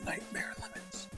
Nightmare lemons.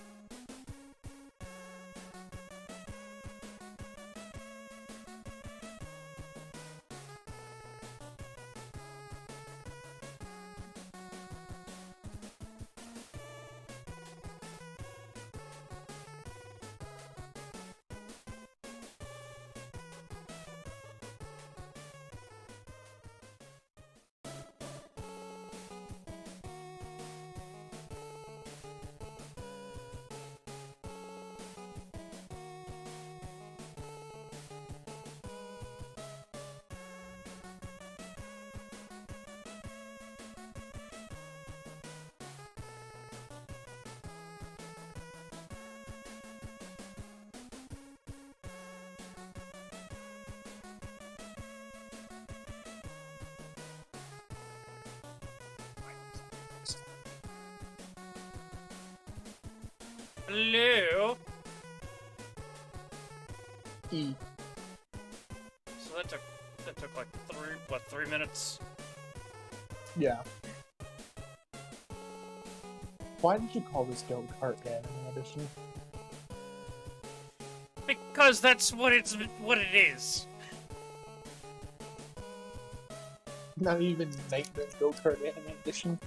Hello? E. So that took like 3 minutes? Yeah. Why did you call this go-kart anime edition? Because that's what it is. Not even Nightmare go-kart anime edition.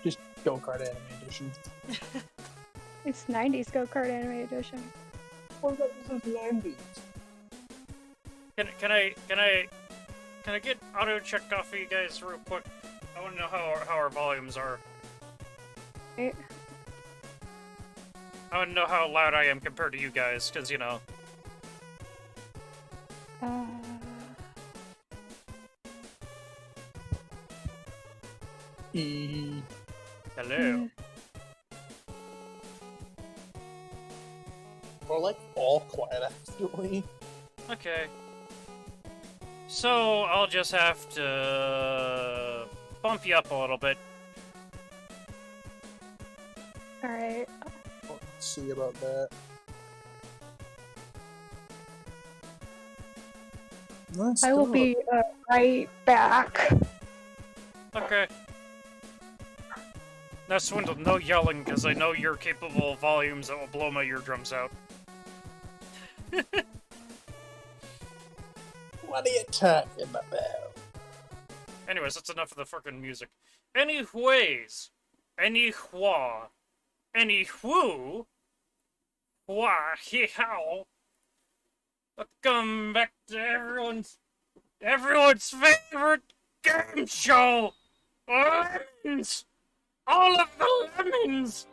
Just go-kart anime edition. It's 90s go-kart anime edition. What about this is 90s? Can I get auto checked off for you guys real quick? I want to know how our volumes are. Right? I want to know how loud I am compared to you guys, because, you know. E. Hello. Or like all quiet actually. Okay. So, I'll just have to bump you up a little bit. Alright. Let's see about that. I will be right back. Okay. Now, Swindle, no yelling, because I know you're capable of volumes that will blow my eardrums out. What are you talking about? Anyways, that's enough of the frickin' music. Anyways, anywho, why, how? Welcome back to everyone's favorite game show, Lemons! All of the lemons!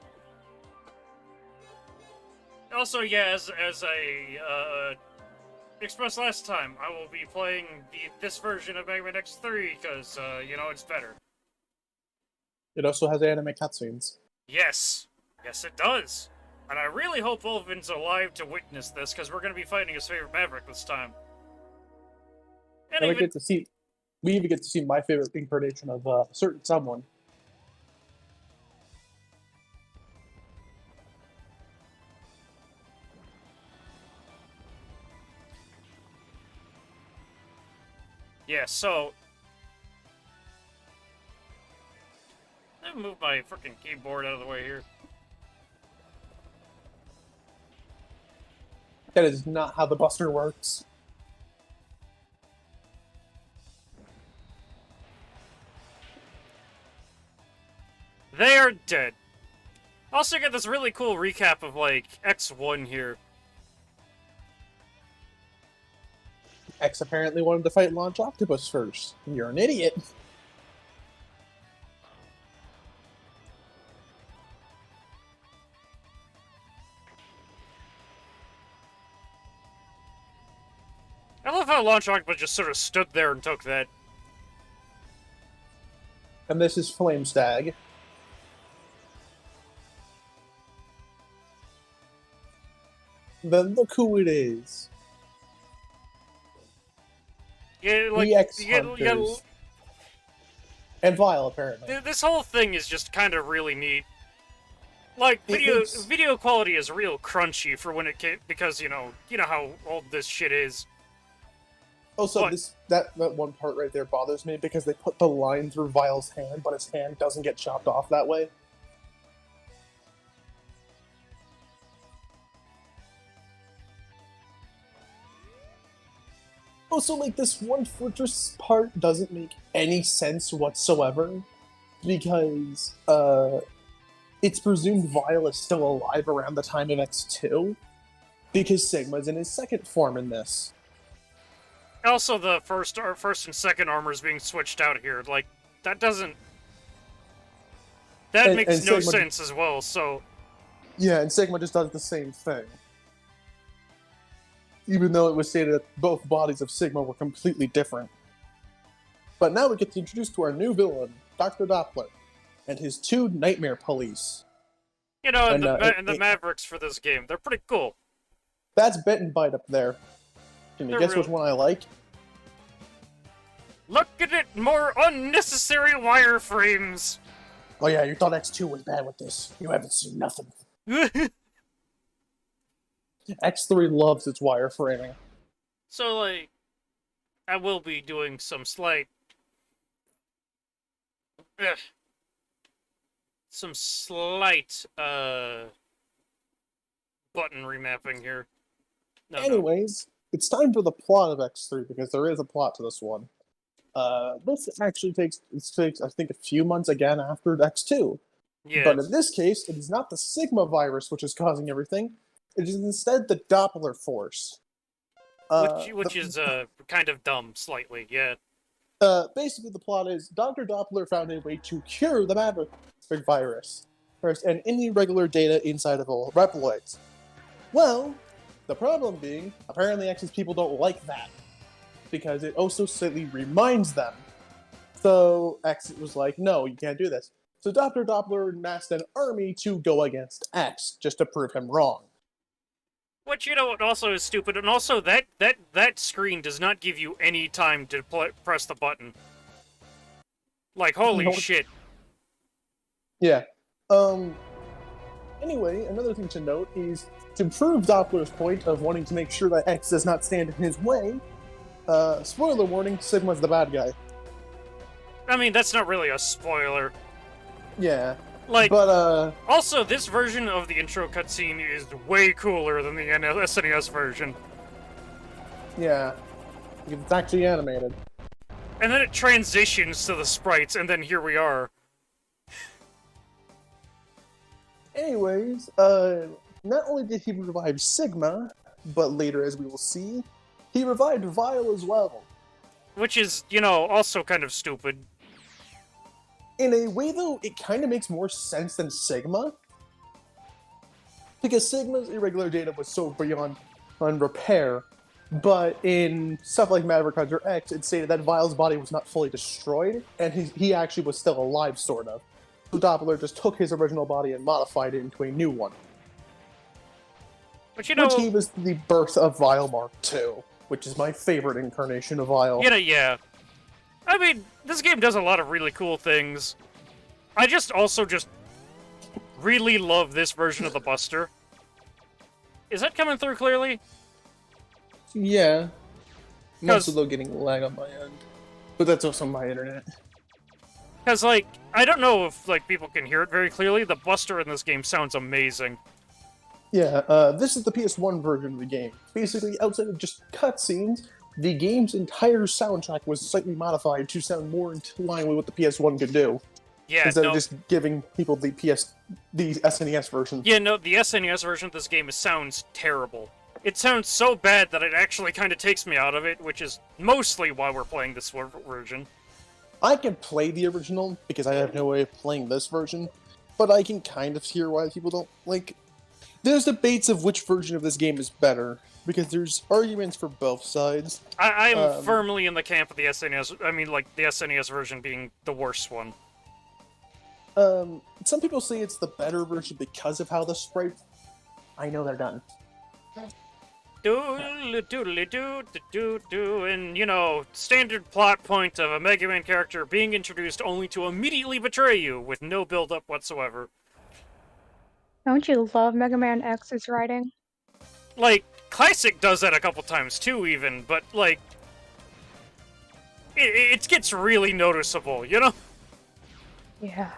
Also, yeah, as I expressed last time, I will be playing this version of Mega Man X3 because, you know, it's better. It also has anime cutscenes. Yes, it does. And I really hope Ulvin's alive to witness this because we're going to be fighting his favorite Maverick this time. And We even get to see my favorite incarnation of a certain someone. Yeah, so let me move my freaking keyboard out of the way here. That is not how the Buster works. They are dead. Also get this really cool recap of, like, X1 here. X apparently wanted to fight Launch Octopus first. You're an idiot. I love how Launch Octopus just sort of stood there and took that. And this is Flame Stag. Then look who it is. Yeah, like, EX you get, and Vile, apparently. this whole thing is just kind of really neat. Like, video quality is real crunchy for when it came, because, you know how old this shit is. Also, that one part right there bothers me because they put the line through Vile's hand, but his hand doesn't get chopped off that way. Also, like, this one fortress part doesn't make any sense whatsoever because it's presumed Vile is still alive around the time of X2 because Sigma's in his second form in this. Also, the first and second armors being switched out here, like, that doesn't... That makes no sense as well, so... Yeah, and Sigma just does the same thing. Even though it was stated that both bodies of Sigma were completely different. But now we get to introduce to our new villain, Dr. Doppler, and his 2 nightmare police. You know, and the Mavericks for this game, they're pretty cool. That's Bit and Bite up there. Can you guess which one I like? Look at it! More unnecessary wireframes! Oh yeah, you thought X2 was bad with this. You haven't seen nothing. X3 loves its wireframing. So, like, I will be doing some slight... button remapping here. Anyways, it's time for the plot of X3, because there is a plot to this one. This actually takes, I think, a few months again after X2. Yeah. But in this case, it is not the Sigma virus which is causing everything. It is instead the Doppler force. Which is kind of dumb, slightly, yeah. Basically, the plot is Dr. Doppler found a way to cure the Maverick virus first, and any regular data inside of a Reploids. Well, the problem being, apparently X's people don't like that, because it also slightly reminds them. So X was like, no, you can't do this. So Dr. Doppler amassed an army to go against X, just to prove him wrong. Which, you know what also is stupid, and also that screen does not give you any time to press the button. Like, holy shit. Yeah. Anyway, another thing to note is, to prove Doppler's point of wanting to make sure that X does not stand in his way, spoiler warning, Sigma's the bad guy. I mean, that's not really a spoiler. Yeah. Like, but, also, this version of the intro cutscene is way cooler than the SNES version. Yeah. It's actually animated. And then it transitions to the sprites, and then here we are. Anyways, not only did he revive Sigma, but later, as we will see, he revived Vile as well. Which is, you know, also kind of stupid. In a way, though, it kind of makes more sense than Sigma. Because Sigma's irregular data was so beyond repair, but in stuff like Maverick Hunter X, it stated that Vile's body was not fully destroyed, and he actually was still alive, sort of. So Doppler just took his original body and modified it into a new one. But you know, which gave us the birth of Vile Mark II, which is my favorite incarnation of Vile. Yeah. I mean, this game does a lot of really cool things. I just really love this version of the Buster. Is that coming through clearly? Yeah. Most of them getting lag on my end. But that's also my internet. Because, like, I don't know if, like, people can hear it very clearly. The Buster in this game sounds amazing. Yeah, this is the PS1 version of the game. Basically, outside of just cutscenes, the game's entire soundtrack was slightly modified to sound more in line with what the PS1 could do. Yeah, instead of just giving people the SNES version. Yeah, no, the SNES version of this game sounds terrible. It sounds so bad that it actually kind of takes me out of it, which is mostly why we're playing this version. I can play the original, because I have no way of playing this version, but I can kind of hear why people don't like... There's debates of which version of this game is better, because there's arguments for both sides. I'm firmly in the camp of the SNES, I mean, like, the SNES version being the worst one. Some people say it's the better version because of how the sprites... I know they're done. Doodly-doodly-doo-doo-doo-doo, and, you know, standard plot point of a Mega Man character being introduced only to immediately betray you with no build-up whatsoever. Don't you love Mega Man X's writing? Like, Classic does that a couple times too, even, but, like, it gets really noticeable, you know? Yeah.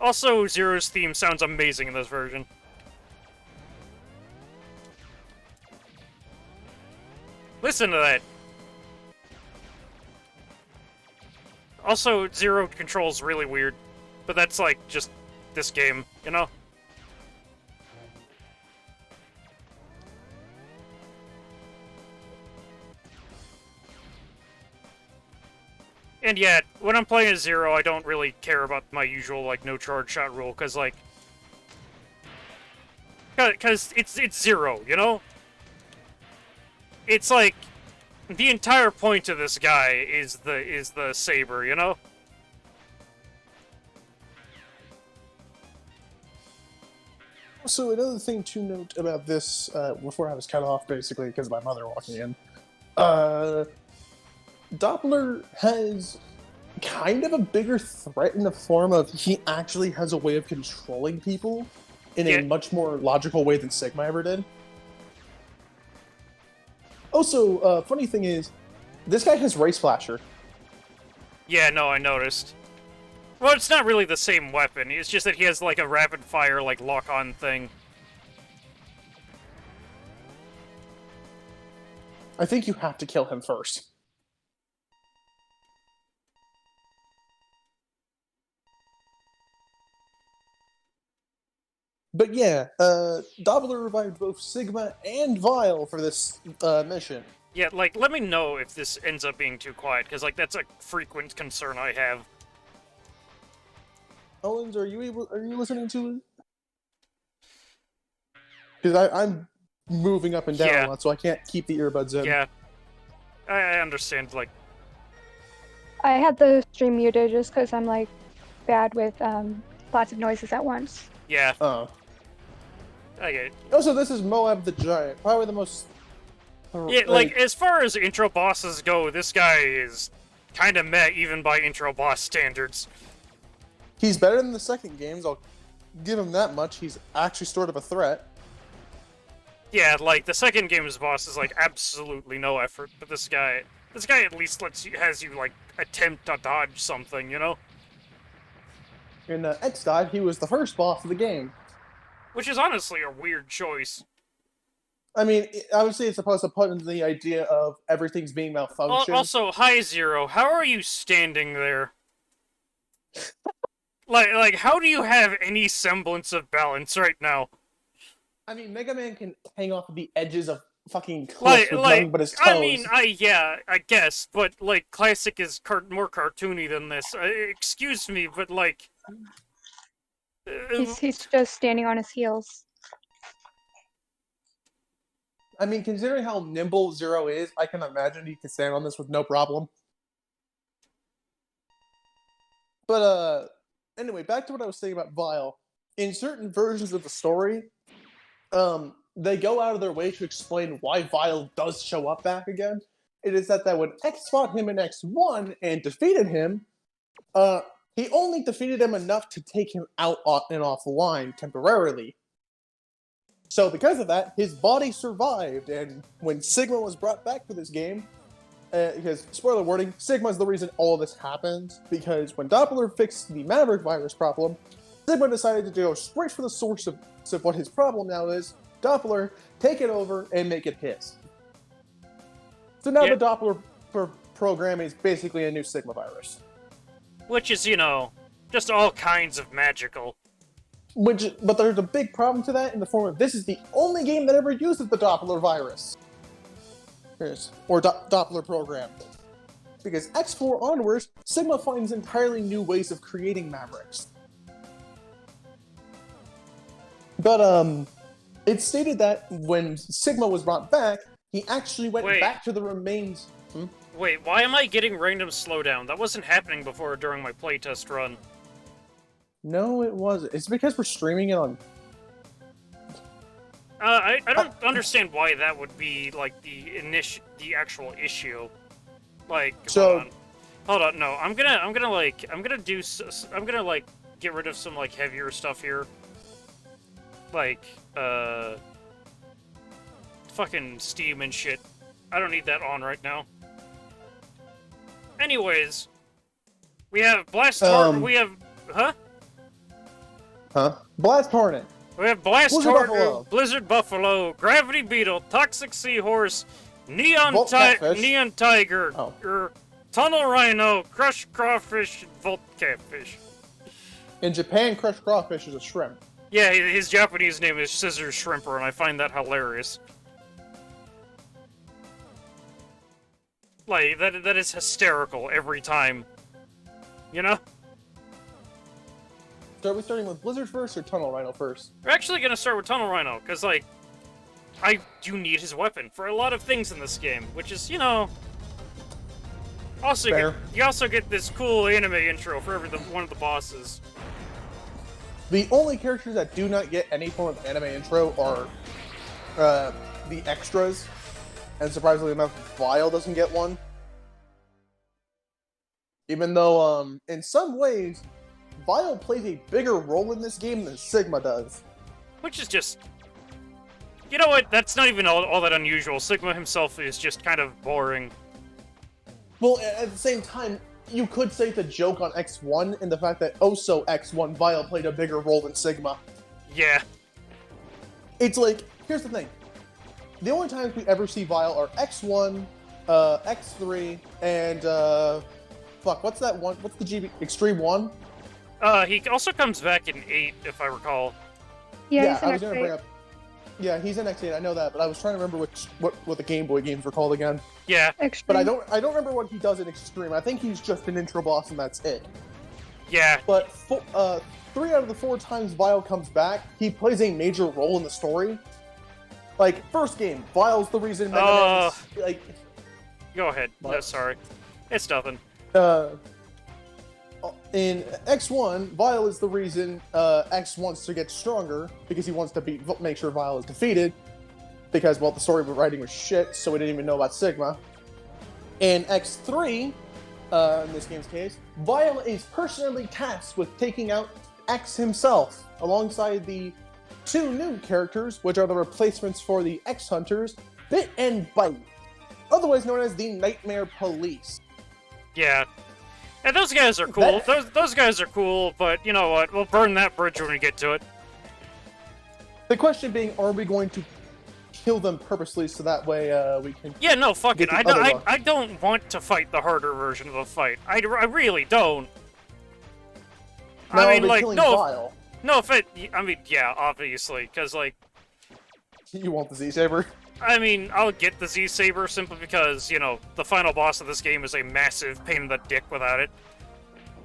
Also, Zero's theme sounds amazing in this version. Listen to that. Also, Zero controls really weird, but that's like just this game, you know? And yeah, when I'm playing as Zero, I don't really care about my usual, like, no charge shot rule, because, like... Because it's Zero, you know? It's like... The entire point of this guy is the saber, you know? So another thing to note about this, before I was cut off, basically, because of my mother walking in, Doppler has kind of a bigger threat in the form of he actually has a way of controlling people in a much more logical way than Sigma ever did. Also, funny thing is, this guy has Ray Splasher. Yeah, no, I noticed. Well, it's not really the same weapon, it's just that he has, like, a rapid-fire, like, lock-on thing. I think you have to kill him first. But yeah, Doppler revived both Sigma and Vile for this mission. Yeah, like, let me know if this ends up being too quiet, because, like, that's a frequent concern I have. Owens, are you listening to it? Because I'm moving up and down a lot, so I can't keep the earbuds in. Yeah. I understand, like... I had the stream muted just because I'm, like, bad with lots of noises at once. Yeah. Oh. I get it. Also, this is Moab the Giant. Probably the most... Yeah, like, as far as intro bosses go, this guy is kind of meh, even by intro boss standards. He's better than the second games, I'll give him that much. He's actually sort of a threat. Yeah, like, the second game's boss is, like, absolutely no effort, but this guy at least has you, like, attempt to dodge something, you know? In X-Dive, he was the first boss of the game. Which is honestly a weird choice. I mean, obviously it's supposed to put in the idea of everything's being malfunctioned. Also, hi Zero, how are you standing there? like, how do you have any semblance of balance right now? I mean, Mega Man can hang off the edges of fucking cliffs with nothing but his toes. I mean, I guess, but, like, Classic is more cartoony than this. Excuse me, but, like... He's just standing on his heels. I mean, considering how nimble Zero is, I can imagine he could stand on this with no problem. But, anyway, back to what I was saying about Vile. In certain versions of the story, they go out of their way to explain why Vile does show up back again. It is that when X fought him in X1 and defeated him, he only defeated him enough to take him out and offline temporarily. So because of that, his body survived, and when Sigma was brought back for this game, because, spoiler warning, Sigma's the reason all of this happened, because when Doppler fixed the Maverick virus problem, Sigma decided to go straight for the source of what his problem now is, Doppler, take it over and make it his. So now the Doppler program is basically a new Sigma virus. Which is, you know, just all kinds of magical. But there's a big problem to that in the form of this is the only game that ever uses the Doppler virus. Or Doppler program. Because X4 onwards, Sigma finds entirely new ways of creating Mavericks. But, it's stated that when Sigma was brought back, he actually went back to the remains... Wait, why am I getting random slowdown? That wasn't happening before during my playtest run. No, it wasn't. It's because we're streaming it on... I don't understand why that would be, like, the actual issue. Like, so... Hold on, no, I'm gonna, like, get rid of some, like, heavier stuff here. Like, fucking Steam and shit. I don't need that on right now. Anyways, we have Blast Hornet, we have... Huh? Blast Hornet. We have Blast Hornet, Blizzard Buffalo, Gravity Beetle, Toxic Seahorse, Volt catfish. Neon tiger, Oh. tunnel rhino, crushed crawfish, and volt catfish. In Japan, crushed crawfish is a shrimp. Yeah, his Japanese name is Scissor Shrimper, and I find that hilarious. Like, that is hysterical every time. You know? So are we starting with Blizzard first or Tunnel Rhino first? We're actually gonna start with Tunnel Rhino, because, like, I do need his weapon for a lot of things in this game, which is, you know... Also, you also get this cool anime intro for one of the bosses. The only characters that do not get any form of anime intro are the extras, and surprisingly enough, Vile doesn't get one. Even though, in some ways, Vile plays a bigger role in this game than Sigma does. Which is just... You know what? That's not even all that unusual. Sigma himself is just kind of boring. Well, at the same time, you could say the joke on X1 in the fact that also X1 Vile played a bigger role than Sigma. Yeah. It's like, here's the thing. The only times we ever see Vile are X1, X3, and, fuck, what's that one? What's the GB? Extreme 1? He also comes back in 8, if I recall. Yeah, I was gonna bring up... Yeah, he's in X8, I know that, but I was trying to remember what the Game Boy games were called again. Yeah. Extreme. But I don't remember what he does in Extreme. I think he's just an intro boss and that's it. Yeah. But 3 out of the 4 times Vile comes back, he plays a major role in the story. Like, first game, Vile's the reason Mega Man is, like... Go ahead. What? No, sorry. It's nothing. In X1, Vile is the reason X wants to get stronger, because he wants to make sure Vile is defeated, because, well, the story writing was shit, so we didn't even know about Sigma. In X3, in this game's case, Vile is personally tasked with taking out X himself, alongside the 2 new characters, which are the replacements for the X-Hunters, Bit and Bite, otherwise known as the Nightmare Police. Yeah. And those guys are cool. Those guys are cool, but you know what? We'll burn that bridge when we get to it. The question being, are we going to kill them purposely so that way we can... Yeah, no, fuck it. I I don't want to fight the harder version of the fight. I really don't. Now, I mean, like, Vile? no, if it... I mean, yeah, obviously, because, like... You want the Z-Saber? I mean, I'll get the Z-Saber simply because, you know, the final boss of this game is a massive pain in the dick without it.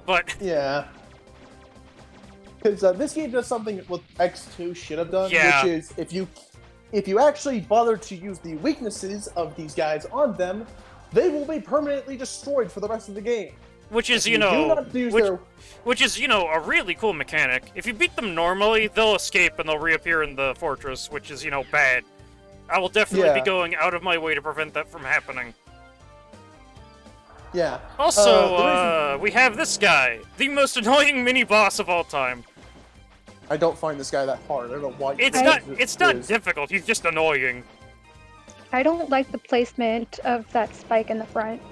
But... Yeah. Because this game does something what X2 should have done, Yeah. which is, if you actually bother to use the weaknesses of these guys on them, they will be permanently destroyed for the rest of the game. Which is, If you know... do not use their... Which is, you know, a really cool mechanic. If you beat them normally, they'll escape and they'll reappear in the fortress, which is, you know, bad. I will definitely be going out of my way to prevent that from happening. Yeah. Also, we have this guy, the most annoying mini-boss of all time. I don't find this guy that hard. I don't know why. It's not difficult, he's just annoying. I don't like the placement of that spike in the front.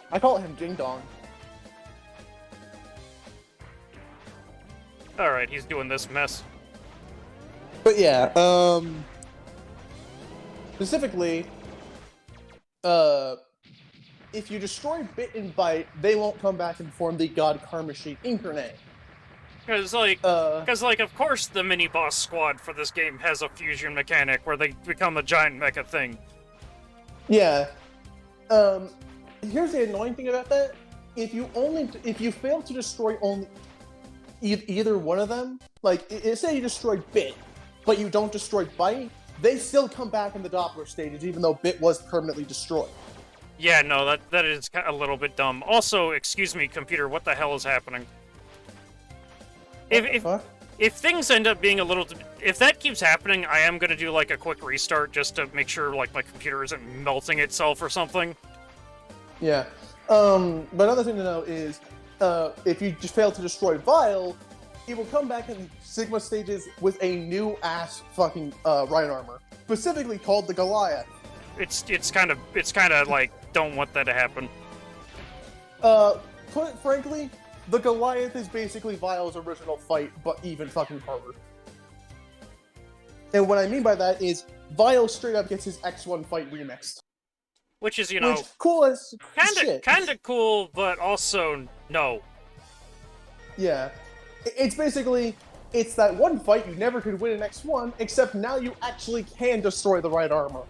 I call him Ding Dong. Alright, he's doing this mess. But yeah, specifically, if you destroy Bit and Bite, they won't come back and form the God Karmashi incarnate. Because, like, of course the mini-boss squad for this game has a fusion mechanic where they become a giant mecha thing. Yeah. Here's the annoying thing about that. If you fail to destroy only either one of them, like, say you destroyed Bit, but you don't destroy Bite, they still come back in the Doppler stages, even though Bit was permanently destroyed. Yeah, no, that is a little bit dumb. Also, excuse me, computer, what the hell is happening? If things end up being a little... If that keeps happening, I am gonna do, like, a quick restart just to make sure, like, my computer isn't melting itself or something. Yeah. But another thing to know is, if you just fail to destroy Vile, he will come back in Sigma stages with a new ass fucking right armor, specifically called the Goliath. It's kind of like, don't want that to happen. Put it frankly, the Goliath is basically Vile's original fight, but even fucking harder. And what I mean by that is Vile straight up gets his X1 fight remixed. Which is, you know, Which, cool as shit. kinda cool, but also no. Yeah. It's basically, it's that one fight you never could win in X1, except now you actually can destroy the right armor.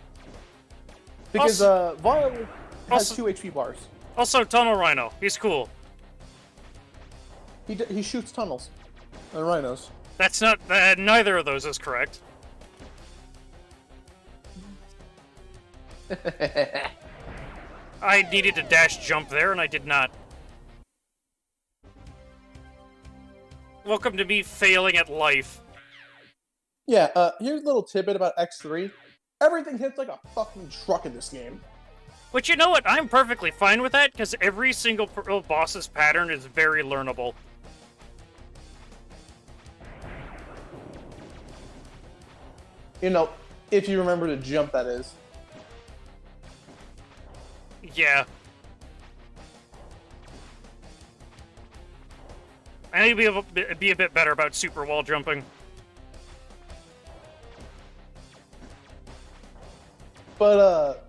Because Vile has 2 HP bars. Also, Tunnel Rhino. He's cool. He shoots tunnels. And rhinos. That's not... neither of those is correct. I needed to dash jump there, and I did not. Welcome to me failing at life. Yeah, here's a little tidbit about X3. Everything hits like a fucking truck in this game. But you know what? I'm perfectly fine with that, because every single boss's pattern is very learnable. You know, if you remember to jump, that is. Yeah. I need to be a bit better about super wall jumping. But,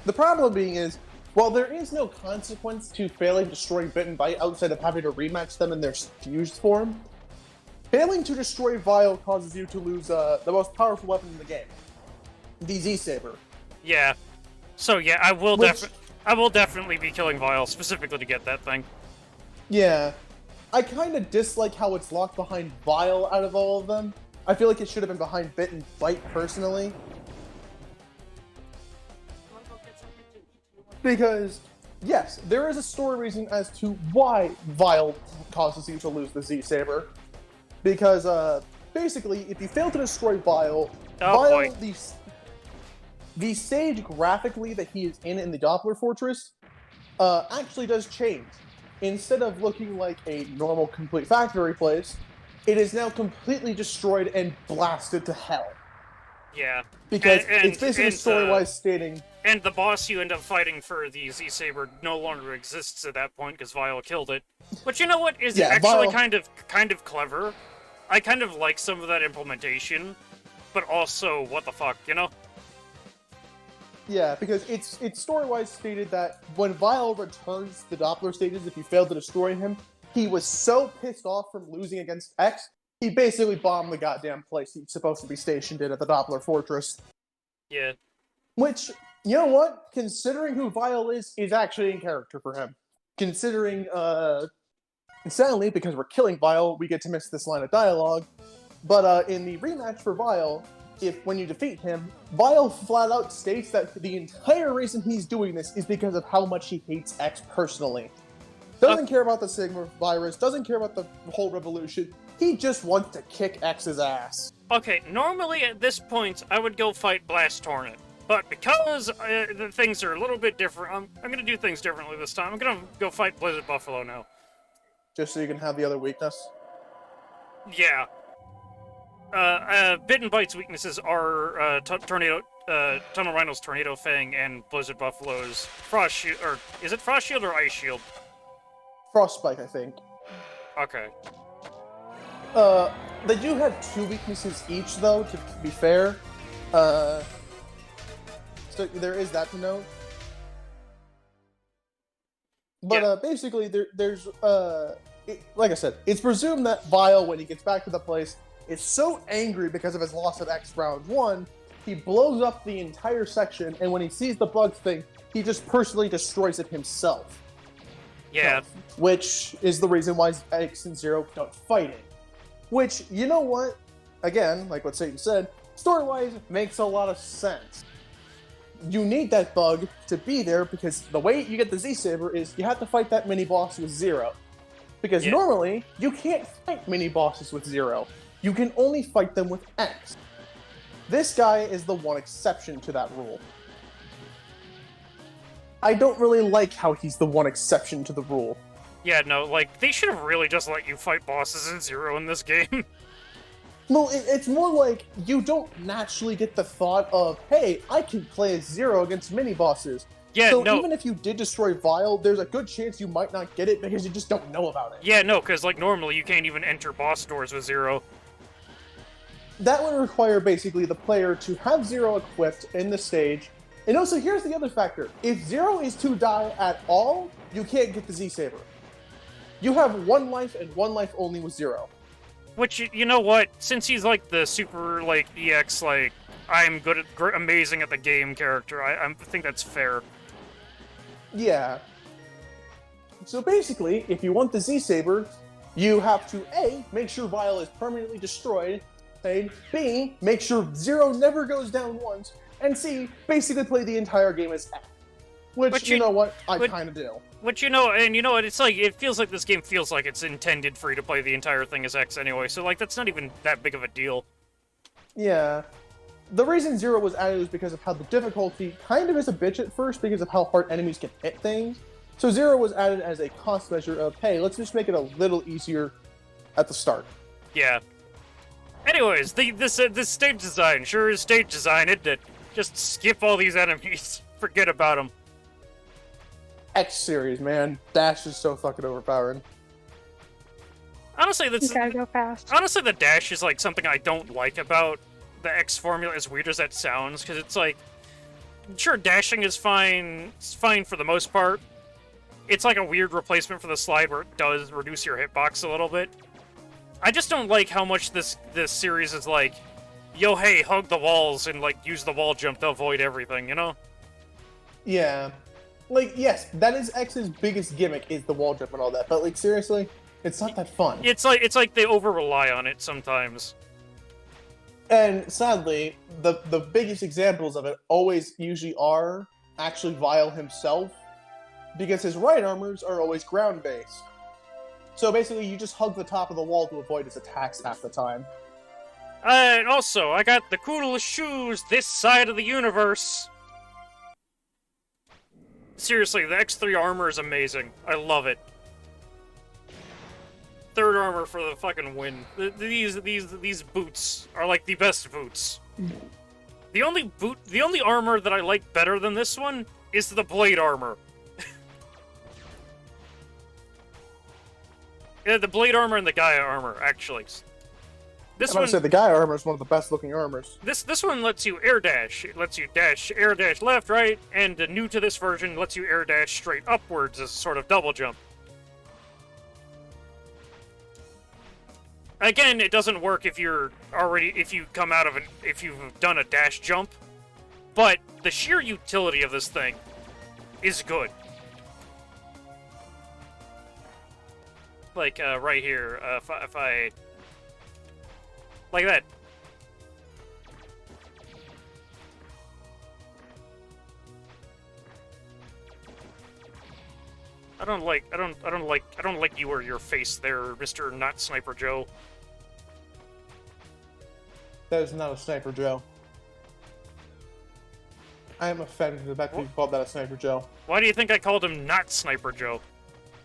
the problem being is, while there is no consequence to failing destroying Bit and Bite outside of having to rematch them in their fused form, failing to destroy Vile causes you to lose the most powerful weapon in the game, the Z-Saber. Yeah. So yeah, I will definitely be killing Vile specifically to get that thing. Yeah. I kind of dislike how it's locked behind Vile out of all of them. I feel like it should have been behind Bit and Bite personally. Because, yes, there is a story reason as to why Vile causes you to lose the Z-Saber. Because, basically, if you fail to destroy Vile, Vile, the stage graphically that he is in the Doppler Fortress, actually does change. Instead of looking like a normal complete factory place, it is now completely destroyed and blasted to hell. Yeah. Because it's basically story-wise stating... And the boss you end up fighting for the Z-Saber no longer exists at that point because Vile killed it. But you know what is actually kind of clever? I kind of like some of that implementation, but also, what the fuck, you know? Yeah, because it's story-wise stated that when Vile returns to the Doppler stages, if you fail to destroy him, he was so pissed off from losing against X, he basically bombed the goddamn place he's supposed to be stationed in at the Doppler Fortress. Yeah. Which, you know what? Considering who Vile is actually in character for him. Considering, sadly, because we're killing Vile, we get to miss this line of dialogue. But in the rematch for Vile, when you defeat him, Vile flat out states that the entire reason he's doing this is because of how much he hates X personally. Doesn't care about the Sigma virus, doesn't care about the whole revolution. He just wants to kick X's ass. Okay, normally at this point, I would go fight Blast Hornet. But because the things are a little bit different, I'm going to do things differently this time. I'm going to go fight Blizzard Buffalo now. Just so you can have the other weakness? Yeah. Bit and Bite's weaknesses are Tunnel Rhino's Tornado Fang and Blizzard Buffalo's Frost Shield, or is it Frost Shield or Ice Shield? Frostbite, I think. Okay. They do have 2 weaknesses each, though, to be fair. So there is that to note. But basically, there's like I said, it's presumed that Vile, when he gets back to the place, is so angry because of his loss of X round 1, he blows up the entire section, and when he sees the bug thing, he just personally destroys it himself. Yeah. Which is the reason why X and Zero don't fight it. Which, you know what? Again, like what Satan said, story-wise, makes a lot of sense. You need that bug to be there because the way you get the Z-Saber is you have to fight that mini-boss with Zero. Because normally, you can't fight mini-bosses with Zero. You can only fight them with X. This guy is the one exception to that rule. I don't really like how he's the one exception to the rule. Yeah, no, like, they should have really just let you fight bosses in Zero in this game. Well, it's more like you don't naturally get the thought of, hey, I can play as Zero against mini-bosses. Yeah, so no. even if you did destroy Vile, there's a good chance you might not get it because you just don't know about it. Yeah, no, because, like, normally you can't even enter boss doors with Zero. that would require basically the player to have Zero equipped in the stage. And also, here's the other factor. If Zero is to die at all, you can't get the Z-Saber. You have 1 life and 1 life only with Zero. Which, you know what? Since he's like the super, like, EX, like, I'm good at, amazing at the game character, I think that's fair. Yeah. So basically, if you want the Z-Saber, you have to A, make sure Vile is permanently destroyed, and B, make sure Zero never goes down once, and C, basically play the entire game as F. Which, you know what, I kind of do. Which, you know, and you know what, it's like, it feels like this game feels like it's intended for you to play the entire thing as X anyway, so, like, that's not even that big of a deal. Yeah. The reason Zero was added was because of how the difficulty kind of is a bitch at first because of how hard enemies can hit things. So Zero was added as a cost measure of, hey, let's just make it a little easier at the start. Yeah. Anyways, this stage design sure is stage design, isn't it? Just skip all these enemies. Forget about them. X series, man. Dash is so fucking overpowering. Honestly, You gotta go fast. honestly, the dash is like something I don't like about the X formula, as weird as that sounds, because it's like, sure, dashing is fine. It's fine for the most part. It's like a weird replacement for the slide where it does reduce your hitbox a little bit. I just don't like how much this series is like, yo, hey, hug the walls and like use the wall jump to avoid everything, you know? Yeah. Like, yes, that is X's biggest gimmick, is the wall jump and all that, but like, seriously, it's not that fun. It's like they over-rely on it sometimes. And sadly, the biggest examples of it always usually are actually Vile himself, because his right armors are always ground-based. So basically, you just hug the top of the wall to avoid his attacks half the time. And also, I got the coolest shoes this side of the universe. Seriously, the X3 armor is amazing. I love it. Third armor for the fucking win. These boots are like the best boots. The only armor that I like better than this one is the blade armor. Yeah, the blade armor and the Gaia armor, actually. This one said the Gaia armor is one of the best looking armors. This one lets you air dash. It lets you air dash left, right, and new to this version lets you air dash straight upwards as a sort of double jump. Again, it doesn't work if you've done a dash jump, but the sheer utility of this thing is good. Like, right here, if I... Like that. I don't like you or your face there, Mr. Not Sniper Joe. That is not a Sniper Joe. I am offended at the fact that you called that a Sniper Joe. Why do you think I called him not Sniper Joe?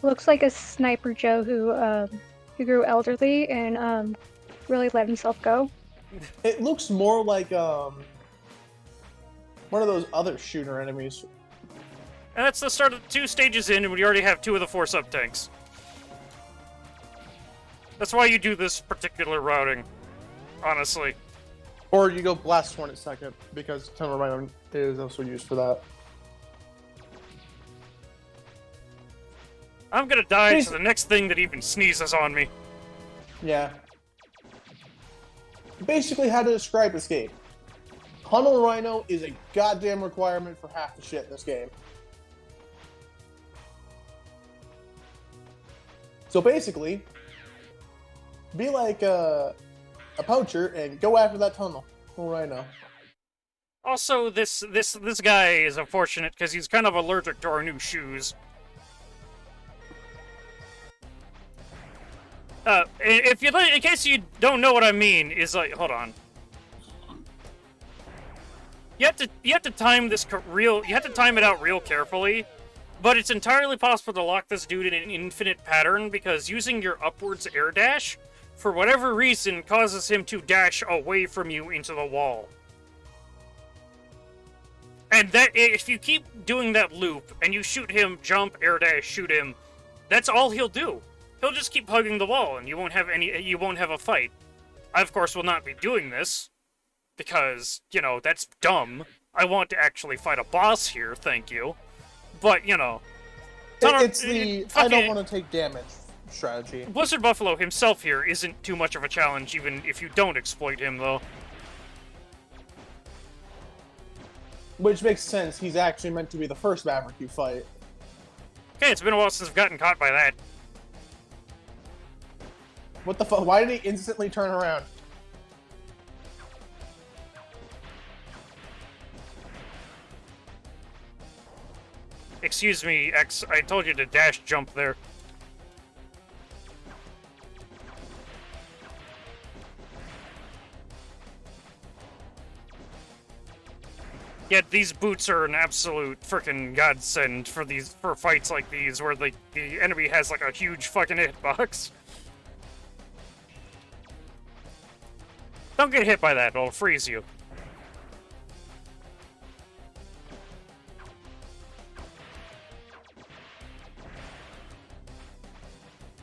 Looks like a Sniper Joe who grew elderly and really let himself go. It looks more like one of those other shooter enemies. And that's the start of 2 stages in, and we already have 2 of the 4 sub-tanks. That's why you do this particular routing, honestly. Or you go Blast Hornet second, because Tunnel Rhino is also used for that. I'm gonna die to the next thing that even sneezes on me. Yeah. Basically, how to describe this game. Tunnel Rhino is a goddamn requirement for half the shit in this game. So basically, be like a poacher and go after that tunnel rhino. Also, this guy is unfortunate because he's kind of allergic to our new shoes. If you in case you don't know what I mean, is like, hold on. You have to time this you have to time it out real carefully, but it's entirely possible to lock this dude in an infinite pattern because using your upwards air dash, for whatever reason, causes him to dash away from you into the wall. And that if you keep doing that loop and you shoot him, jump, air dash, shoot him, that's all he'll do. He'll just keep hugging the wall, and you won't have a fight. I, of course, will not be doing this, because, you know, that's dumb. I want to actually fight a boss here, thank you. But, you know... It's the I don't want to take damage strategy. Blizzard Buffalo himself here isn't too much of a challenge, even if you don't exploit him, though. Which makes sense, he's actually meant to be the first Maverick you fight. Okay, it's been a while since I've gotten caught by that. What the fuck? Why did he instantly turn around? Excuse me, X, I told you to dash jump there. Yet these boots are an absolute frickin' godsend for fights like these, where the enemy has like a huge fucking hitbox. Don't get hit by that, it'll freeze you.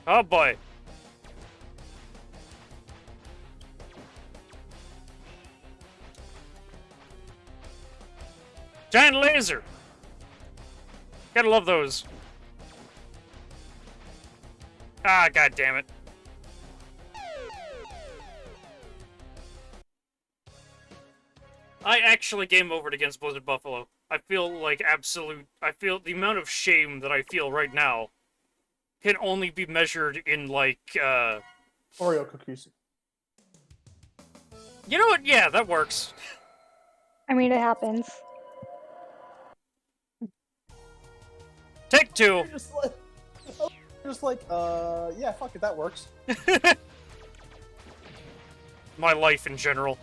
Oh boy. Giant laser! Gotta love those. Ah, god damn it. I actually game overed against Blizzard Buffalo. I feel like I feel the amount of shame that I feel right now can only be measured in, like, Oreo cookies. You know what? Yeah, that works. I mean, it happens. Take two. Just like, yeah, fuck it, that works. My life in general.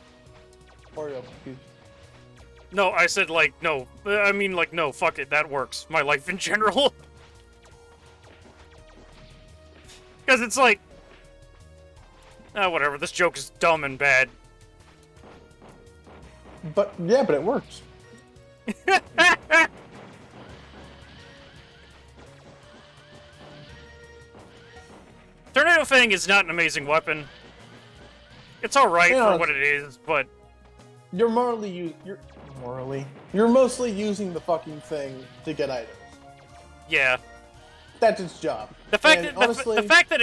Oreo cookies. No, I said, like, no. I mean, like, no, fuck it, that works. My life in general. Because it's like... whatever, this joke is dumb and bad. But, yeah, but it works. Tornado Fang is not an amazing weapon. It's alright for what it is, but... You're mostly using the fucking thing to get items. Yeah. That's its job. The fact And that honestly, the fact that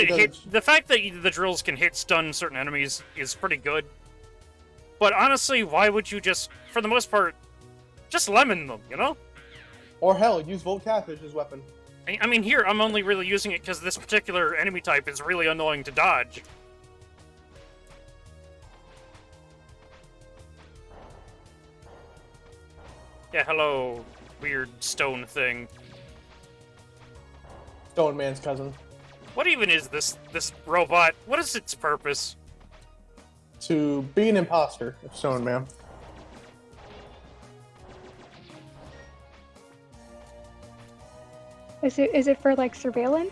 the fact that the drills can hit stun certain enemies is pretty good. But honestly, why would you just, for the most part, just lemon them, you know? Or hell, use Volt Catfish's weapon. I mean, here, I'm only really using it because this particular enemy type is really annoying to dodge. Yeah, hello, weird stone thing. Stone Man's cousin. What even is this robot? What is its purpose? To be an imposter, Stone Man. Is it for like surveillance?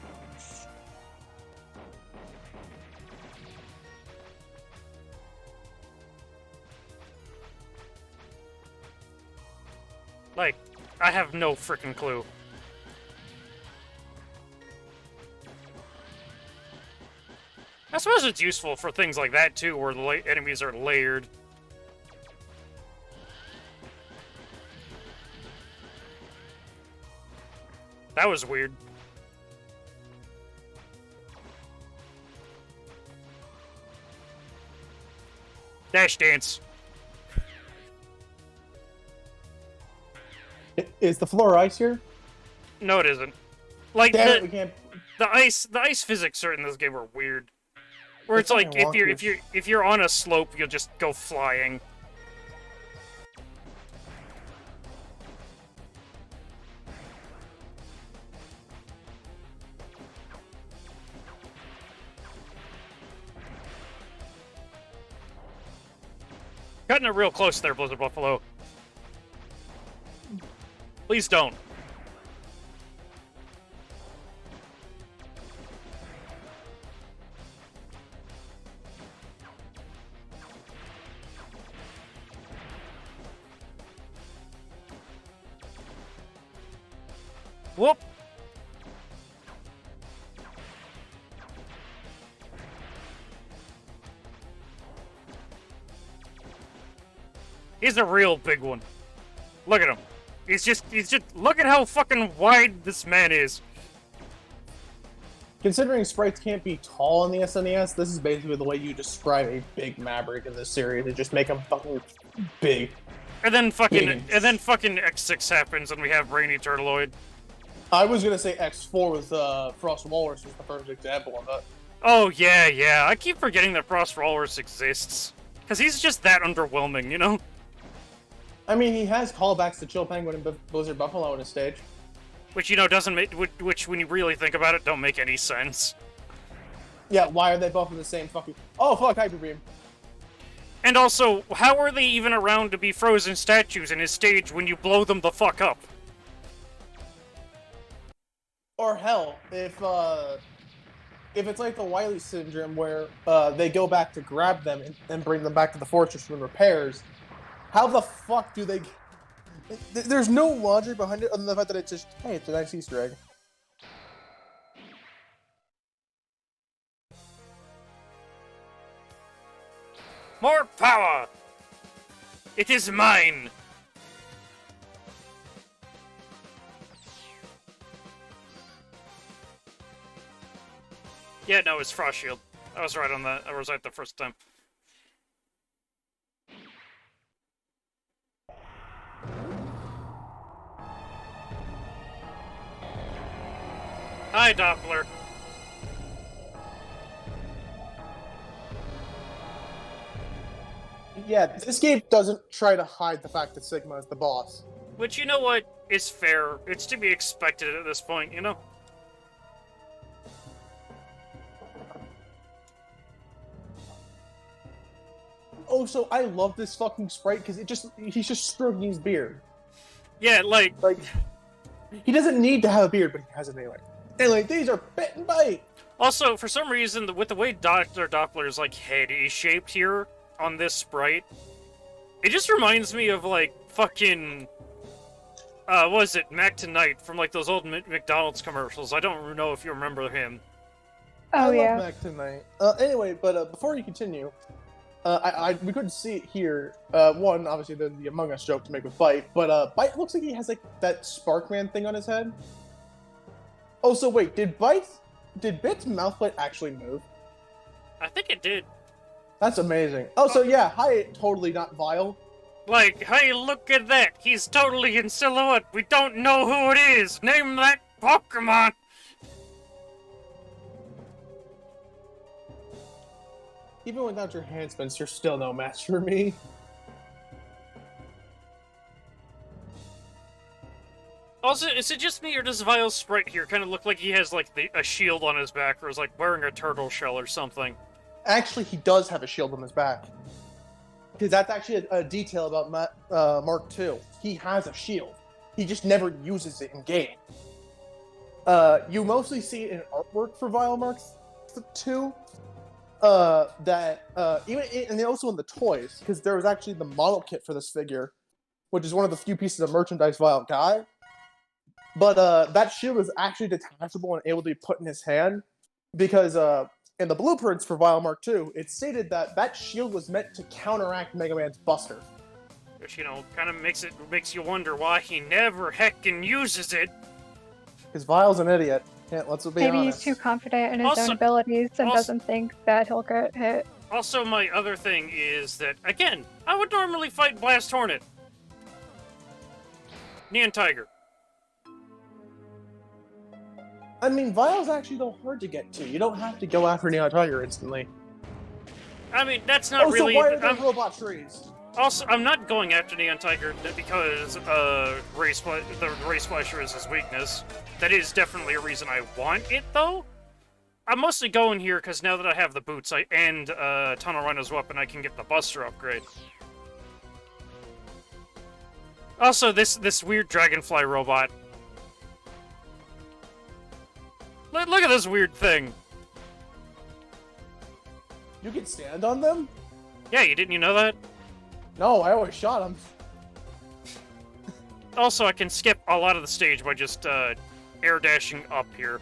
Like, I have no freaking clue. I suppose it's useful for things like that too, where the enemies are layered. That was weird. Dash dance. Is the floor ice here? No, it isn't. Like Damn it, we can't. the ice physics are in this game are weird. Where it's like kinda if you're on a slope, you'll just go flying. Cutting it real close there, Blizzard Buffalo. Please don't. Whoop! He's a real big one. Look at him. He's just, look at how fucking wide this man is. Considering sprites can't be tall on the SNES, this is basically the way you describe a big Maverick in this series. They just make him fucking big. And then fucking, Big. X6 happens and we have Rainy Turtleoid. I was gonna say X4 with Frost Walrus was the first example of it. Oh, yeah. I keep forgetting that Frost Walrus exists. Because he's just that underwhelming, you know? I mean, he has callbacks to Chill Penguin and Blizzard Buffalo on his stage. Which, you know, doesn't make, which, when you really think about it, don't make any sense. Yeah, why are they both in the same fucking... Oh, fuck, Hyper Beam. And also, how are they even around to be frozen statues in his stage when you blow them the fuck up? Or hell, if it's like the Wily syndrome where they go back to grab them and bring them back to the fortress for repairs, how the fuck do they... There's no logic behind it other than the fact that it's just, hey, it's a nice Easter egg. More power! It is mine! Yeah, no, it's Frost Shield. I was right on that. I was right the first time. Hi, Doppler. Yeah, this game doesn't try to hide the fact that Sigma is the boss. Which, you know what, is fair. It's to be expected at this point, you know? Oh, so I love this fucking sprite because he's just stroking his beard. Yeah, like, he doesn't need to have a beard, but he has it anyway. Anyway, these are bit and bite. also, for some reason, with the way Dr. Doppler's, like, head is shaped here on this sprite, it just reminds me of, like, fucking, what was it, Mac Tonight from, like, those old McDonald's commercials. I don't know if you remember him. Oh, I yeah. love Mac tonight. Anyway, but before you continue, we couldn't see it here. One, obviously, the Among Us joke to make with Bite, but Bite looks like he has, like, that Sparkman thing on his head. Oh, so wait, did Bit's mouth plate actually move? I think it did. That's amazing. Oh, so yeah, hi, totally not vile. Like, hey, look at that! He's totally in silhouette! We don't know who it is! Name that Pokemon! Even without your enhancements, you're still no match for me. Also, is it just me, or does Vile's sprite here kind of look like he has, like, a shield on his back, or is, like, wearing a turtle shell or something? Actually, he does have a shield on his back. Because that's actually a detail about Mark II. He has a shield. He just never uses it in game. You mostly see it in artwork for Vile Mark II. And also in the toys, because there was actually the model kit for this figure, which is one of the few pieces of merchandise Vile got. But that shield is actually detachable and able to be put in his hand, because in the blueprints for Vile Mark II, it stated that that shield was meant to counteract Mega Man's Buster. Which, you know, kind of makes you wonder why he never heckin' uses it. Because Vile's an idiot. Yeah, let's be Maybe honest. he's too confident in his Also- own abilities and also- doesn't think that he'll get hit. Also, my other thing is that, again, I would normally fight Blast Hornet. Neon Tiger. I mean, Vile's actually though hard to get to. You don't have to go after Neon Tiger instantly. I mean, that's not Oh, really... so why are there robot trees? Also, I'm not going after Neon Tiger because the Ray Splasher is his weakness. That is definitely a reason I want it, though. I'm mostly going here because now that I have the boots and Tunnel Runner's weapon, I can get the Buster upgrade. Also, this weird dragonfly robot. Look at this weird thing. You can stand on them? Yeah, you know that? No, I always shot them. Also, I can skip a lot of the stage by just air dashing up here.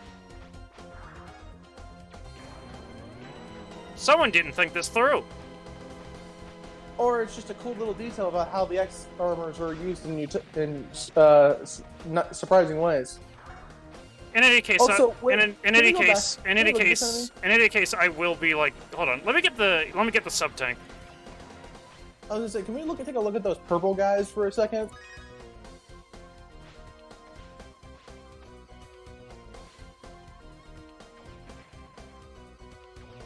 Someone didn't think this through. or it's just a cool little detail about how the X armors are used in not surprising ways. In any case, Also, wait, in any case, I will be like, hold on, let me get the sub tank. I was gonna say, can we take a look at those purple guys for a second?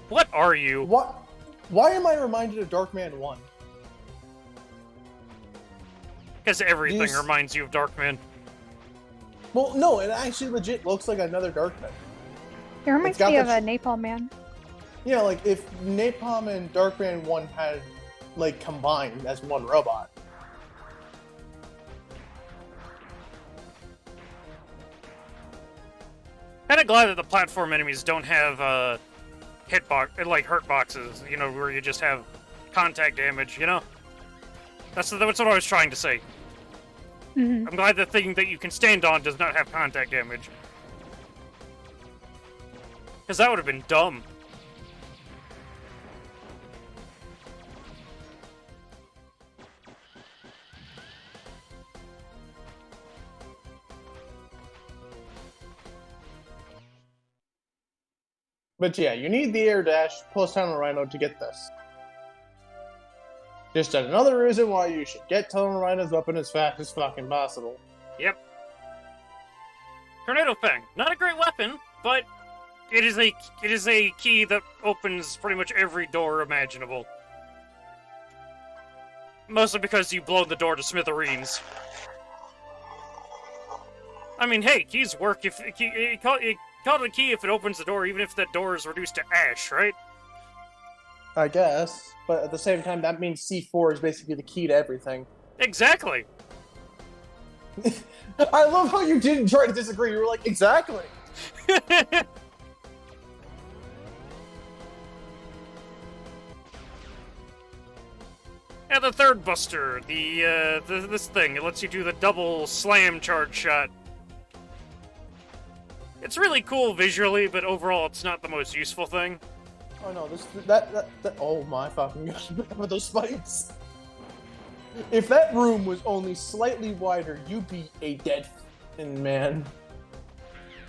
What are you? What? Why am I reminded of Darkman 1? Because everything reminds you of Darkman. Well, no, it actually legit looks like another Darkman. It reminds me of a Napalm Man. Yeah, like if Napalm and Darkman 1 had, like, combined as one robot. Kinda glad that the platform enemies don't have, hurt boxes, you know, where you just have contact damage, you know? That's what I was trying to say. Mm-hmm. I'm glad the thing that you can stand on does not have contact damage. Because that would have been dumb. But yeah, you need the air dash plus Tunnel Rhino to get this. Just another reason why you should get Tunnel Rhino's weapon as fast as fucking possible. Yep. Tornado Fang. Not a great weapon, but it is a key that opens pretty much every door imaginable. Mostly because you blow the door to smithereens. I mean, hey, keys work if you call it a key if it opens the door, even if that door is reduced to ash, right? I guess, but at the same time, that means C4 is basically the key to everything. Exactly. I love how you didn't try to disagree. You were like, exactly. Yeah, the third buster, this thing, it lets you do the double slam charge shot. It's really cool visually, but overall it's not the most useful thing. Oh no, that oh my fucking gosh, with those spikes. If that room was only slightly wider, you'd be a dead man.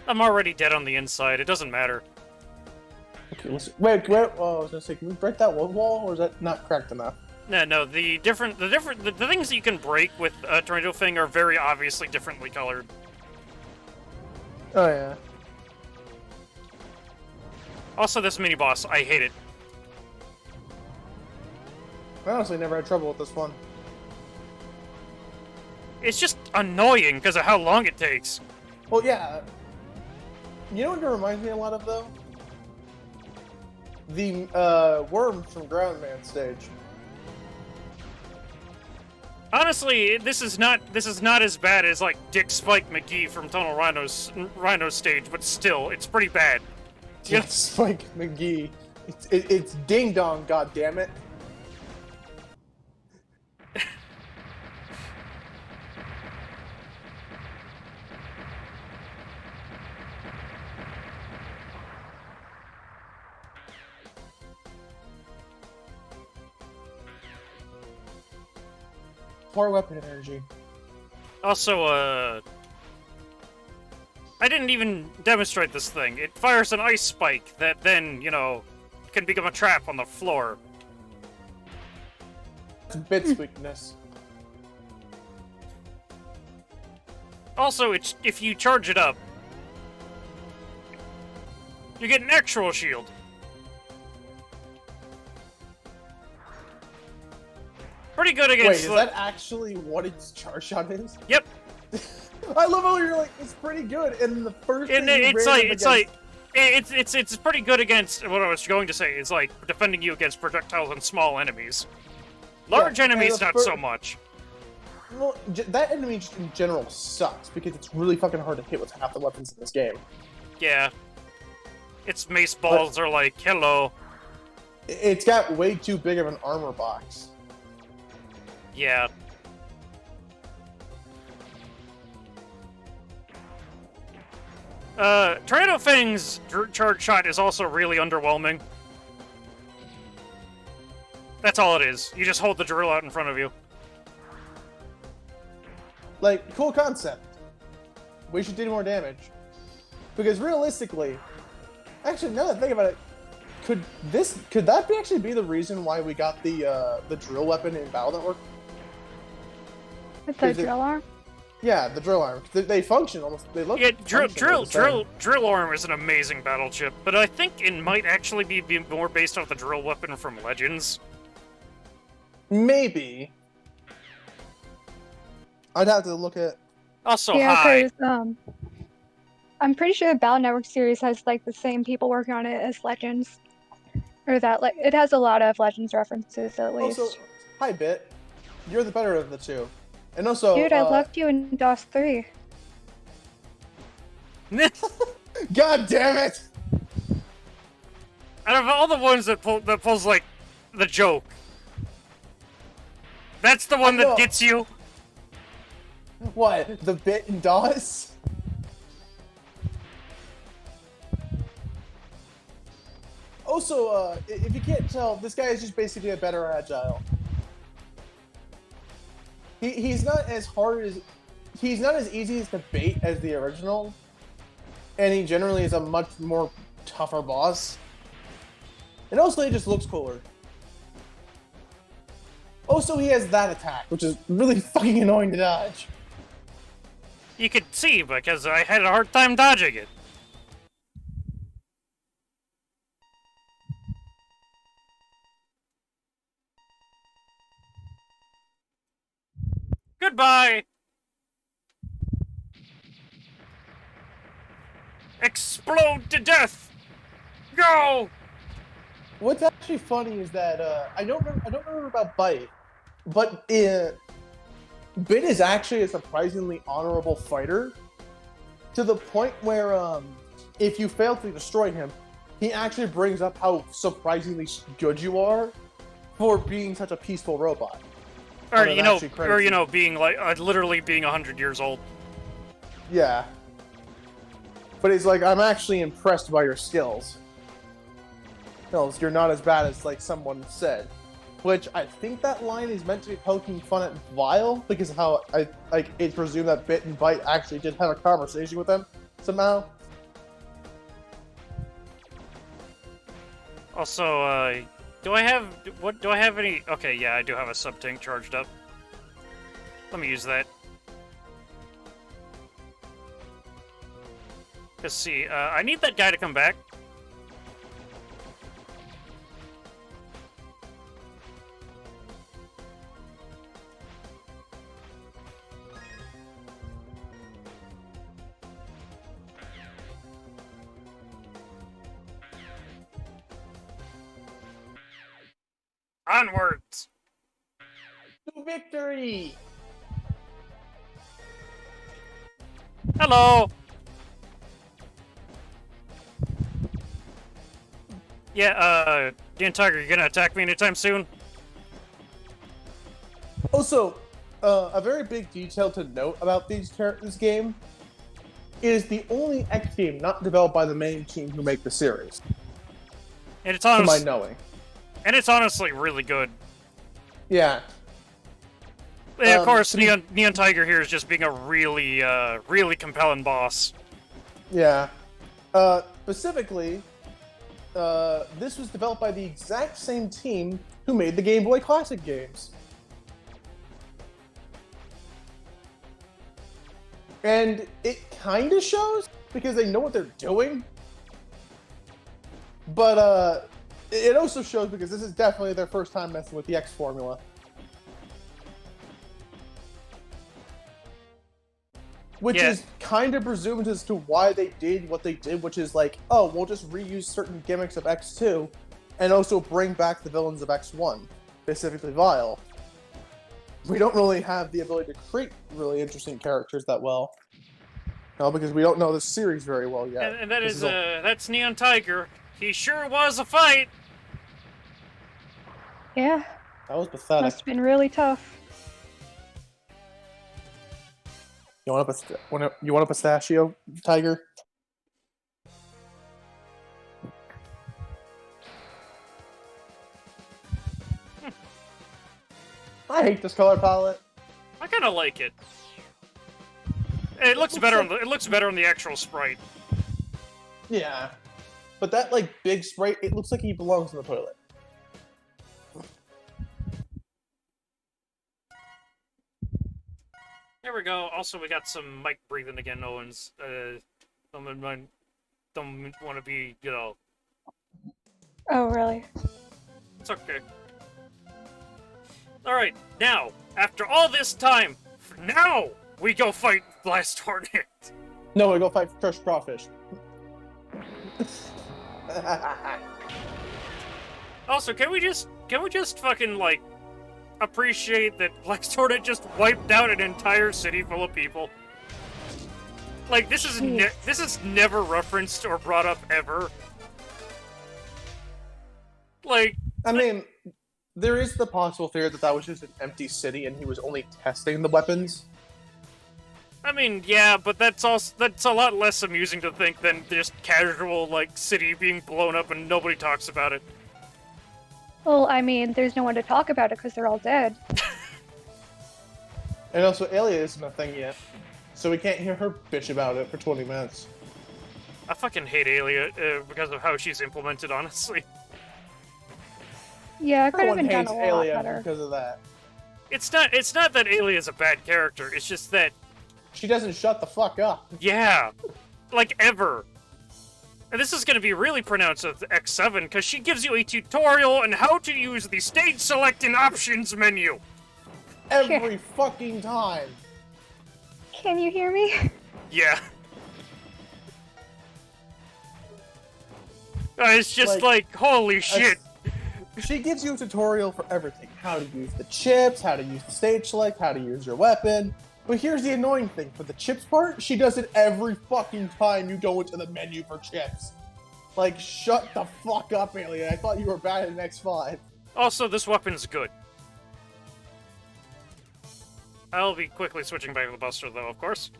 I'm already dead on the inside, it doesn't matter. Okay, wait, oh, I was gonna say, can we break that one wall, or is that not cracked enough? No, the things that you can break with Tornado Fang are very obviously differently colored. Oh yeah. Also, this mini-boss, I hate it. I honestly never had trouble with this one. It's just annoying because of how long it takes. Well, yeah. You know what it reminds me a lot of, though? The worms from Groundman stage. Honestly, this is not as bad as like Dick Spike McGee from Tunnel Rhino's stage, but still, it's pretty bad. Dick Spike McGee. It's Ding Dong, goddammit. More weapon energy. Also, I didn't even demonstrate this thing. It fires an ice spike that then, you know, can become a trap on the floor. It's Bit's weakness. Also, if you charge it up, you get an actual shield. Pretty good against... Wait, is that actually what its charge shot is? Yep. I love how you're like, it's pretty good, and the first thing it's pretty good against, what I was going to say, is like, defending you against projectiles and small enemies. Large enemies, not so much. Well, that enemy just in general sucks, because it's really fucking hard to hit with half the weapons in this game. Yeah. Its mace balls are like, hello. It's got way too big of an armor box. Yeah. Tornado Fang's charge shot is also really underwhelming. That's all it is. You just hold the drill out in front of you. Like, cool concept. We should do more damage. Because realistically, actually, now that I think about it, could that actually be the reason why we got the drill weapon in Battle Network? With the drill arm? Yeah, the drill arm. They function almost. They look. Yeah, functional the same. drill arm is an amazing battle chip, but I think it might actually be more based off the drill weapon from Legends. Maybe. I'd have to look at. Also, Yeah, hi. because I'm pretty sure the Battle Network series has like the same people working on it as Legends, or that like it has a lot of Legends references at least. Also, hi Bit. You're the better of the two, and also. Dude, I left you in DOS 3. God damn it! Out of all the ones that pulls like the joke, that's the one that gets you. What? The Bit in DOS? Also, if you can't tell, this guy is just basically a better Agile. He's not as hard as... He's not as easy to bait as the original. And he generally is a much more tougher boss. And also, he just looks cooler. Also, he has that attack, which is really fucking annoying to dodge. You could see because I had a hard time dodging it. Goodbye! Explode to death! Go! What's actually funny is that I don't remember about Bite, but Bit is actually a surprisingly honorable fighter, to the point where if you fail to destroy him, he actually brings up how surprisingly good you are for being such a peaceful robot. Or being like literally being 100 years old. Yeah. But he's like, I'm actually impressed by your skills. No, you're not as bad as like someone said. Which I think that line is meant to be poking fun at Vile, because of how it's presumed that Bit and Bite actually did have a conversation with them somehow. Also, do I have any? Okay, yeah, I do have a sub tank charged up. Let me use that. Let's see. I need that guy to come back. Onwards! To victory! Hello! Yeah, Dan Tiger, you gonna attack me anytime soon? Also, a very big detail to note about this game is the only X game not developed by the main team who make the series. And it's To my honestly, knowing. and it's honestly really good. Yeah. And of course, Neon Tiger here is just being a really, really compelling boss. Yeah. Specifically, this was developed by the exact same team who made the Game Boy Classic games. And it kind of shows, because they know what they're doing. But, it also shows because this is definitely their first time messing with the X formula. Which is kind of presumed as to why they did what they did, which is like, oh, we'll just reuse certain gimmicks of X2 and also bring back the villains of X1, specifically Vile. We don't really have the ability to create really interesting characters that well. No, because we don't know the series very well yet. And that's Neon Tiger. He sure was a fight! Yeah. That was pathetic. Must have been really tough. You want a pistachio, Tiger? I hate this color palette. I kind of like it. It looks better on the. It looks better on the actual sprite. Yeah. But that, like, big sprite, it looks like he belongs in the toilet. There we go. Also, we got some mic breathing again. No one's. Don't want to be, you know. Oh, really? It's okay. All right, now after all this time, now we go fight Blast Hornet. No, I go fight Crushed Crawfish. Also, can we just fucking like appreciate that Blast Hornet just wiped out an entire city full of people? Like this is never referenced or brought up ever. Like, I mean, there is the possible theory that that was just an empty city and he was only testing the weapons. I mean, yeah, but that's a lot less amusing to think than just casual like city being blown up and nobody talks about it. Well, I mean, there's no one to talk about it because they're all dead. And also, Aelia isn't a thing yet, so we can't hear her bitch about it for 20 minutes. I fucking hate Aelia because of how she's implemented, honestly. Yeah, it could have Everyone been done hates a lot Aelia better. because of that. It's not that Aelia is a bad character, it's just that, She doesn't shut the fuck up. yeah, like ever. And this is going to be really pronounced with X7, because she gives you a tutorial on how to use the stage select and options menu. Every fucking time. Can you hear me? Yeah. It's just like holy shit. She gives you a tutorial for everything. How to use the chips, how to use the stage select, how to use your weapon. But here's the annoying thing. For the chips part, she does it every fucking time you go into the menu for chips. Like, shut the fuck up, Alien. I thought you were bad at X5. Also, this weapon's good. I'll be quickly switching back to the Buster, though, of course.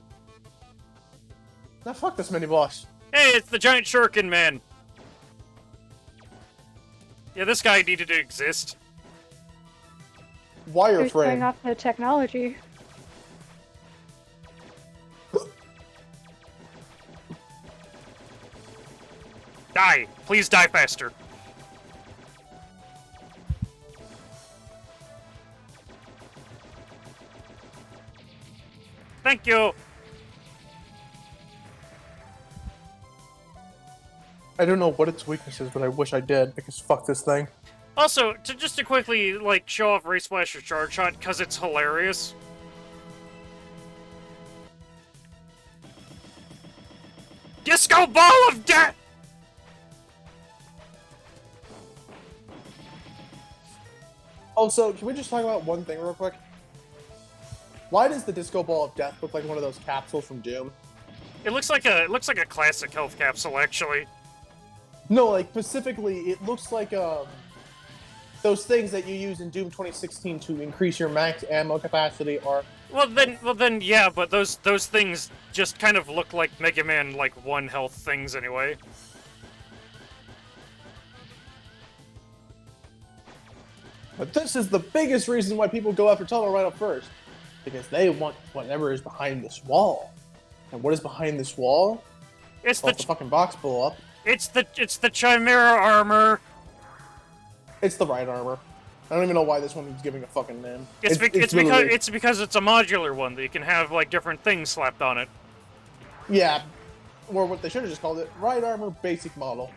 Now fuck this mini-boss. Hey, it's the giant shuriken man. Yeah, this guy needed to exist. They're showing Wireframe. off the technology. Die! Please die faster. Thank you! I don't know what its weakness is, but I wish I did, because fuck this thing. Also, just to quickly, like, show off Ray Splasher's Charge Shot, because it's hilarious. Disco Ball of Death! Also, can we just talk about one thing real quick? Why does the Disco Ball of Death look like one of those capsules from Doom? It looks like a classic health capsule, actually. No, like, specifically, it looks like, those things that you use in Doom 2016 to increase your max ammo capacity or... Well then, yeah, but those things just kind of look like Mega Man, like, 1 health things anyway. But this is the biggest reason why people go after Tunnel right up first. Because they want whatever is behind this wall. And what is behind this wall? It's Well, the fucking box blew up. It's the Chimera armor. It's the right armor. I don't even know why this one is giving a fucking name. It's because it's a modular one that you can have like different things slapped on it. Yeah. Or what they should have just called it, right armor basic model.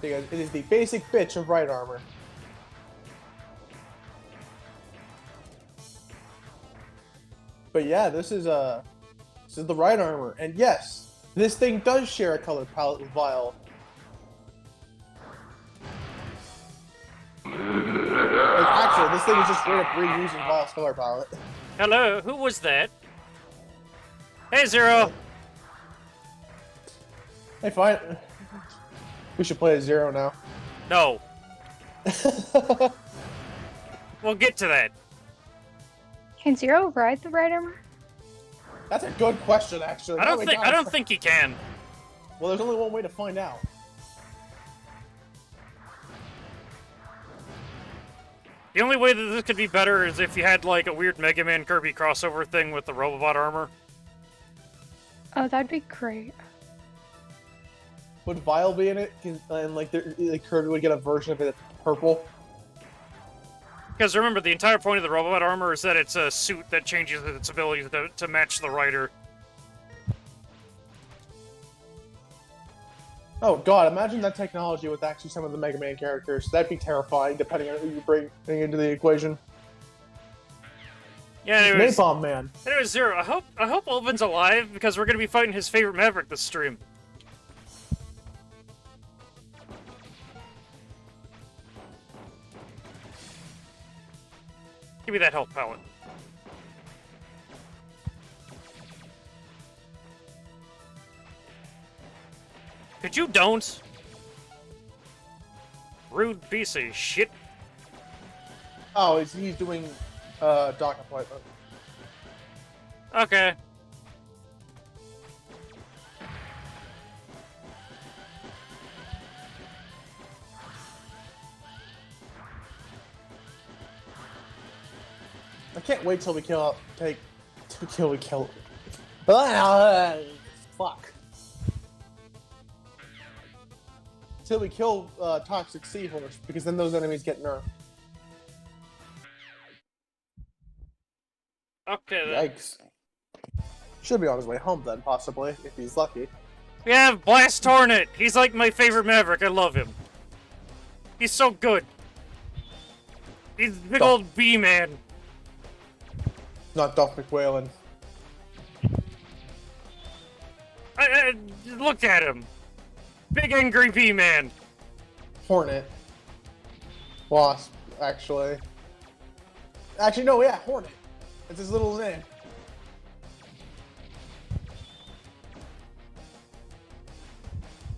Because it is the basic bitch of right armor. But yeah, this is the right armor, and yes, this thing does share a color palette with Vile. Like, actually, this thing is just straight up reusing Vile's color palette. Hello, who was that? Hey, Zero. Hey, fine. We should play as Zero now. No. We'll get to that. Can Zero ride the right armor? That's a good question, actually. I don't think he can. Well, there's only one way to find out. The only way that this could be better is if you had, like, a weird Mega Man Kirby crossover thing with the Robobot armor. Oh, that'd be great. Would Vile be in it? And like Kirby would get a version of it that's purple. Because remember, the entire point of the Robobot armor is that it's a suit that changes its ability to match the rider. Oh god, imagine that technology with actually some of the Mega Man characters. That'd be terrifying, depending on who you bring into the equation. Yeah, anyways, Napalm Man. Anyways, Zero, I hope Ulvin's alive, because we're gonna be fighting his favorite Maverick this stream. Give me that health pallet. Could you don't? Rude piece of shit. Oh, he's doing dock appointment. Okay. I can't wait till we kill. Fuck. Till we kill Toxic Seahorse, because then those enemies get nerfed. Okay then. Yikes. Should be on his way home then, possibly, if he's lucky. We have Blast Hornet. He's like my favorite Maverick. I love him. He's so good. He's big old B-man. Not Duff McWhalen. Look at him. Big angry B-man. Hornet. Wasp, actually. Actually, no, yeah, Hornet. It's his little name.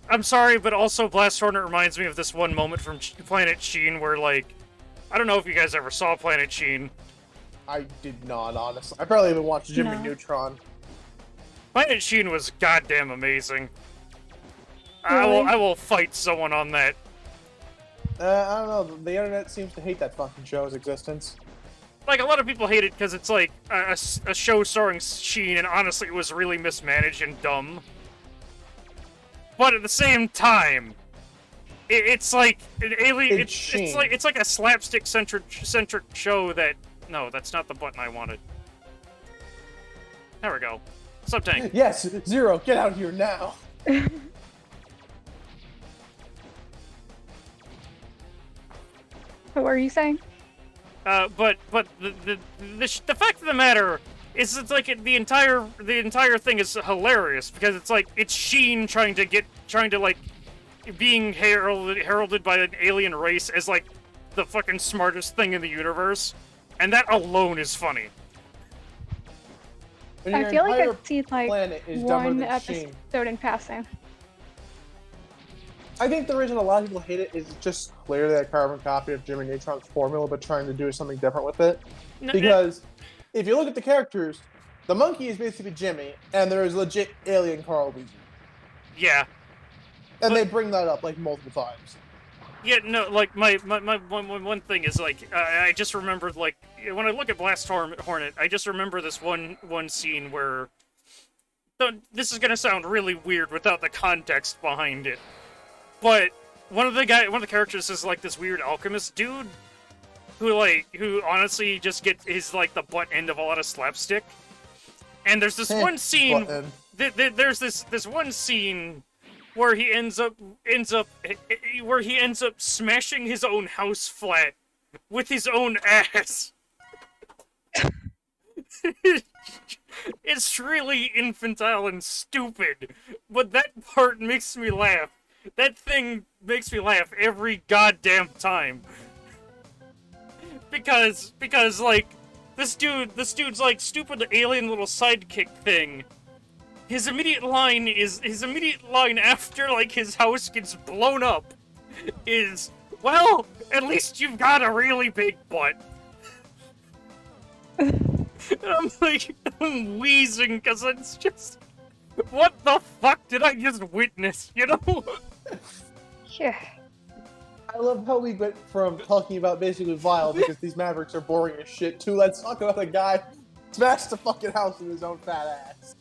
I'm sorry, but also Blast Hornet reminds me of this one moment from Planet Sheen where, like, I don't know if you guys ever saw Planet Sheen. I did not, honestly. I barely even watched Jimmy Neutron. Planet Sheen was goddamn amazing. Really? I will fight someone on that. I don't know. The internet seems to hate that fucking show's existence. Like, a lot of people hate it because it's, like, a show starring Sheen, and honestly, it was really mismanaged and dumb. But at the same time, it's like an alien. It's like a slapstick-centric show that. No, that's not the button I wanted. There we go. Sub-tank. Yes, Zero, get out here now. What were you saying? But the fact of the matter is, it's like the entire thing is hilarious because it's like it's Sheen trying to like being heralded by an alien race as like the fucking smartest thing in the universe, and that alone is funny. I feel like I've seen like one Sheen. episode in passing. I think the reason a lot of people hate it is just clearly a carbon copy of Jimmy Neutron's formula, but trying to do something different with it. Because if you look at the characters, the monkey is basically Jimmy, and there is legit alien Carl Weezer. Yeah. And they bring that up like multiple times. Yeah, no, like my one thing is like I just remembered like when I look at Blast Hornet, I just remember this one scene where this is gonna sound really weird without the context behind it. But one of the characters is like this weird alchemist dude who honestly just is like the butt end of a lot of slapstick. And there's this one scene there's this one scene where he ends up smashing his own house flat with his own ass. It's really infantile and stupid, but that part makes me laugh. That thing makes me laugh every goddamn time. Because like this dude's like stupid alien little sidekick thing. His immediate line after like his house gets blown up is, well, at least you've got a really big butt. And I'm wheezing because it's just, what the fuck did I just witness, you know? Yeah. I love how we went from talking about basically Vile because these Mavericks are boring as shit to let's talk about a guy who smashed the fucking house with his own fat ass.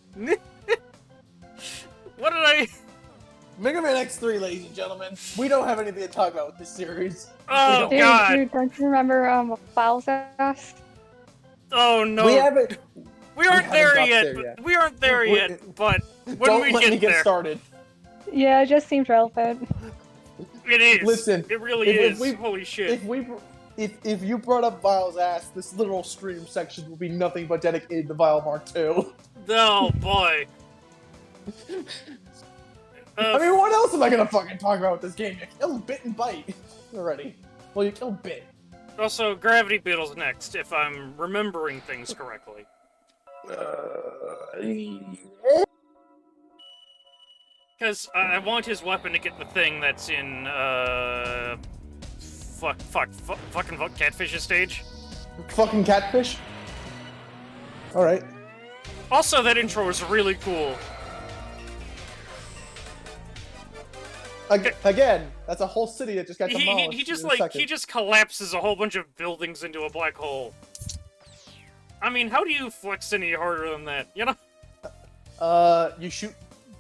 What did I... Mega Man X3, ladies and gentlemen. We don't have anything to talk about with this series. Oh, Dude, God. dude, don't you remember Files ass? Oh, no. We haven't. We aren't haven't there got yet. there yet. We aren't there yet, but when Don't we let me get there, started. Yeah, it just seems relevant. it is. Listen, it really if is. we- Holy shit. If you brought up Vile's ass, this literal stream section will be nothing but dedicated to Vile Mark II. Oh, boy. I mean, what else am I gonna fucking talk about with this game? You killed Bit and Bite already. Well, you killed Bit. Also, Gravity Beetle's next, if I'm remembering things correctly. Because I want his weapon to get the thing that's in, fucking Catfish's stage. Fucking catfish. All right. Also, that intro is really cool. Again, that's a whole city that just got demolished. He just in a like second. he just collapses a whole bunch of buildings into a black hole. I mean, how do you flex any harder than that? You know? You shoot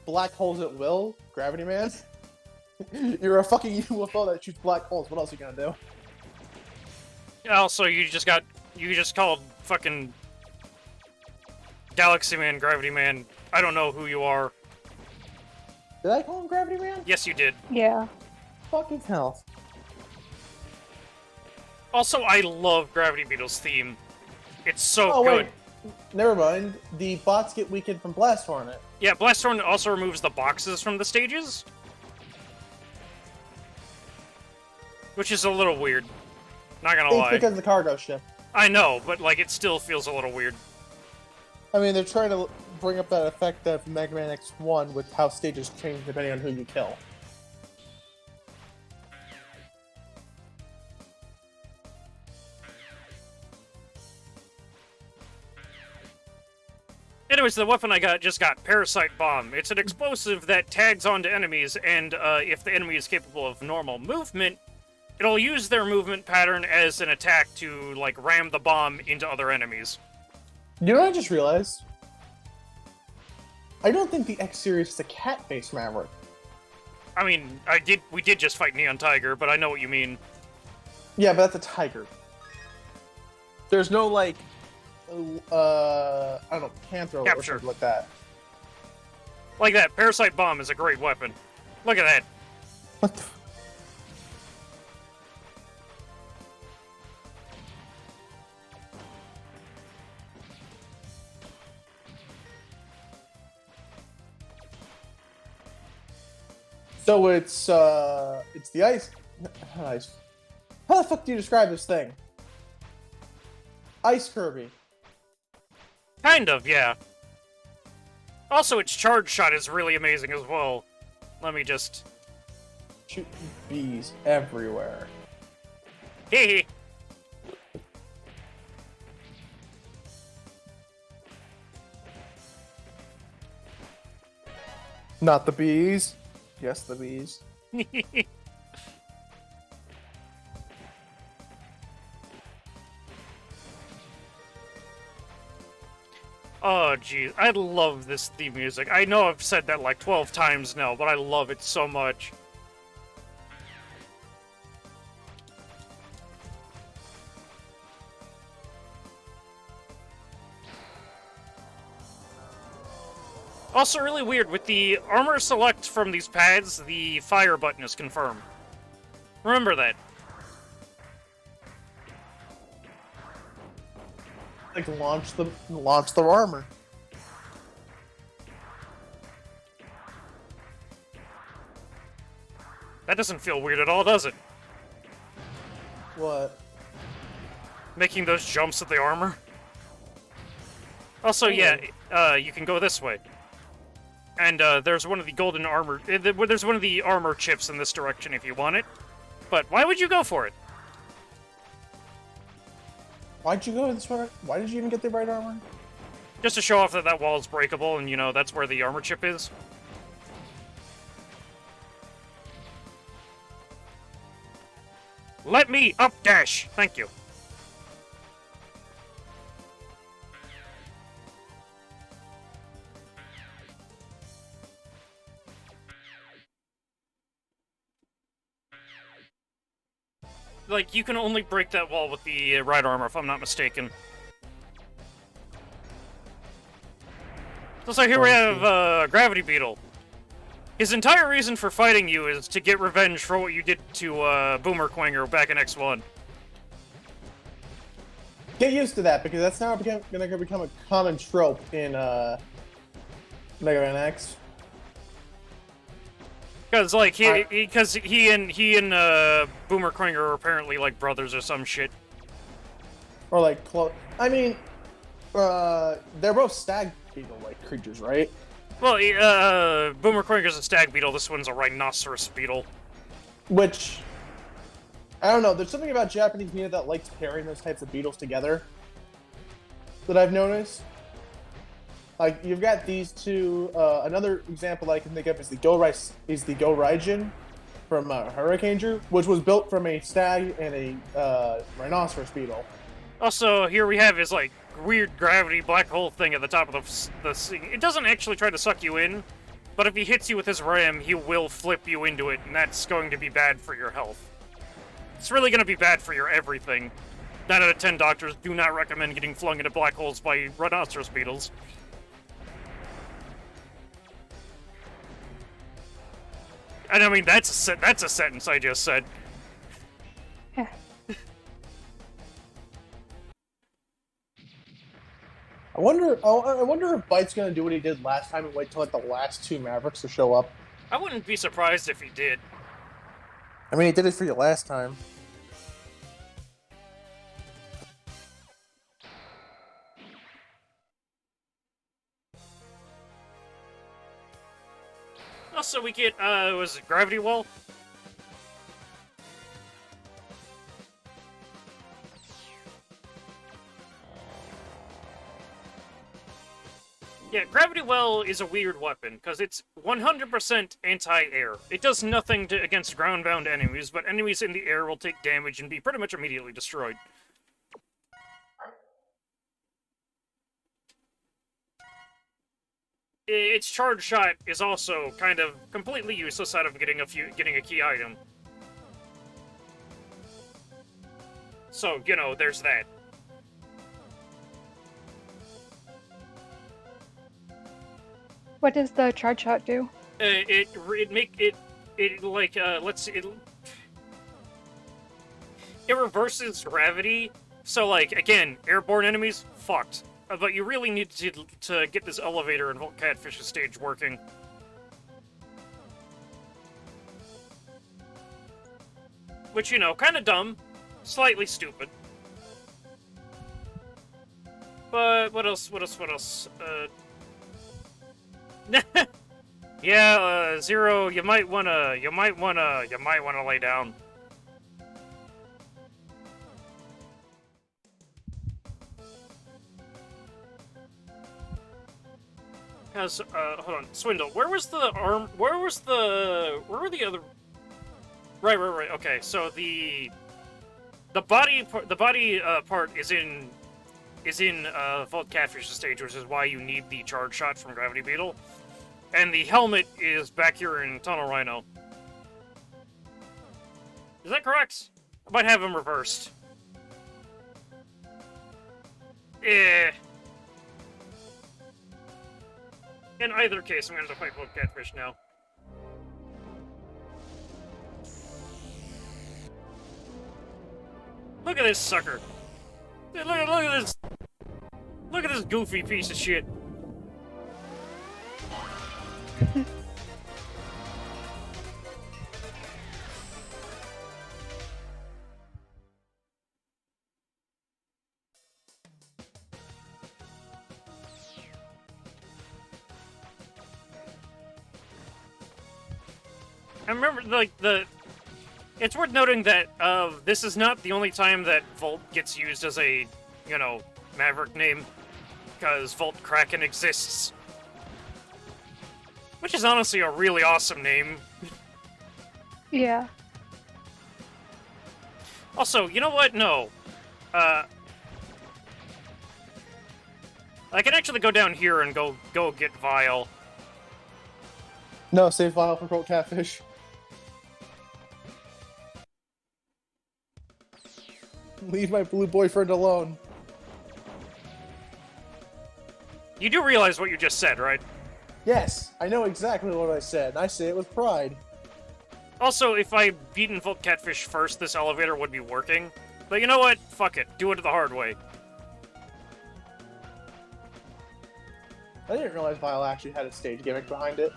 black holes at will, Gravity Man. You're a fucking UFO that shoots black holes. What else are you gonna do? Also, you just called fucking Galaxy Man, Gravity Man. I don't know who you are. Did I call him Gravity Man? Yes, you did. Yeah. Fucking hell. Also, I love Gravity Beetle's theme. It's so Oh good. wait, never mind. The bots get weakened from Blast Hornet. Yeah, Blast Hornet also removes the boxes from the stages. Which is a little weird. Not gonna It's lie. because of the cargo ship. I know, but like it still feels a little weird. I mean, they're trying to bring up that effect of Mega Man X1 with how stages change depending on who you kill. Anyways, the weapon I just got Parasite Bomb. It's an explosive that tags onto enemies, and if the enemy is capable of normal movement, it'll use their movement pattern as an attack to, like, ram the bomb into other enemies. You know what I just realized? I don't think the X series is a cat-based Maverick. I mean, we did just fight Neon Tiger, but I know what you mean. Yeah, but that's a tiger. There's no, like, I don't know, Panther or Capture. something like that. Like that, Parasite Bomb is a great weapon. Look at that. What the... So it's the ice. Ice. How the fuck do you describe this thing? Ice Kirby. Kind of, yeah. Also, its charge shot is really amazing as well. Let me just... Shoot bees everywhere. Hee. Not the bees. Yes, the bees. Oh, geez. I love this theme music. I know I've said that like 12 times now, but I love it so much. Also really weird, with the armor select from these pads, the fire button is confirmed. Remember that. Like launch the armor. That doesn't feel weird at all, does it? What? Making those jumps at the armor. Also, yeah, you can go this way. And there's one of the golden armor... There's one of the armor chips in this direction if you want it. But why would you go for it? Why'd you go this way? Why did you even get the right armor? Just to show off that that wall is breakable, and, you know, that's where the armor chip is. Let me up dash! Thank you. Like, you can only break that wall with the right armor, if I'm not mistaken. So here we have Gravity Beetle. His entire reason for fighting you is to get revenge for what you did to Boomer Quinger back in X1. Get used to that, because that's now going to become a common trope in Mega Man X. Because like he and Boomer Quinger are apparently like brothers or some shit. Or like close. I mean, they're both stag beetle-like creatures, right? Well, Boomer Quinger's a stag beetle. This one's a rhinoceros beetle. Which, I don't know. There's something about Japanese media that likes pairing those types of beetles together that I've noticed. Like, you've got these two. Another example I can think of is the Go-Raijin from Hurricaneger, which was built from a stag and a rhinoceros beetle. Also, here we have his like weird gravity black hole thing at the top of the sea. It doesn't actually try to suck you in, but if he hits you with his ram, he will flip you into it, and that's going to be bad for your health. It's really going to be bad for your everything. 9 out of 10 doctors do not recommend getting flung into black holes by rhinoceros beetles. And I mean, that's a sentence I just said. Yeah. I wonder if Byte's gonna do what he did last time and wait till like the last two Mavericks to show up. I wouldn't be surprised if he did. I mean, he did it for you last time. Also, we get, was it Gravity Wall? Yeah, Gravity Well is a weird weapon, because it's 100% anti-air. It does nothing against ground-bound enemies, but enemies in the air will take damage and be pretty much immediately destroyed. Its charge shot is also kind of completely useless out of getting a key item. So, you know, there's that. What does the charge shot do? It reverses gravity. So, like, again, airborne enemies, fucked. But you really need to get this elevator and Volt Catfish's stage working. Which, you know, kind of dumb. Slightly stupid. But, what else? Yeah, Zero, you might wanna lay down. Cause, hold on, Swindle, where were the other... Right, okay, so the body part is in Volt Catfish's stage, which is why you need the charge shot from Gravity Beetle. And the helmet is back here in Tunnel Rhino. Is that correct? I might have them reversed. In either case, I'm going to fight Volt Catfish now. Look at this sucker. Look at this. Look at this goofy piece of shit. I remember, like, it's worth noting that, this is not the only time that Volt gets used as a, you know, Maverick name, because Volt Kraken exists. Which is honestly a really awesome name. Yeah. Also, you know what? No. I can actually go down here and go get Vile. No, save Vile for Cold Catfish. Leave my blue boyfriend alone. You do realize what you just said, right? Yes, I know exactly what I said, and I say it with pride. Also, if I beat and Volt Catfish first, this elevator would be working. But you know what? Fuck it. Do it the hard way. I didn't realize Vile actually had a stage gimmick behind it.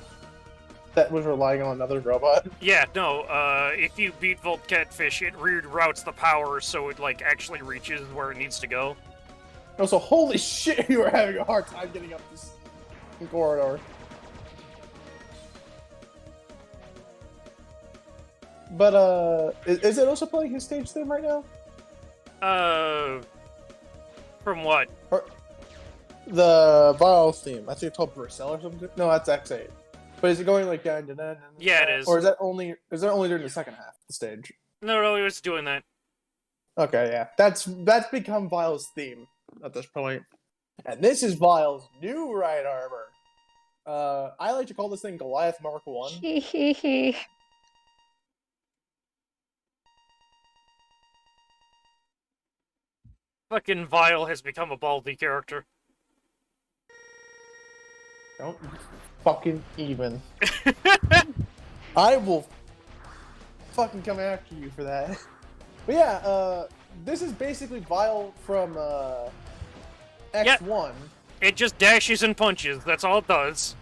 That was relying on another robot. Yeah, no, if you beat Volt Catfish, it reroutes the power so it, like, actually reaches where it needs to go. Also, holy shit, you were having a hard time getting up this corridor. But, is it also playing his stage theme right now? From what? Or the Vile theme. I think it's called Bristol or something. No, that's X8. But is it going like down? Yeah, it is. Or is that only during the second half of the stage? No, he was doing that. Okay, yeah. That's become Vile's theme at this point. And this is Vile's new right armor. I like to call this thing Goliath Mark 1. Hehehe. Fucking Vile has become a Baldy character. Don't fucking even. I will fucking come after you for that. But yeah, this is basically Vile from X1. It just dashes and punches. That's all it does.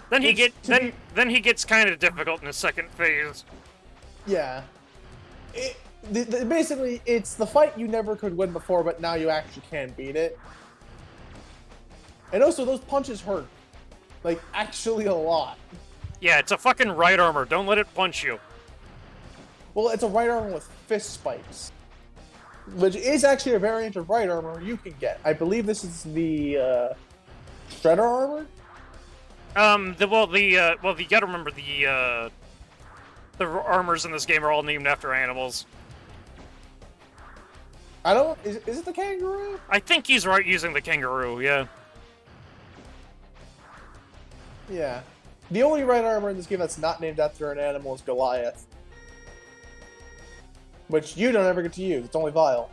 Then he gets kind of difficult in the second phase. Yeah. Basically, it's the fight you never could win before, but now you actually can beat it. And also, those punches hurt. Like, actually a lot. Yeah, it's a fucking right armor. Don't let it punch you. Well, it's a right armor with fist spikes. Which is actually a variant of right armor you can get. I believe this is the, Shredder armor? You gotta remember the armors in this game are all named after animals. Is it the kangaroo? I think he's right using the kangaroo, yeah. Yeah. The only right armor in this game that's not named after an animal is Goliath. Which you don't ever get to use, it's only Vile.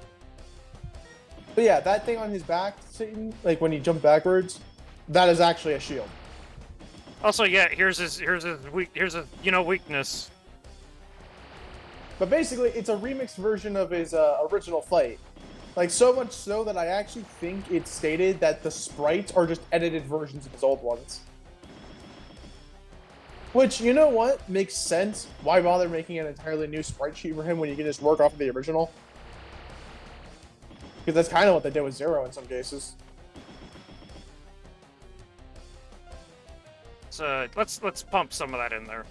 But yeah, that thing on his back, Satan, like when he jumped backwards, that is actually a shield. Also, yeah, here's his weakness. But basically, it's a remixed version of his original fight. Like, so much so that I actually think it's stated that the sprites are just edited versions of his old ones. Which, you know what? Makes sense. Why bother making an entirely new sprite sheet for him when you can just work off of the original? Because that's kind of what they did with Zero in some cases. So let's pump some of that in there.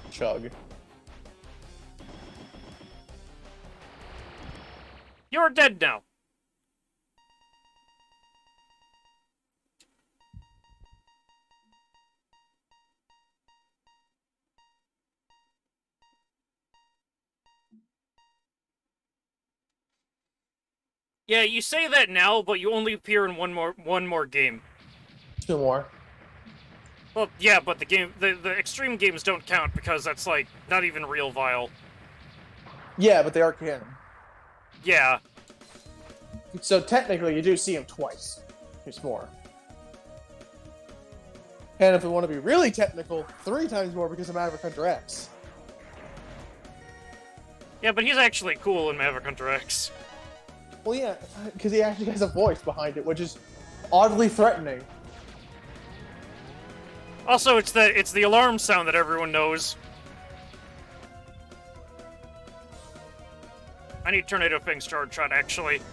Chug. You're dead now. Yeah, you say that now, but you only appear in one more game. 2 more. Well, yeah, but the extreme games don't count because that's like not even real Vile. Yeah, but they are canon. Yeah. So technically, you do see him twice. There's more. And if we want to be really technical, 3 times more because of Maverick Hunter X. Yeah, but he's actually cool in Maverick Hunter X. Well, yeah, because he actually has a voice behind it, which is oddly threatening. Also, it's the alarm sound that everyone knows. I need Tornado Fang's charge shot, actually.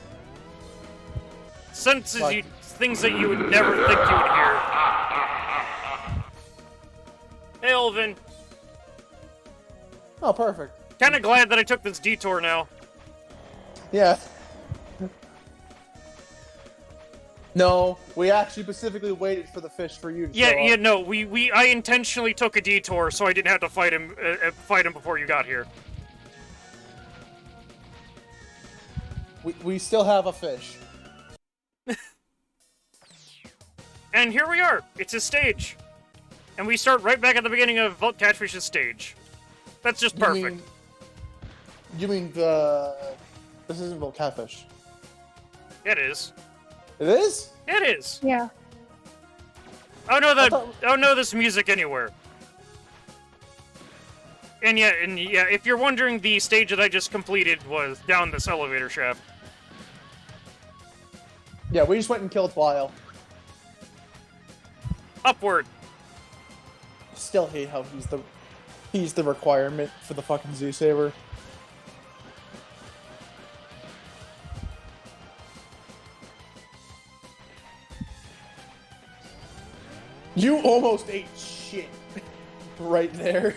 Senses Like, things that you would never think you would hear. Hey, Elvin. Oh, perfect. Kinda glad that I took this detour now. Yeah. No, we actually specifically waited for the fish for you to show Yeah, up. no, I intentionally took a detour so I didn't have to fight him before you got here. We still have a fish. And here we are. It's a stage. And we start right back at the beginning of Vault Catfish's stage. That's just perfect. You mean the... This isn't Volt Catfish. It is. It is? It is. Yeah. Oh no, this music anywhere. And yeah, if you're wondering, the stage that I just completed was down this elevator shaft. Yeah, we just went and killed Lyle. Upward. Still hate how he's the requirement for the fucking Zoo Saber. You almost ate shit right there.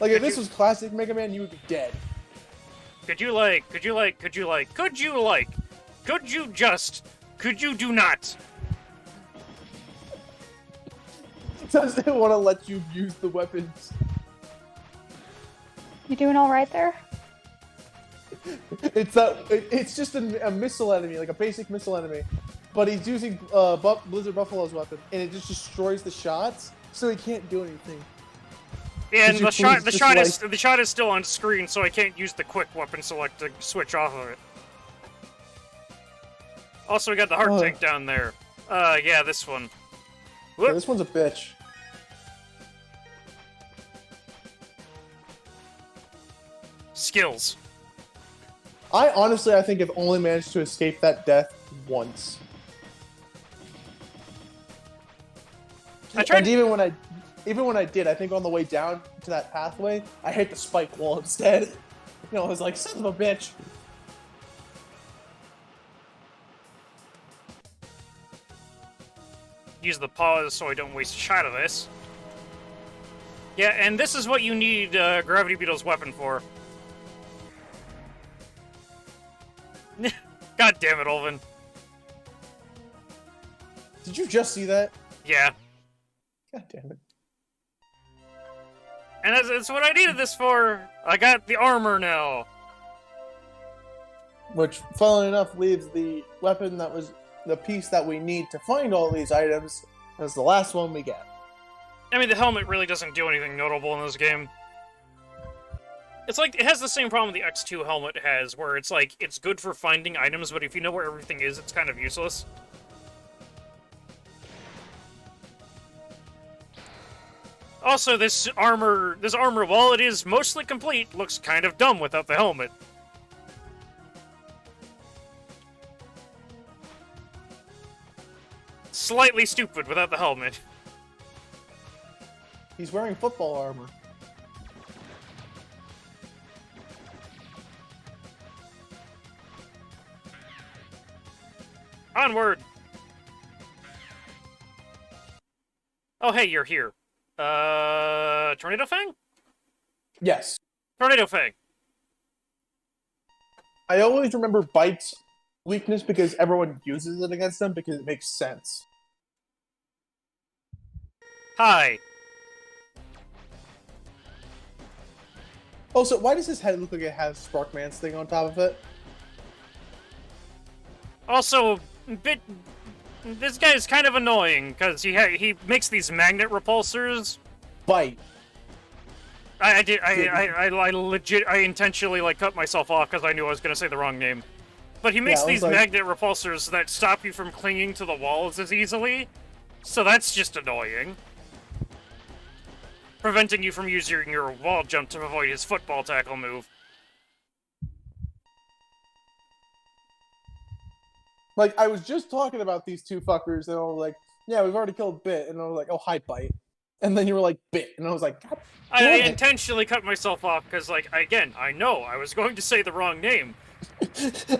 Like, if this was classic Mega Man, you would be dead. Could you do not? Doesn't want to let you use the weapons. You doing all right there? It's just a missile enemy, like a basic missile enemy. But he's using Blizzard Buffalo's weapon, and it just destroys the shots, so he can't do anything. Yeah, and the shot is still on screen, so I can't use the quick weapon select to switch off of it. Also, we got the heart tank down there. Yeah, this one. Yeah, this one's a bitch. Skills. I think I've only managed to escape that death once. And even when I did, I think on the way down to that pathway, I hit the spike wall instead. You know, I was like, son of a bitch. Use the pause so I don't waste a shot of this. Yeah, and this is what you need Gravity Beetle's weapon for. God damn it, Olvin. Did you just see that? Yeah. God damn it. And that's what I needed this for. I got the armor now. Which, funnily enough, leaves the weapon that was the piece that we need to find all these items as the last one we get. I mean, the helmet really doesn't do anything notable in this game. It's like, it has the same problem the X2 helmet has, where it's like, it's good for finding items, but if you know where everything is, it's kind of useless. Also, this armor, while it is mostly complete, looks kind of dumb without the helmet. Slightly stupid without the helmet. He's wearing football armor. Onward! Oh, hey, you're here. Tornado Fang? Yes. Tornado Fang. I always remember Bite's weakness because everyone uses it against them because it makes sense. Hi. Also, why does his head look like it has Sparkman's thing on top of it? Also, this guy is kind of annoying, because he makes these magnet repulsors. Bite. I intentionally, like, cut myself off because I knew I was going to say the wrong name. But he makes these magnet repulsors that stop you from clinging to the walls as easily, so that's just annoying. Preventing you from using your wall jump to avoid his football tackle move. Like, I was just talking about these two fuckers, and I was like, yeah, we've already killed Bit, and I was like, oh, hi, Bite. And then you were like, Bit, and I was like, God damn I it. intentionally cut myself off, because, like, again, I know I was going to say the wrong name.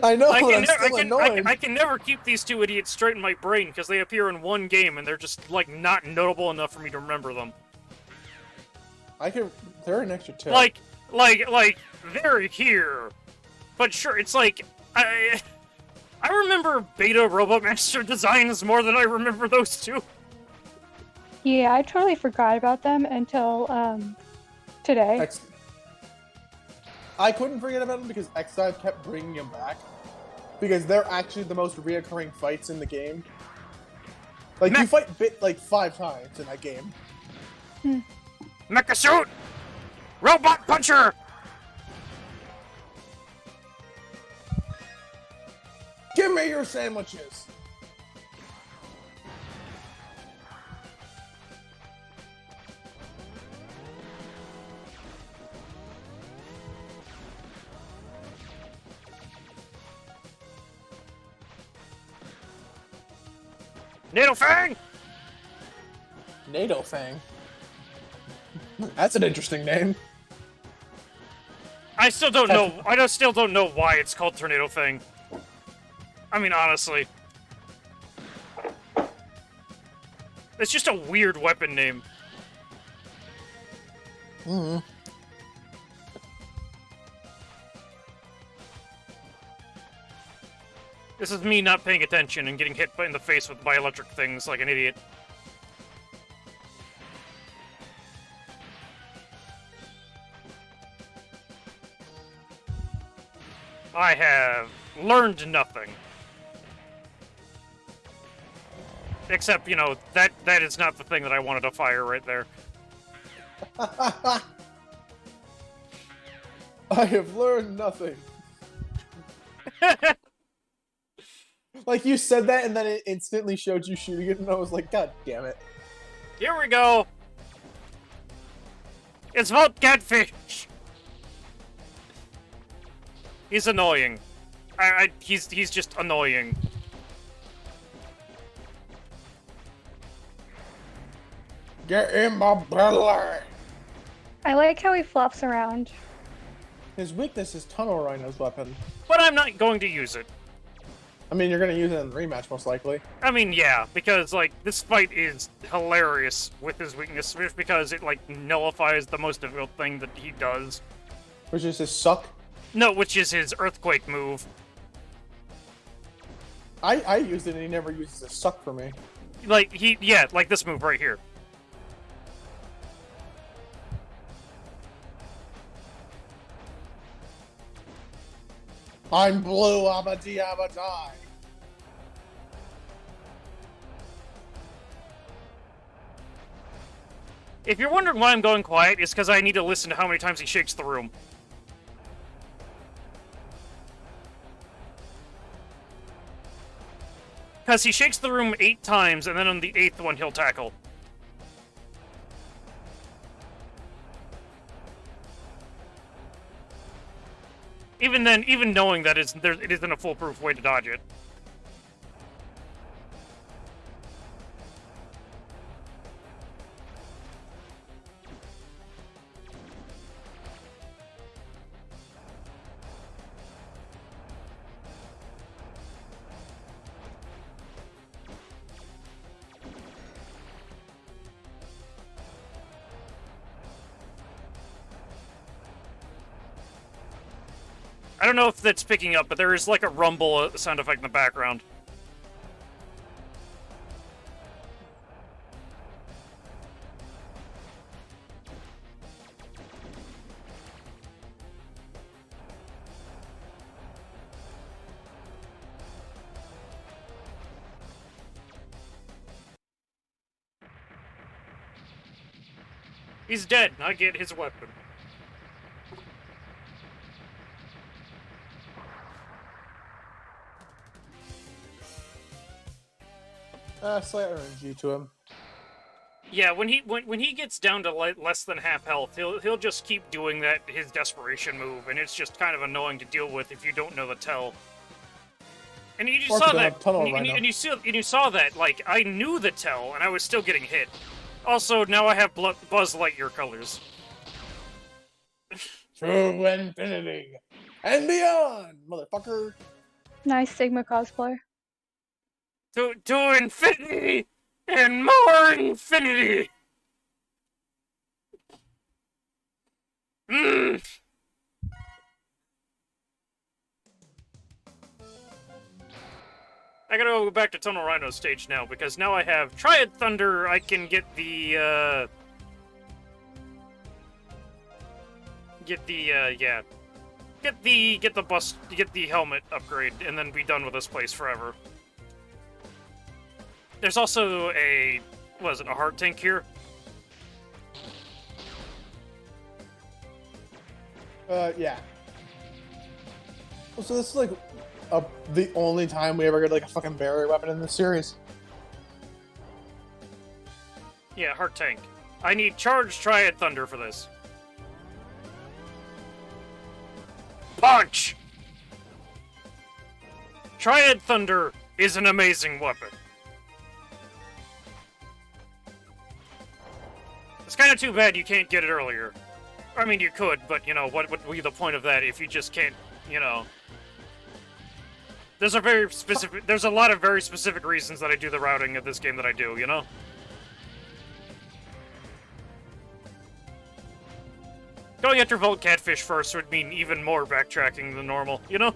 I know, annoying. I can never keep these two idiots straight in my brain, because they appear in one game, and they're just, like, not notable enough for me to remember them. They're an extra two. Like, they're here. But sure, it's like, I I remember Beta Robot Master designs more than I remember those two. Yeah, I totally forgot about them until today. I couldn't forget about them because X-Dive kept bringing them back. Because they're actually the most reoccurring fights in the game. Like, you fight Bit like 5 times in that game. Mecha Suit! Robot Puncher! Give me your sandwiches! NATO Fang! NATO Fang. That's an interesting name. I still don't know. Still don't know why it's called Tornado Fang. I mean, honestly. It's just a weird weapon name. This is me not paying attention and getting hit in the face by electric things like an idiot. I have learned nothing. Except, you know, that is not the thing that I wanted to fire right there. I have learned nothing. Like, you said that, and then it instantly showed you shooting it, and I was like, God damn it. Here we go! It's Volt Catfish! He's annoying. He's just annoying. Get in my belly! I like how he flops around. His weakness is Tunnel Rhino's weapon. But I'm not going to use it. I mean, you're gonna use it in the rematch, most likely. I mean, yeah, because, like, this fight is hilarious with his weakness, just because it, like, nullifies the most difficult thing that he does. Which is his suck. No, which is his Earthquake move. I used it, and he never uses his suck for me. Like, like this move right here. I'm blue, abba-dee, abba-die. If you're wondering why I'm going quiet, it's because I need to listen to how many times he shakes the room. Because he shakes the room 8 times, and then on the 8th one he'll tackle. Even then, even knowing that it isn't a foolproof way to dodge it. I don't know if that's picking up, but there is like a rumble sound effect in the background. He's dead, now get his weapon. Slight RNG to him. Yeah, when he gets down to less than half health, he'll just keep doing that his desperation move, and it's just kind of annoying to deal with if you don't know the tell. And you just saw that, and you saw that, like, I knew the tell, and I was still getting hit. Also, now I have Buzz Lightyear colors. To infinity and beyond, motherfucker. Nice Sigma cosplay. To infinity and more infinity. Mmm. I gotta go back to Tunnel Rhino stage now, because now I have Triad Thunder, I can get the, Get the helmet upgrade, and then be done with this place forever. There's also a, what is it, a heart tank here? Yeah. So this is like the only time we ever get like a fucking barrier weapon in this series. Yeah, heart tank. I need Charged Triad Thunder for this. Punch! Triad Thunder is an amazing weapon. It's kind of too bad you can't get it earlier. I mean, you could, but, you know, what would be the point of that if you just can't, you know... There's a lot of very specific reasons that I do the routing of this game that I do, you know? Going after Volt Catfish first would mean even more backtracking than normal, you know?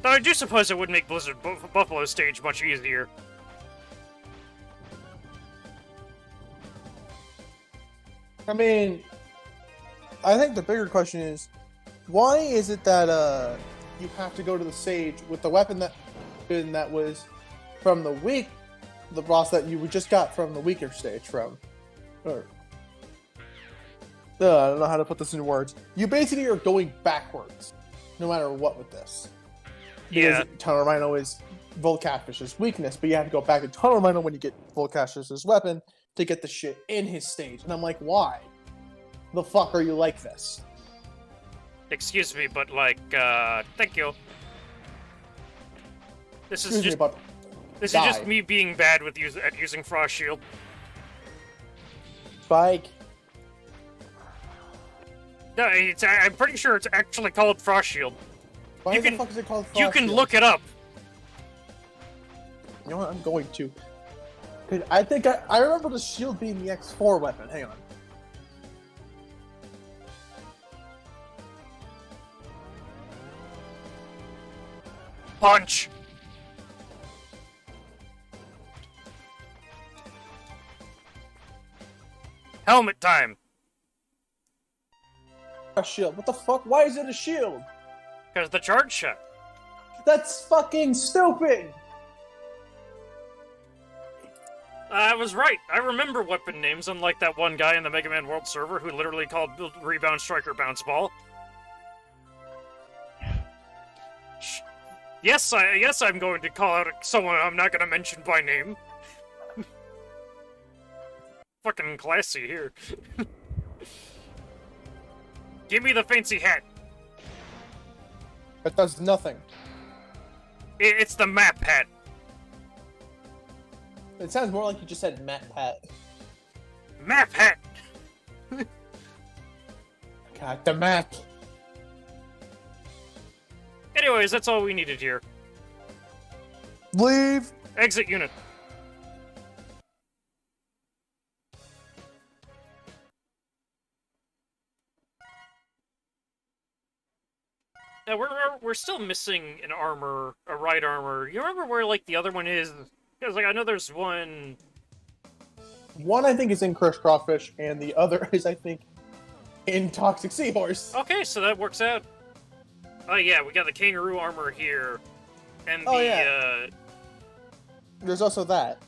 Though I do suppose it would make Blizzard Buffalo stage much easier. I mean, I think the bigger question is, why is it that you have to go to the stage with the weapon that was from the boss that you just got from the weaker stage from? Or, I don't know how to put this into words. You basically are going backwards, no matter what with this. Yeah. Because Tunnel Rhino is Volt Catfish's weakness, but you have to go back to Tunnel Rhino when you get Volt Catfish's weapon to get the shit in his stage. And I'm like, why? The fuck are you like this? Excuse me, but like, thank you. This is Excuse me, but this is just me being bad with using Frost Shield. Spike. No, I'm pretty sure it's actually called Frost Shield. Why the fuck is it called Frost You can Shield? look it up. You know what? I'm going to. Cause I think I remember the shield being the X4 weapon. Hang on. Punch. Helmet time. A shield. What the fuck? Why is it a shield? Because the charge shot. That's fucking stupid! I was right. I remember weapon names, unlike that one guy in the Mega Man World server who literally called Rebound Striker Bounce Ball. Yes, I'm going to call out someone I'm not going to mention by name. Fucking classy here. Give me the fancy hat. That does nothing. It's the map hat. It sounds more like you just said Matt Pat. Map hat! God, the map. Anyways, that's all we needed here. Leave. Exit unit. Now, we're still missing an armor, a right armor. You remember where, like, the other one is? Because, like, I know there's one... One, I think, is in Crush Crawfish, and the other is, I think, in Toxic Seahorse. Okay, so that works out. Oh, yeah, we got the kangaroo armor here. And Oh, the, yeah. There's also that.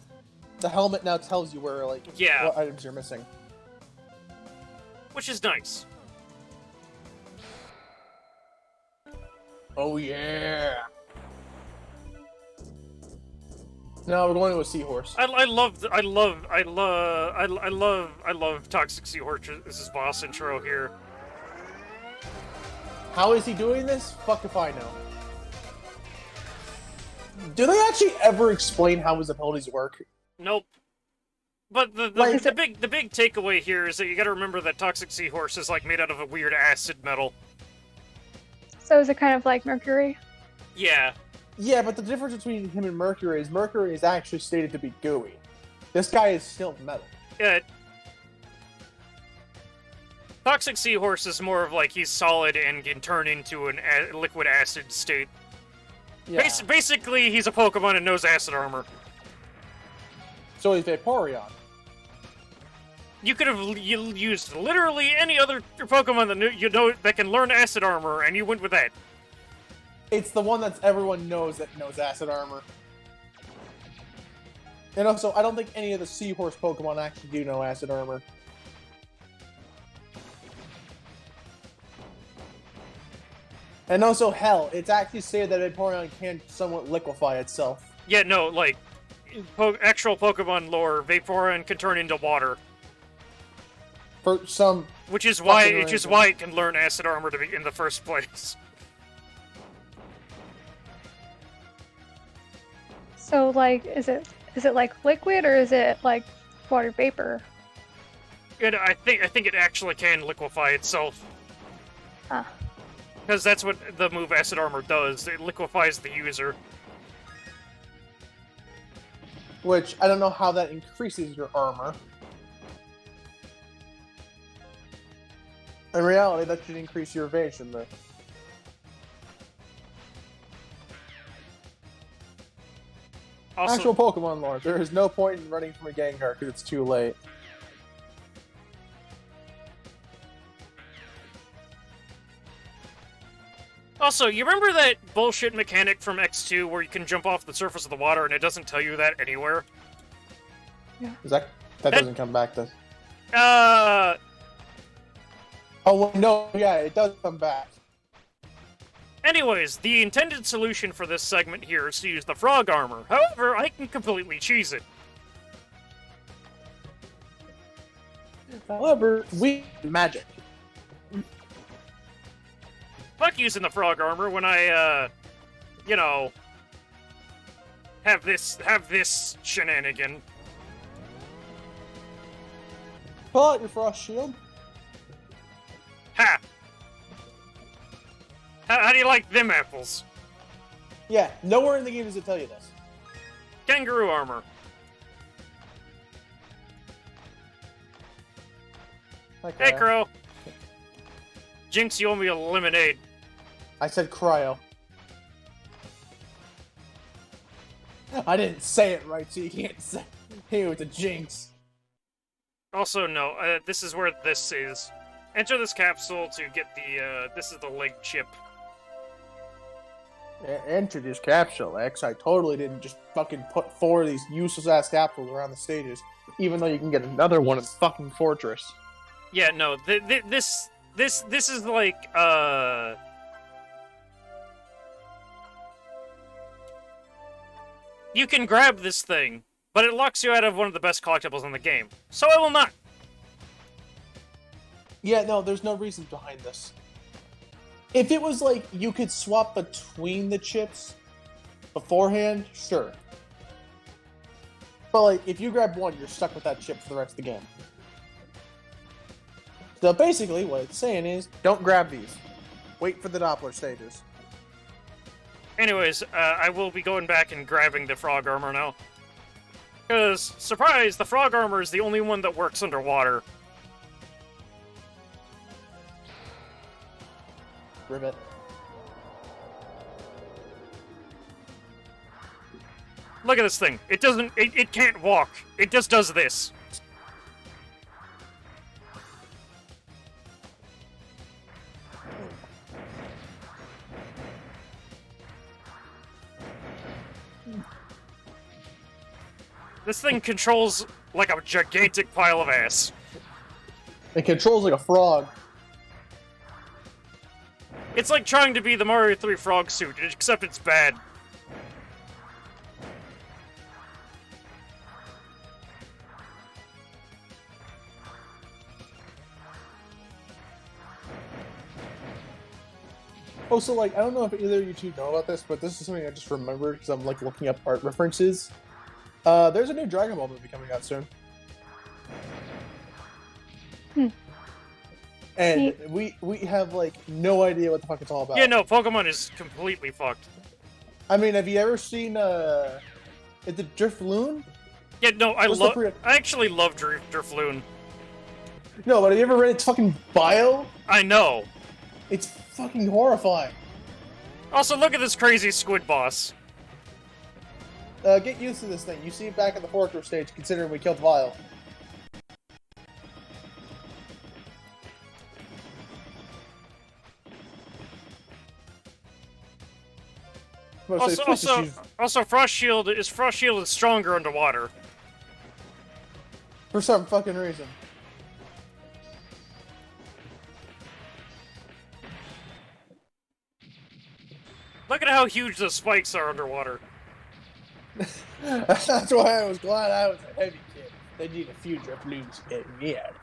The helmet now tells you where, like, Yeah. what items you're missing. Which is nice. Oh, yeah. No, we're going to a seahorse. I love Toxic Seahorse's boss intro here. How is he doing this? Fuck if I know. Do they actually ever explain how his abilities work? Nope. But the big takeaway here is that you gotta remember that Toxic Seahorse is, like, made out of a weird acid metal. So is it kind of like Mercury? Yeah. Yeah, but the difference between him and Mercury is actually stated to be gooey. This guy is still metal. Yeah. Toxic Seahorse is more of like he's solid and can turn into an liquid acid state. Yeah. Basically, he's a Pokemon and knows acid armor. So he's Vaporeon. You could have used literally any other Pokemon that that can learn acid armor, and you went with that. It's the one that everyone knows that knows acid armor. And also, I don't think any of the Seahorse Pokemon actually do know acid armor. And also, hell, it's actually said that Vaporeon can somewhat liquefy itself. Yeah, no, like, actual Pokemon lore, Vaporeon can turn into water. For some... Which is why it can learn acid armor to be in the first place. So, like, is it like liquid or is it like water vapor? I think it actually can liquefy itself. Ah. Because that's what the move Acid Armor does. It liquefies the user. Which, I don't know how that increases your armor. In reality, that should increase your evasion, though. Also, Actual Pokemon lore. There is no point in running from a Gengar because it's too late. Also, you remember that bullshit mechanic from X2 where you can jump off the surface of the water and it doesn't tell you that anywhere? Yeah. Is that doesn't come back to... Oh, well, no, yeah, it does come back. Anyways, the intended solution for this segment here is to use the frog armor. However, I can completely cheese it. However, we magic. Fuck using the frog armor when I, you know, have this shenanigan. Pull out your frost shield. Ha! How do you like them apples? Yeah, nowhere in the game does it tell you this. Kangaroo armor. Okay. Hey, Crow. Jinx, you owe me a lemonade. I said cryo. I didn't say it right, so you can't say hey with the jinx. Also, no, this is where this is. Enter this capsule to get the, this is the leg chip. Enter this capsule, X. I totally didn't just fucking put 4 of these useless-ass capsules around the stages, even though you can get another one in the fucking fortress. Yeah, no, this is like, you can grab this thing, but it locks you out of one of the best collectibles in the game. So I will not. Yeah, no, there's no reason behind this. If it was like you could swap between the chips beforehand, sure. But like, if you grab one, you're stuck with that chip for the rest of the game. So basically, what it's saying is, don't grab these. Wait for the Doppler stages. Anyways, I will be going back and grabbing the frog armor now. Because, surprise, the frog armor is the only one that works underwater. Ribbit. Look at this thing. It doesn't... It can't walk. It just does this. This thing controls like a gigantic pile of ass. It controls like a frog. It's like trying to be the Mario 3 frog suit, except it's bad. Also, like, I don't know if either of you two know about this, but this is something I just remembered because I'm like looking up art references. There's a new Dragon Ball movie coming out soon. And we have like no idea what the fuck it's all about. Yeah, no, Pokemon is completely fucked. I mean, have you ever seen is it Drifloon? Yeah, no, I actually love Drifloon. No, but have you ever read its fucking bio? I know. It's fucking horrifying. Also, look at this crazy squid boss. Get used to this thing. You see it back in the fortress stage, considering we killed Vile. Also, Frost Shield is stronger underwater. For some fucking reason. Look at how huge the spikes are underwater. That's why I was glad I was a heavy kid. They need a few drip loops to get me out of it.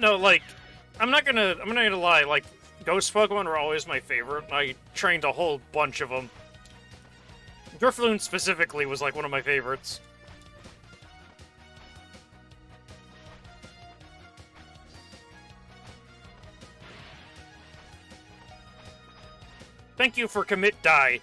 No, like, I'm not gonna lie, like, Ghost Pokemon were always my favorite. I trained a whole bunch of them. Drifloon specifically was, like, one of my favorites. Thank you for commit die.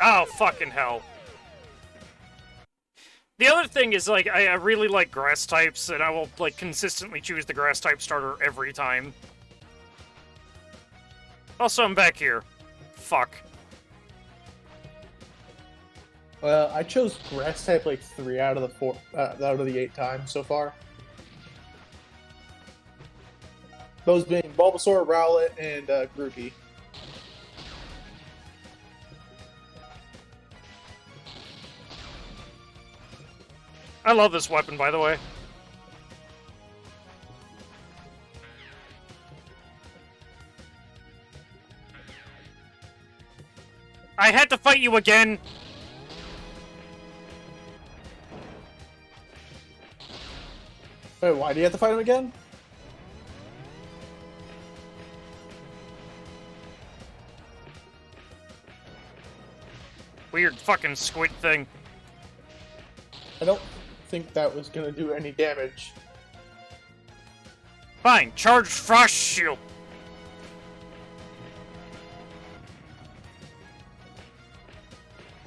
Oh, fucking hell. The other thing is, like, I really like grass types, and I will, like, consistently choose the grass type starter every time. Also, I'm back here. Fuck. Well, I chose grass type like 3 out of the 8 times so far. Those being Bulbasaur, Rowlet, and Grookey. I love this weapon, by the way. I had to fight you again! Wait, why do you have to fight him again? Weird fucking squid thing. I don't think that was gonna do any damage. Fine, charge Frost Shield.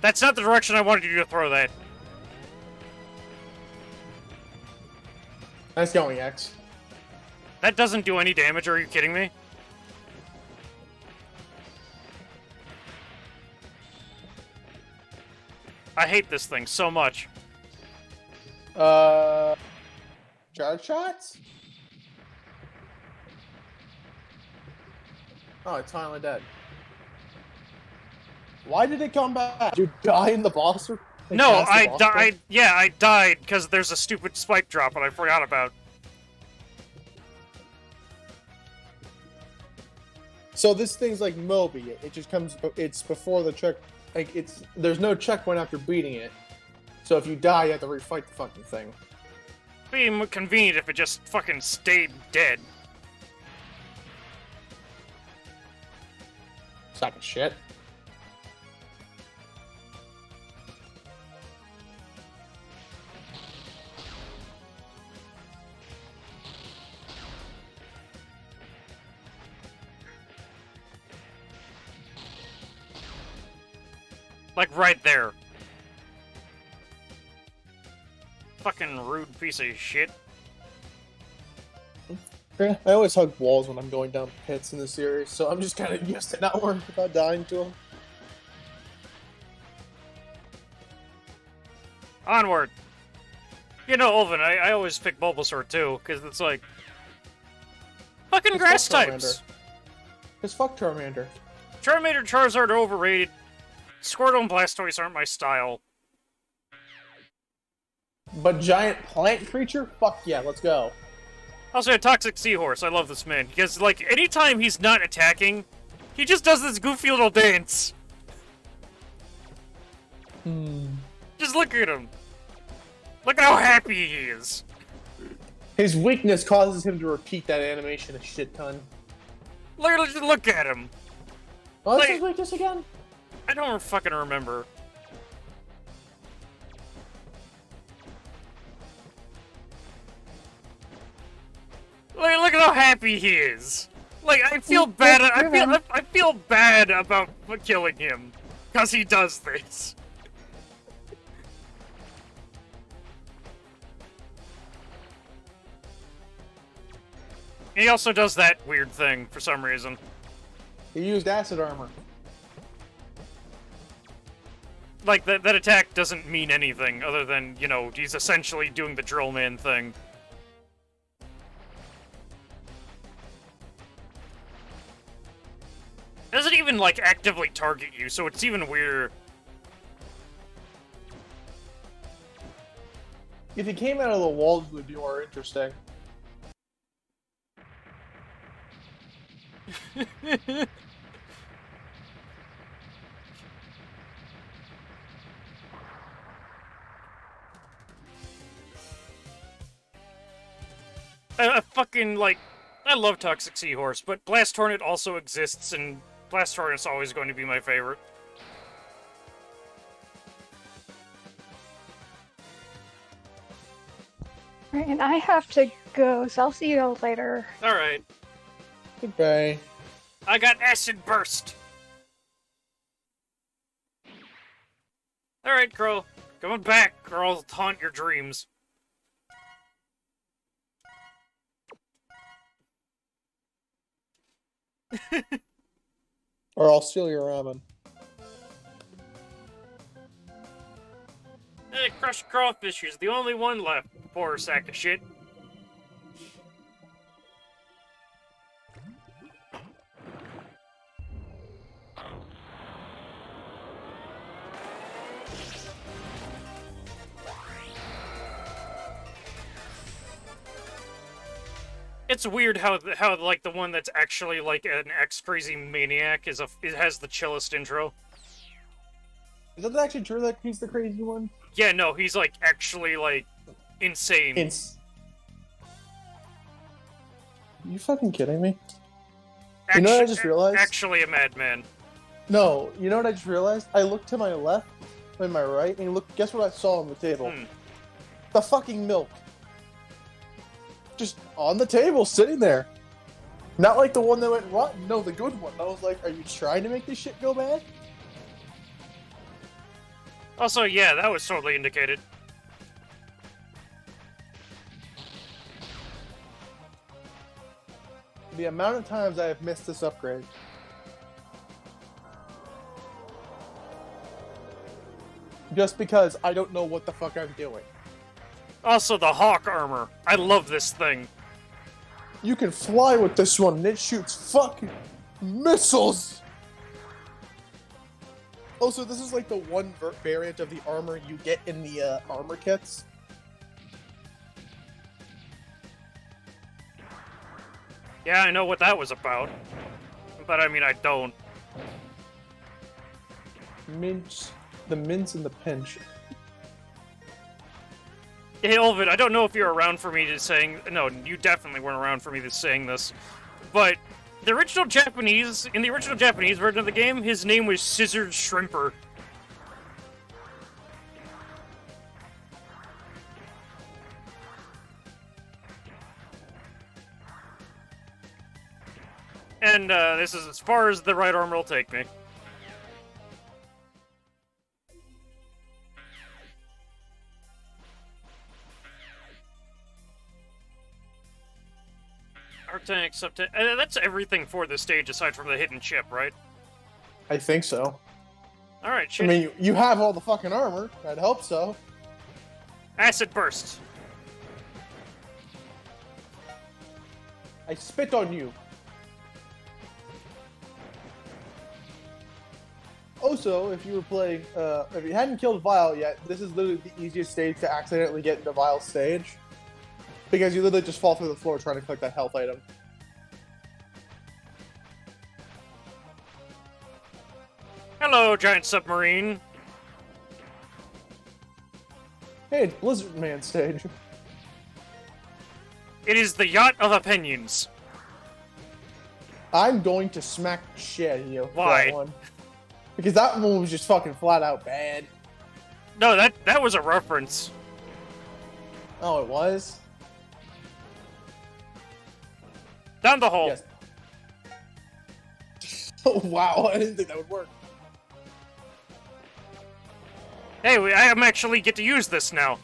That's not the direction I wanted you to throw that. Nice going, X. That doesn't do any damage, are you kidding me? I hate this thing so much. Charge shots? Oh, it's finally dead. Why did it come back? Did you die in the boss? No, I died. Yeah, I died because there's a stupid spike drop that I forgot about. So this thing's like Moby. It just comes. It's before the check. Like there's no checkpoint after beating it. So if you die, you have to refight the fucking thing. It'd be convenient if it just fucking stayed dead. Sack of shit. Like right there. Fucking rude piece of shit. Yeah, I always hug walls when I'm going down pits in the series, so I'm just kind of used to not worrying about dying to them. Onward! You know, Ulvin, I always pick Bulbasaur too, because it's like... Fucking It's grass fuck types! Because fuck Charmander. Charmander and Charizard are overrated. Squirtle and Blastoise aren't my style. But giant plant creature? Fuck yeah, let's go. Also, a Toxic Seahorse. I love this man. Because, like, anytime he's not attacking, he just does this goofy little dance. Just look at him. Look at how happy he is. His weakness causes him to repeat that animation a shit ton. Look at him. What's Like- his weakness again? I don't fucking remember. Like, look at how happy he is. Like, I feel bad. I feel bad about killing him, cause he does this. He also does that weird thing for some reason. He used acid armor. Like, that attack doesn't mean anything other than, you know, he's essentially doing the drill man thing. It doesn't even, like, actively target you, so it's even weirder. If he came out of the walls, it would be more interesting. I fucking, like, I love Toxic Seahorse, but Blast Hornet also exists, and Blast Hornet's always going to be my favorite. Right, and I have to go, so I'll see you all later. Alright. Goodbye. I got Acid Burst! Alright, Crow. Coming back, or I'll haunt your dreams. Or I'll steal your ramen. Hey, Crushed Crawfish is the only one left. Poor sack of shit. It's weird how like the one that's actually like an ex-crazy maniac is it has the chillest intro. Is that actually true that he's the crazy one? Yeah, no, he's like actually like insane. You fucking kidding me? You know what I just realized? Actually a madman. No, you know what I just realized? I looked to my left and my right, and look, guess what I saw on the table? The fucking milk. Just on the table, sitting there. Not like the one that went rotten, no, the good one. I was like, are you trying to make this shit go bad? Also, yeah, that was totally indicated. The amount of times I have missed this upgrade. Just because I don't know what the fuck I'm doing. Also, the Hawk armor. I love this thing. You can fly with this one, and it shoots fucking missiles! Also, this is like the one variant of the armor you get in the armor kits. Yeah, I know what that was about. But I mean, I don't. Mince, the mince and the pinch. Hey, Olvid, I don't know if you're around for me to saying... No, you definitely weren't around for me to saying this. But in the original Japanese version of the game, his name was Scissored Shrimper. And this is as far as the right arm will take me. Arctank, subtank... that's everything for this stage aside from the hidden chip, right? I think so. Alright, shit. I mean, you have all the fucking armor. I'd hope so. Acid Burst. I spit on you. Also, if you were playing, if you hadn't killed Vile yet, this is literally the easiest stage to accidentally get into Vile's stage. Because you literally just fall through the floor trying to collect that health item. Hello, giant submarine. Hey, it's Blizzard Man stage. It is the Yacht of Opinions. I'm going to smack the shit out of you for Why? that one. Because that one was just fucking flat out bad. No, that was a reference. Oh, it was? Down the hole. Yes. Oh, wow, I didn't think that would work. Hey, I actually get to use this now.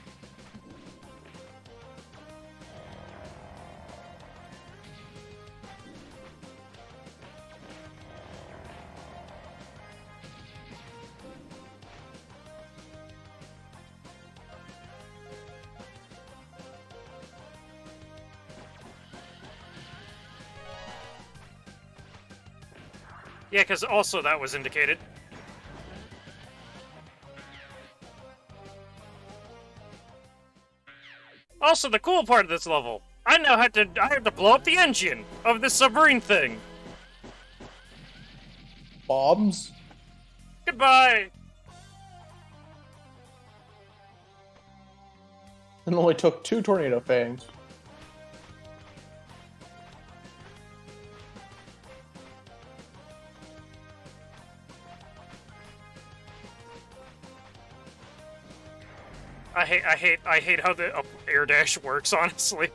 Yeah, because also that was indicated. Also, the cool part of this level, I have to blow up the engine of this submarine thing. Bombs? Goodbye. It only took 2 tornado fangs. I hate how the air dash works, honestly.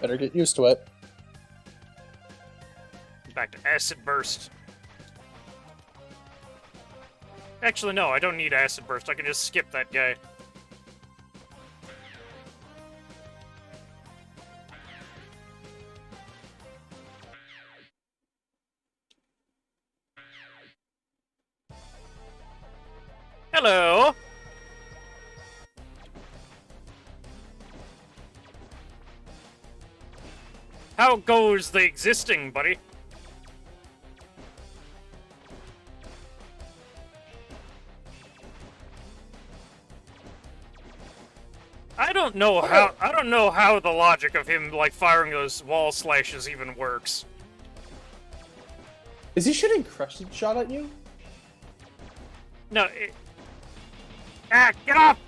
Better get used to it. Back to acid burst. Actually, no, I don't need acid burst. I can just skip that guy. Hello! How goes the existing, buddy? I don't know how the logic of him like firing those wall slashes even works. Is he shooting crescent shot at you? No, get off!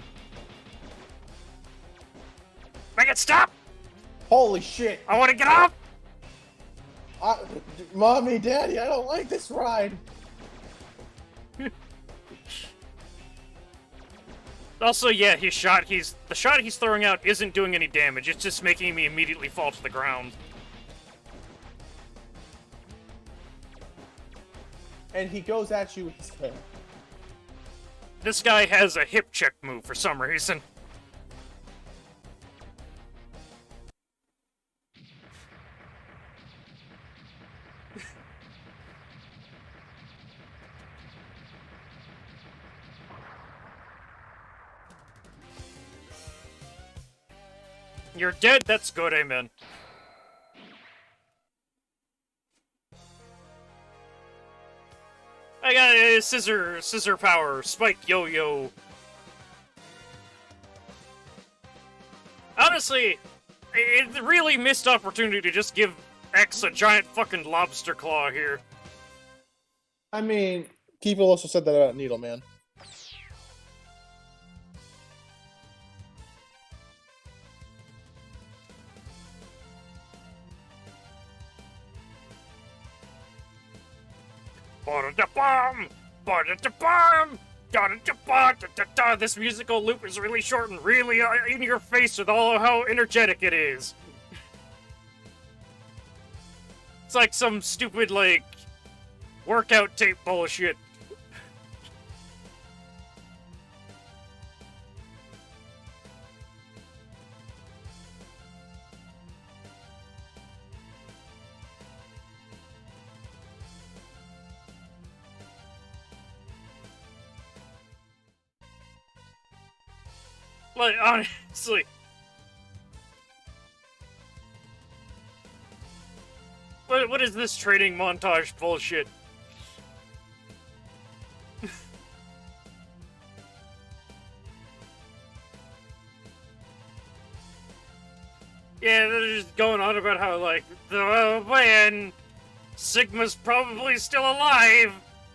Make it stop! Holy shit! I want to get off! Mommy, Daddy, I don't like this ride! Also, yeah, the shot he's throwing out isn't doing any damage. It's just making me immediately fall to the ground. And he goes at you with his tail. This guy has a hip check move for some reason. You're dead? That's good, amen. I got a scissor power, spike yo-yo. Honestly, it's a really missed opportunity to just give X a giant fucking lobster claw here. I mean, people also said that about Needle Man. This musical loop is really short and really in your face with all how energetic it is. It's like some stupid, like, workout tape bullshit. Like, honestly. What is this training montage bullshit? Yeah, they're just going on about how, like, man, Sigma's probably still alive.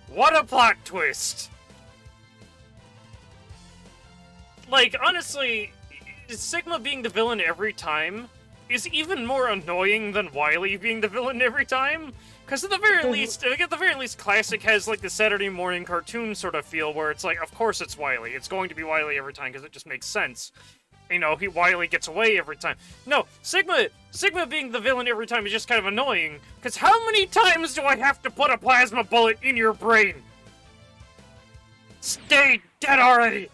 What a plot twist. Like, honestly, Sigma being the villain every time is even more annoying than Wily being the villain every time. Because at the very least, Classic has like the Saturday morning cartoon sort of feel where it's like, of course it's Wily. It's going to be Wily every time because it just makes sense. You know, Wily gets away every time. No, Sigma being the villain every time is just kind of annoying. Because how many times do I have to put a plasma bullet in your brain? Stay dead already!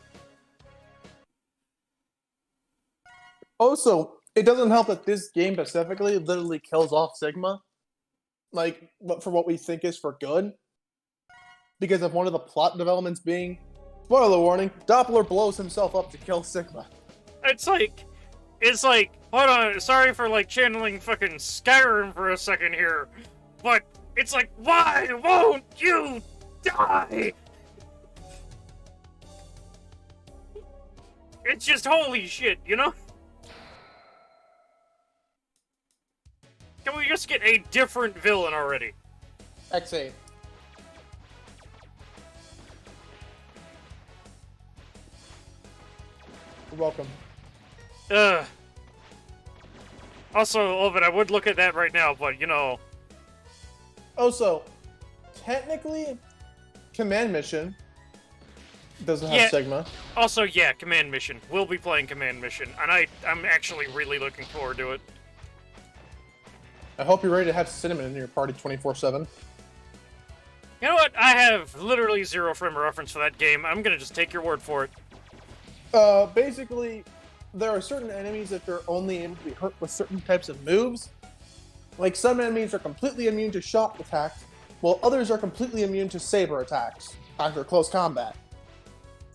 Also, it doesn't help that this game specifically literally kills off Sigma. Like, for what we think is for good. Because of one of the plot developments being, spoiler warning, Doppler blows himself up to kill Sigma. It's like, hold on, sorry for like channeling fucking Skyrim for a second here, but it's like, why won't you die? It's just holy shit, you know? Can we just get a different villain already? X8. You're welcome. Also, Ovid, I would look at that right now, but, you know... Also, technically, Command Mission doesn't have Yeah. Sigma. Also, yeah, Command Mission. We'll be playing Command Mission, and I'm actually really looking forward to it. I hope you're ready to have Cinnamon in your party 24/7. You know what? I have literally zero frame of reference for that game. I'm gonna just take your word for it. Basically, there are certain enemies that they're only able to be hurt with certain types of moves. Like, some enemies are completely immune to shock attacks, while others are completely immune to saber attacks after close combat.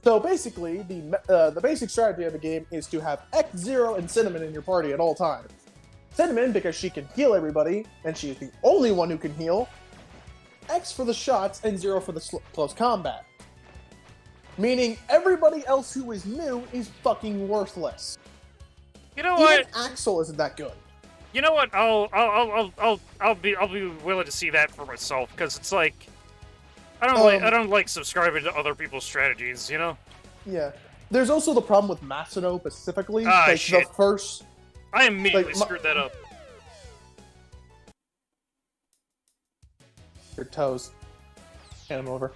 So basically, the basic strategy of the game is to have X0 and Cinnamon in your party at all times. Cinnamon, because she can heal everybody, and she is the only one who can heal. X for the shots, and 0 for the close combat. Meaning everybody else who is new is fucking worthless. You know what? Even Axel isn't that good. You know what? I'll be willing to see that for myself because it's like I don't like subscribing to other people's strategies. You know? Yeah. There's also the problem with Masuno specifically. Shit. The first. I immediately screwed that up. Your toes. Hand them over.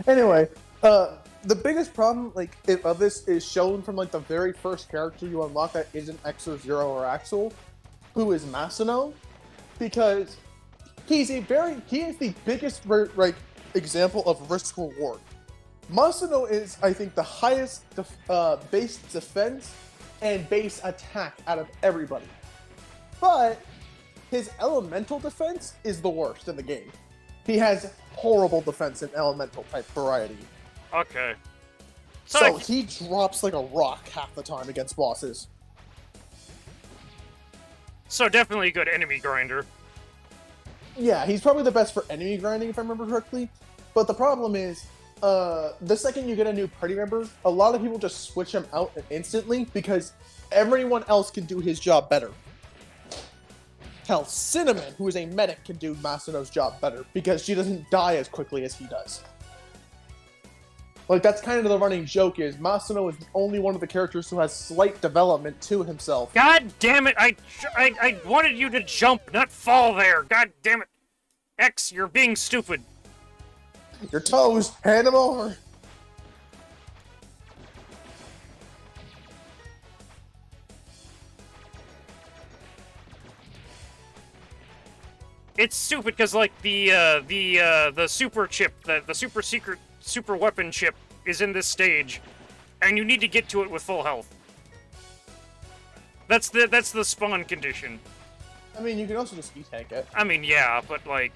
Anyway, the biggest problem of this is shown from like the very first character you unlock that isn't X or Zero or Axel, who is Masuno, because he is the biggest example of risk reward. Masuno is, I think, the highest base defense and base attack out of everybody, but his elemental defense is the worst in the game. He has horrible defense in elemental type variety. Okay. So he drops like a rock half the time against bosses. So definitely a good enemy grinder. Yeah, he's probably the best for enemy grinding if I remember correctly. But the problem is, the second you get a new party member, a lot of people just switch him out instantly because everyone else can do his job better. Hell, Cinnamon, who is a medic, can do Masuno's job better because she doesn't die as quickly as he does. Like, that's kind of the running joke is Masuno is the only one of the characters who has slight development to himself. God damn it! I wanted you to jump, not fall there. God damn it, X, you're being stupid. Your toes, hand them over. It's stupid because like the super chip, the super secret super weapon chip is in this stage, and you need to get to it with full health. That's the spawn condition. I mean, you can also just E-tank it. I mean, yeah, but like,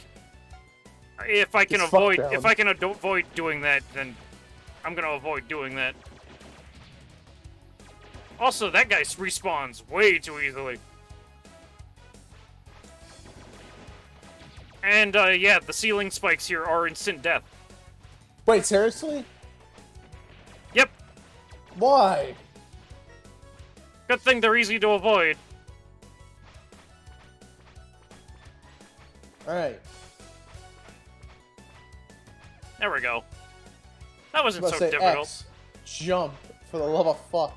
if I can Just avoid doing that, then I'm gonna avoid doing that. Also, that guy respawns way too easily. And yeah, the ceiling spikes here are instant death. Wait, seriously? Yep. Why? Good thing they're easy to avoid. Alright. There we go. That wasn't so Say difficult. X, jump, for the love of fuck.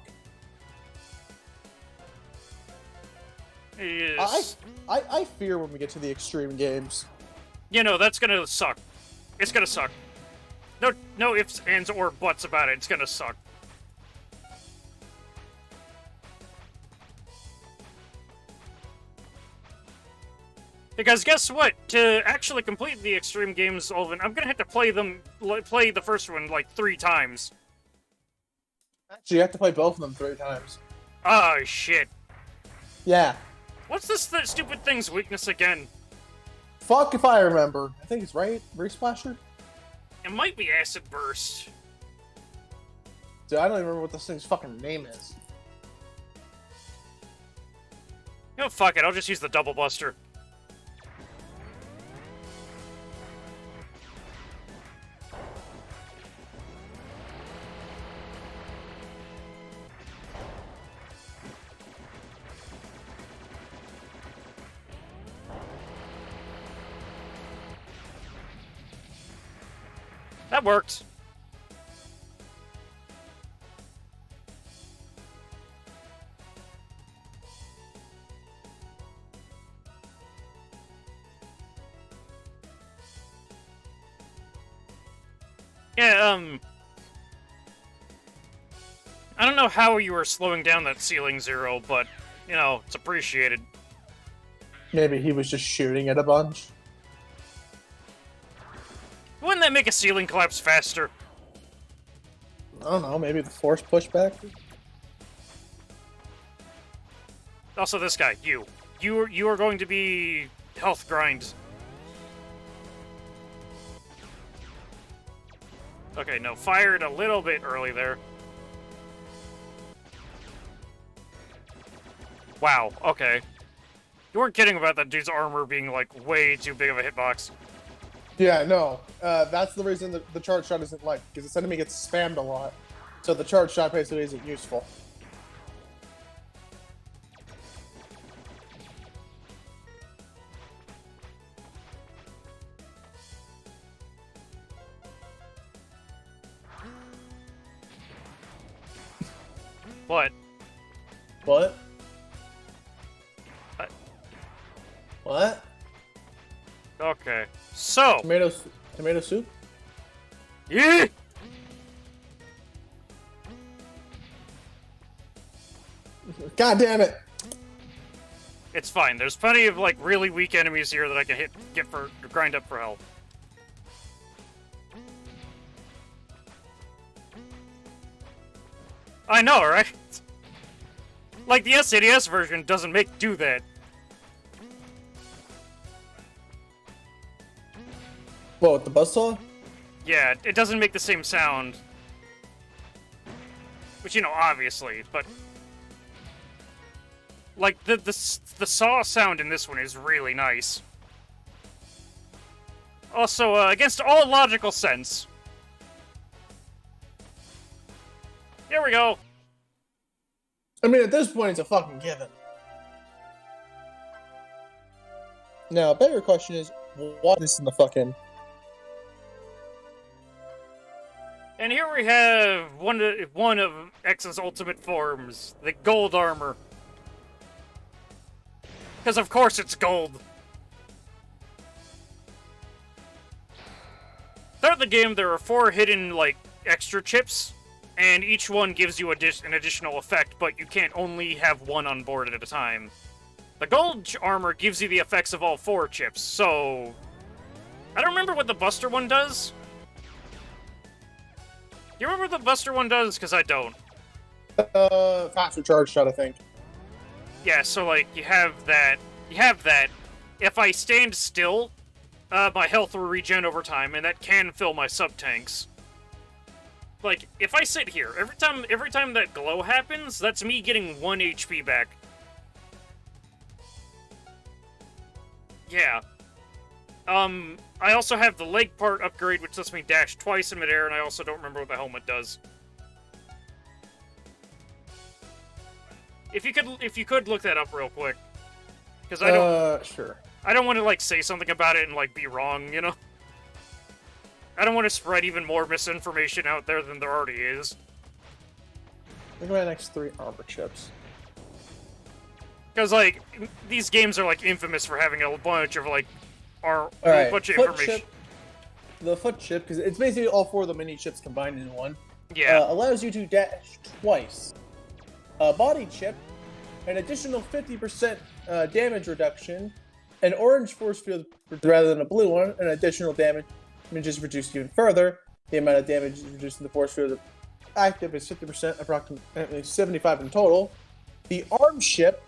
is... I fear when we get to the extreme games. You know, that's gonna suck. It's gonna suck. No ifs, ands, or buts about it. It's gonna suck. Because guess what? To actually complete the extreme games, Olvin, I'm gonna have to play the first one like 3 times. Actually, you have to play both of them 3 times. Oh shit! Yeah. What's this stupid thing's weakness again? Fuck if I remember. I think it's right. Resplasher? It might be Acid Burst. Dude, I don't even remember what this thing's fucking name is. You know, fuck it. I'll just use the Double Buster. That worked. Yeah, I don't know how you were slowing down that ceiling zero, but, you know, it's appreciated. Maybe he was just shooting at a bunch. Wouldn't that make a ceiling collapse faster? I don't know, maybe the force pushback? Also, this guy, you are going to be health grind. Okay, no, fired a little bit early there. Wow, okay. You weren't kidding about that dude's armor being, like, way too big of a hitbox. Yeah, no. That's the reason that the charge shot isn't liked, because this enemy gets spammed a lot. So the charge shot basically isn't useful. What? What? What? What? Okay. So. Tomato soup? Yeah. God damn it! It's fine. There's plenty of like really weak enemies here that I can grind up for health. I know, right? Like the SNES version doesn't do that. What, with the buzzsaw? Yeah, it doesn't make the same sound. Which, you know, obviously, but... Like, the saw sound in this one is really nice. Also, against all logical sense. Here we go. I mean, at this point, it's a fucking given. Now, a better question is, what is in the fucking... And here we have one of X's ultimate forms, the gold armor. Because of course it's gold. Throughout the game, there are 4 hidden, like, extra chips, and each one gives you an additional effect, but you can't only have one on board at a time. The gold armor gives you the effects of all 4 chips, so... I don't remember what the Buster one does. You remember what the Buster one does? Because I don't. Faster charge shot, I think. Yeah, so, like, you have that. If I stand still, my health will regen over time, and that can fill my sub-tanks. Like, if I sit here, every time that glow happens, that's me getting 1 HP back. Yeah. I also have the leg part upgrade, which lets me dash twice in midair, and I also don't remember what the helmet does. If you could look that up real quick. Because I don't... Sure. I don't want to, like, say something about it and, like, be wrong, you know? I don't want to spread even more misinformation out there than there already is. Look at my next 3 armor chips. Because, like, these games are, like, infamous for having a bunch of, like, a Alright, bunch of foot information. chip. The foot chip, because it's basically all 4 of the mini chips combined in one. Yeah. Allows you to dash twice. Body chip, an additional 50% damage reduction. An orange force field rather than a blue one. An additional damage is reduced even further. The amount of damage is reduced in the force field active is 50%, approximately 75 in total. The arm chip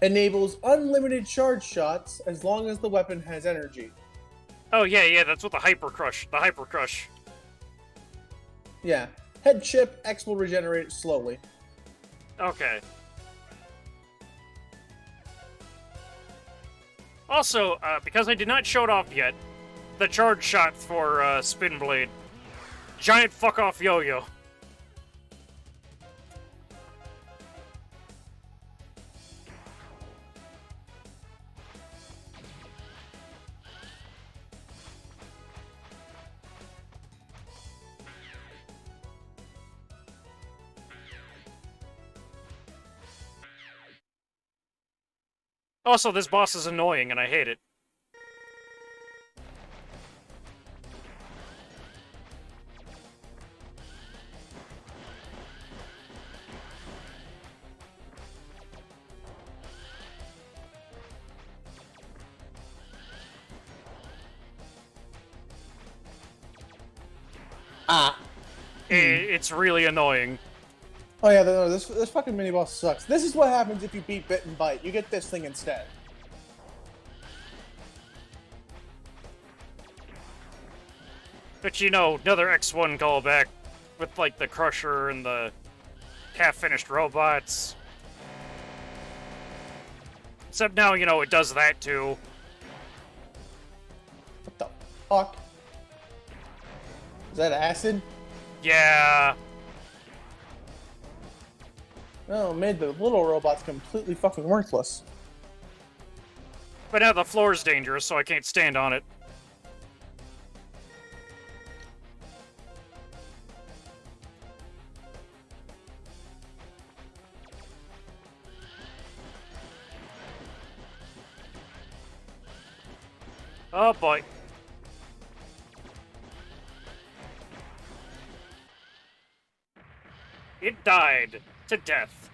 enables unlimited charge shots as long as the weapon has energy. Oh, yeah, that's what the Hyper Crush. The Hyper Crush. Yeah. Head chip, X will regenerate slowly. Okay. Also, because I did not show it off yet, the charge shot for Spin Blade. Giant fuck off yo-yo. Also, this boss is annoying and I hate it. It's really annoying. Oh yeah, no, this fucking mini boss sucks. This is what happens if you beat Bit and Bite. You get this thing instead. But you know, another X1 callback with like the Crusher and the half-finished robots. Except now, you know, it does that too. What the fuck? Is that acid? Yeah. Oh, made the little robots completely fucking worthless. But now the floor is dangerous, so I can't stand on it. Oh boy. It died to death.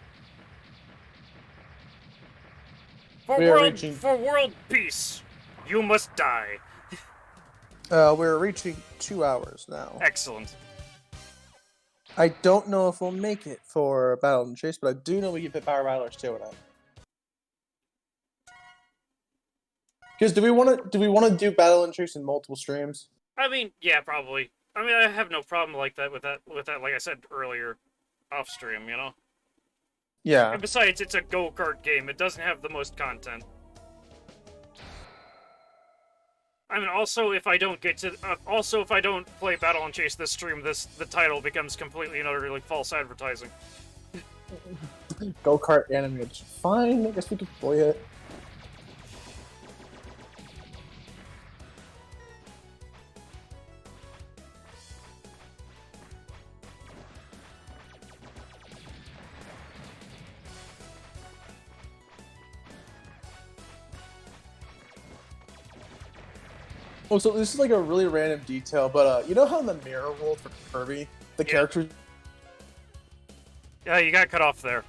For world peace, you must die. We're reaching 2 hours now. Excellent. I don't know if we'll make it for Battle and Chase, but I do know we can fit Power Battlers 2 in it. Because do we want to do Battle and Chase in multiple streams? I mean, yeah, probably. I mean, I have no problem like that with that. Like I said earlier, off stream, you know. Yeah. And besides, it's a go-kart game. It doesn't have the most content. I mean, also, if I don't get to, if I don't play Battle and Chase this stream, the title becomes completely and utterly false advertising. Go-kart animated. Fine, I guess we could play it. Oh, so this is like a really random detail, but you know how in the mirror world for Kirby, the characters... Yeah, you got cut off there.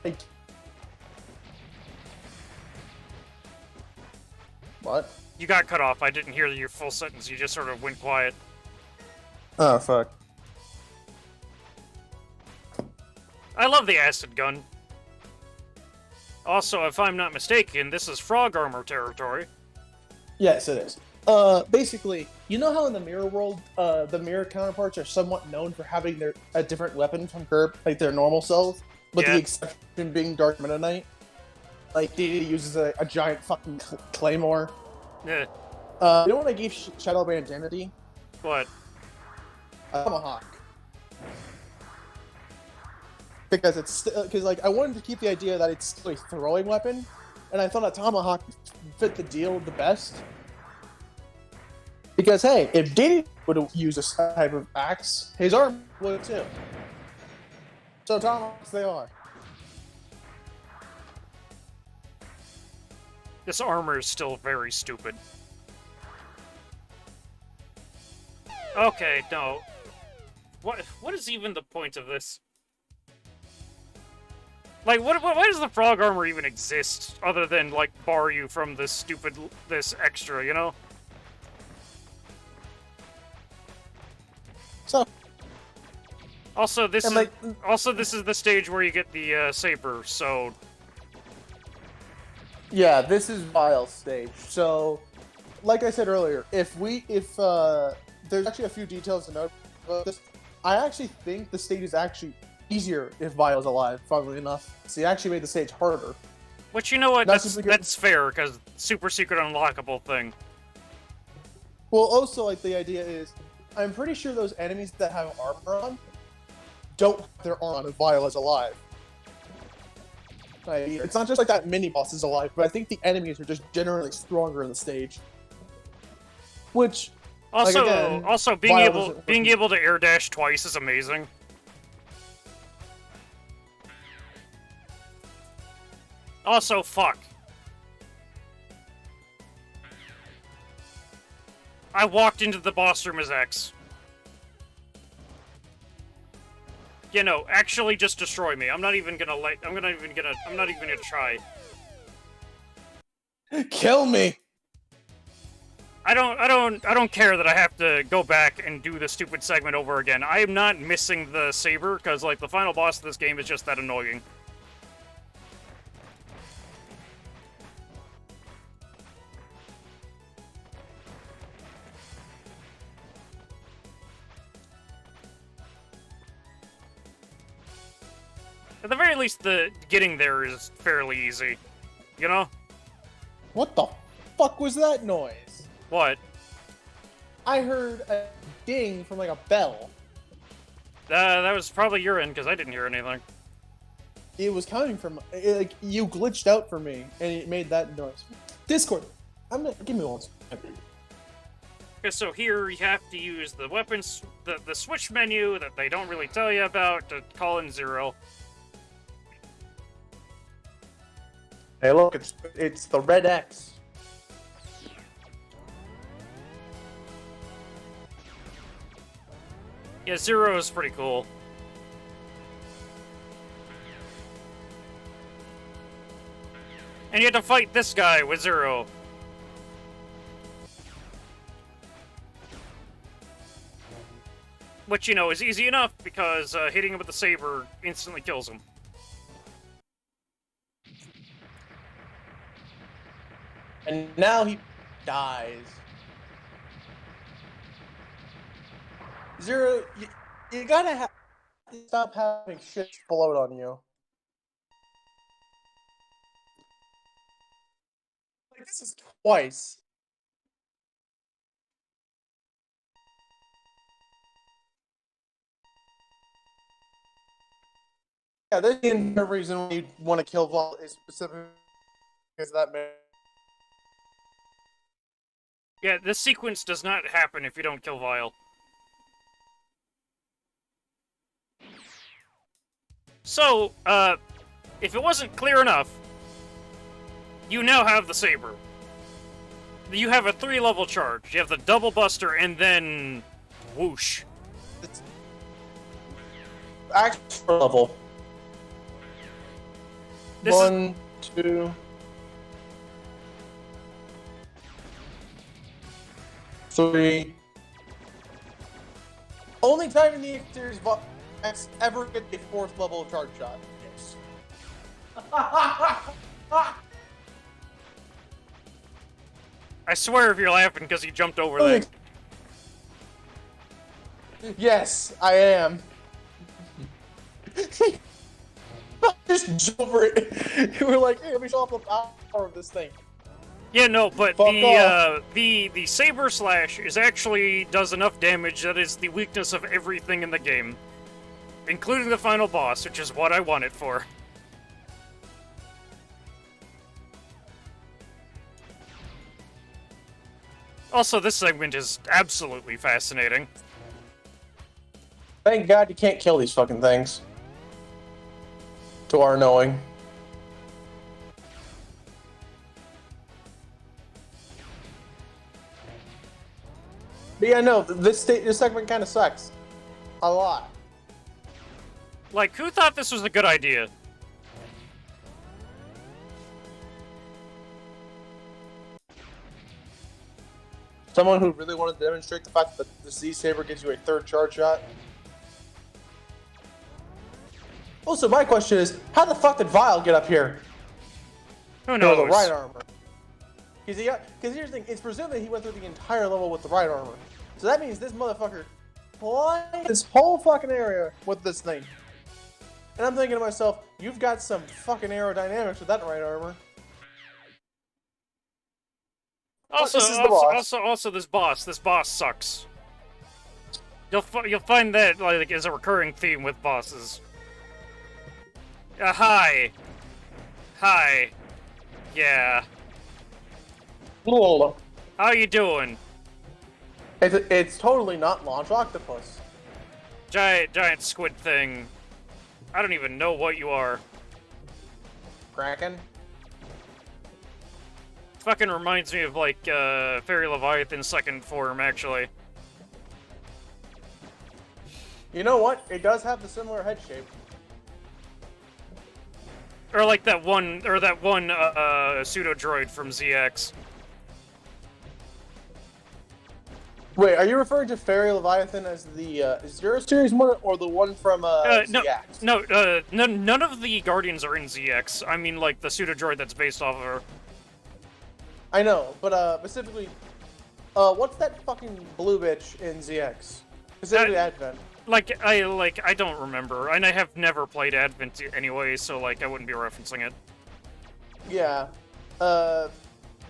What? You got cut off. I didn't hear your full sentence. You just sort of went quiet. Oh, fuck. I love the acid gun. Also, if I'm not mistaken, this is frog armor territory. Yes, it is. Basically, you know how in the mirror world, the mirror counterparts are somewhat known for having a different weapon from Curb, like their normal selves, with the exception being Dark Meta Knight. Like, Dee uses a giant fucking claymore. Yeah. You know what I gave Shadow Bandinity? What? A tomahawk. Because like, I wanted to keep the idea that it's still a throwing weapon, and I thought a tomahawk fit the deal the best. Because, hey, if Diddy would use this type of axe, his arm would too. So tomahawks they are. This armor is still very stupid. Okay, no. What is even the point of this? Like, why does the frog armor even exist, other than, like, bar you from this extra, you know? So, Also, this and is, like, this is the stage where you get the, saber, so... yeah, this is Vile's stage. So, like I said earlier, if there's actually a few details to note about this, I actually think the stage is actually easier if Vile's alive, funnily enough. So he actually made the stage harder. Which, you know what, Not that's fair, because super secret unlockable thing. Well, also, like, the idea is, I'm pretty sure those enemies that have armor on don't have their armor on if Vile is alive. Like, it's not just like that mini-boss is alive, but I think the enemies are just generally stronger in the stage. Which, Also, like, again, being able to air dash twice is amazing. Also, fuck. I walked into the boss room as X. You know, actually just destroy me. I'm not even gonna try. Kill me! I don't care that I have to go back and do the stupid segment over again. I am not missing the saber, because, like, the final boss of this game is just that annoying. At the very least, the getting there is fairly easy. You know? What the fuck was that noise? What? I heard a ding from, like, a bell. That was probably your end, because I didn't hear anything. It was coming from, like, you glitched out for me, and it made that noise. Discord, give me one second. Okay, so here you have to use the weapons, the switch menu that they don't really tell you about to call in Zero. Hey, look, it's the red X. Yeah, Zero is pretty cool. And you have to fight this guy with Zero. Which, you know, is easy enough, because hitting him with the saber instantly kills him. And now he dies. Zero, you gotta stop having shit explode on you. Like, this is twice. Yeah, there's the reason why you want to kill Vault is specifically because that man. Yeah, this sequence does not happen if you don't kill Vile. So, if it wasn't clear enough, you now have the saber. You have a 3-level charge. You have the double buster and then whoosh. It's extra level. This 1, 2, 3. Only time in the series X ever get a 4th level charge shot. Yes. I swear if you're laughing because he jumped over there. Yes, I am. Just jump over it. You were like, hey, let me show off the power of this thing. Yeah, no, but Fuck the saber slash actually does enough damage that is the weakness of everything in the game, including the final boss, which is what I want it for. Also, this segment is absolutely fascinating. Thank God you can't kill these fucking things. To our knowing. But yeah, no, this segment kind of sucks. A lot. Like, who thought this was a good idea? Someone who really wanted to demonstrate the fact that the Z-Saber gives you a third charge shot. Also, my question is, how the fuck did Vile get up here? Who knows? With the right armor. Because here's the thing, it's presumed that he went through the entire level with the right armor. So that means this motherfucker flying this whole fucking area with this thing. And I'm thinking to myself, you've got some fucking aerodynamics with that right armor. Also, this is the boss. also, this boss sucks. You'll find that like is a recurring theme with bosses. Hi, yeah. Lol. How you doing? It's totally not Launch Octopus. Giant squid thing. I don't even know what you are. Kraken. Fucking reminds me of like Fairy Leviathan's second form, actually. You know what? It does have the similar head shape. Or like that one pseudo droid from ZX. Wait, are you referring to Fairy Leviathan as the Zero Series one, or the one from ZX? None of the Guardians are in ZX. I mean, like the pseudo droid that's based off of her. I know, but specifically, what's that fucking blue bitch in ZX? Specifically Advent. I don't remember, and I have never played Advent anyway, so like I wouldn't be referencing it. Yeah,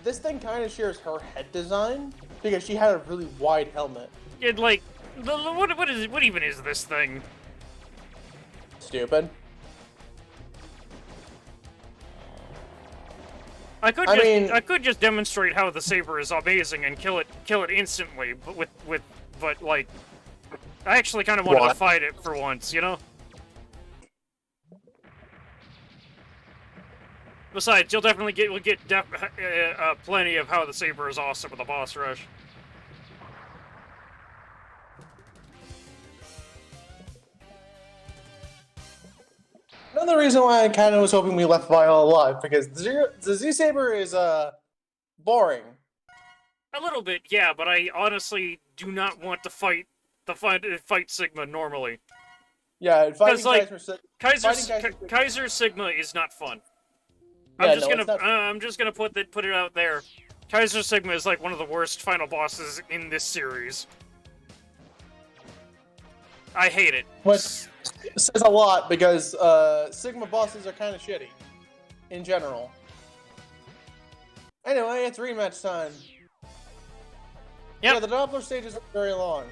this thing kind of shares her head design because she had a really wide helmet. It like, what even is this thing? Stupid. I could just demonstrate how the saber is amazing and kill it instantly, but like, I actually kind of wanted to fight it for once, you know. Besides, you'll get plenty of how the saber is awesome with the boss rush. Another reason why I kind of was hoping we left Vile alive, because the Z-Saber is boring. A little bit, yeah, but I honestly do not want to fight Sigma normally. Yeah, fighting like, Kaiser Kaiser Sigma is not fun. Yeah, I'm just gonna put it out there. Kaiser Sigma is like one of the worst final bosses in this series. I hate it. Which says a lot because Sigma bosses are kind of shitty in general. Anyway, it's rematch time. Yep. Yeah, the Doppler stages are very long.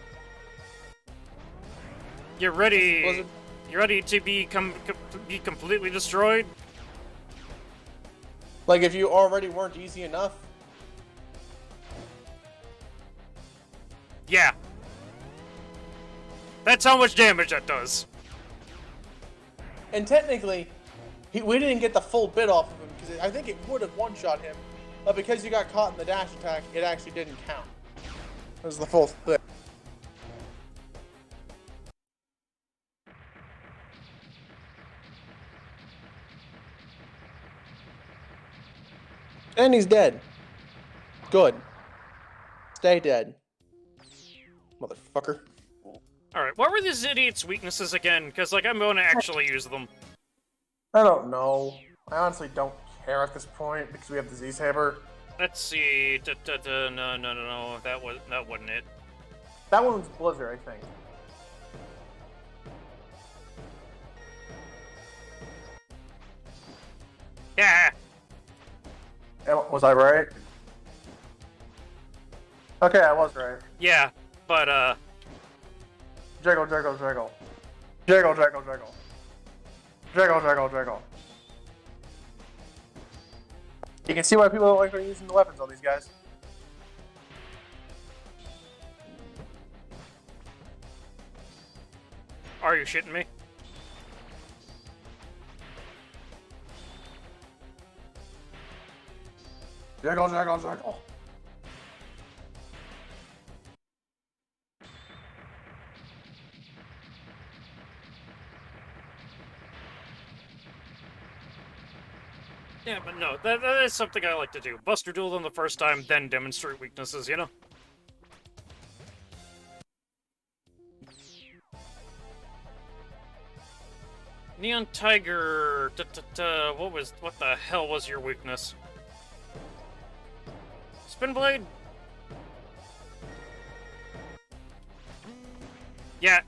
You're ready. You ready to be completely destroyed? Like if you already weren't easy enough. Yeah. That's how much damage that does. And technically, we didn't get the full bit off of him because I think it would have one-shot him, but because you got caught in the dash attack, it actually didn't count. It was the full thing. And he's dead. Good. Stay dead. Motherfucker. Alright, what were this idiot's weaknesses again? Because, like, I'm going to actually use them. I don't know. I honestly don't care at this point because we have the Z-Saber. Let's see. No. That wasn't it. That one was Blizzard, I think. Yeah. Was I right? Okay, I was right. Yeah, but Jiggle, jiggle, jiggle. Jiggle, jiggle, jiggle. Jiggle, jiggle, jiggle. You can see why people don't like using the weapons on these guys. Are you shitting me? Jiggle, jiggle, jiggle. Yeah, but no, that is something I like to do. Buster Duel them the first time, then demonstrate weaknesses, you know? Neon Tiger, what the hell was your weakness? Spin Blade? Yeah.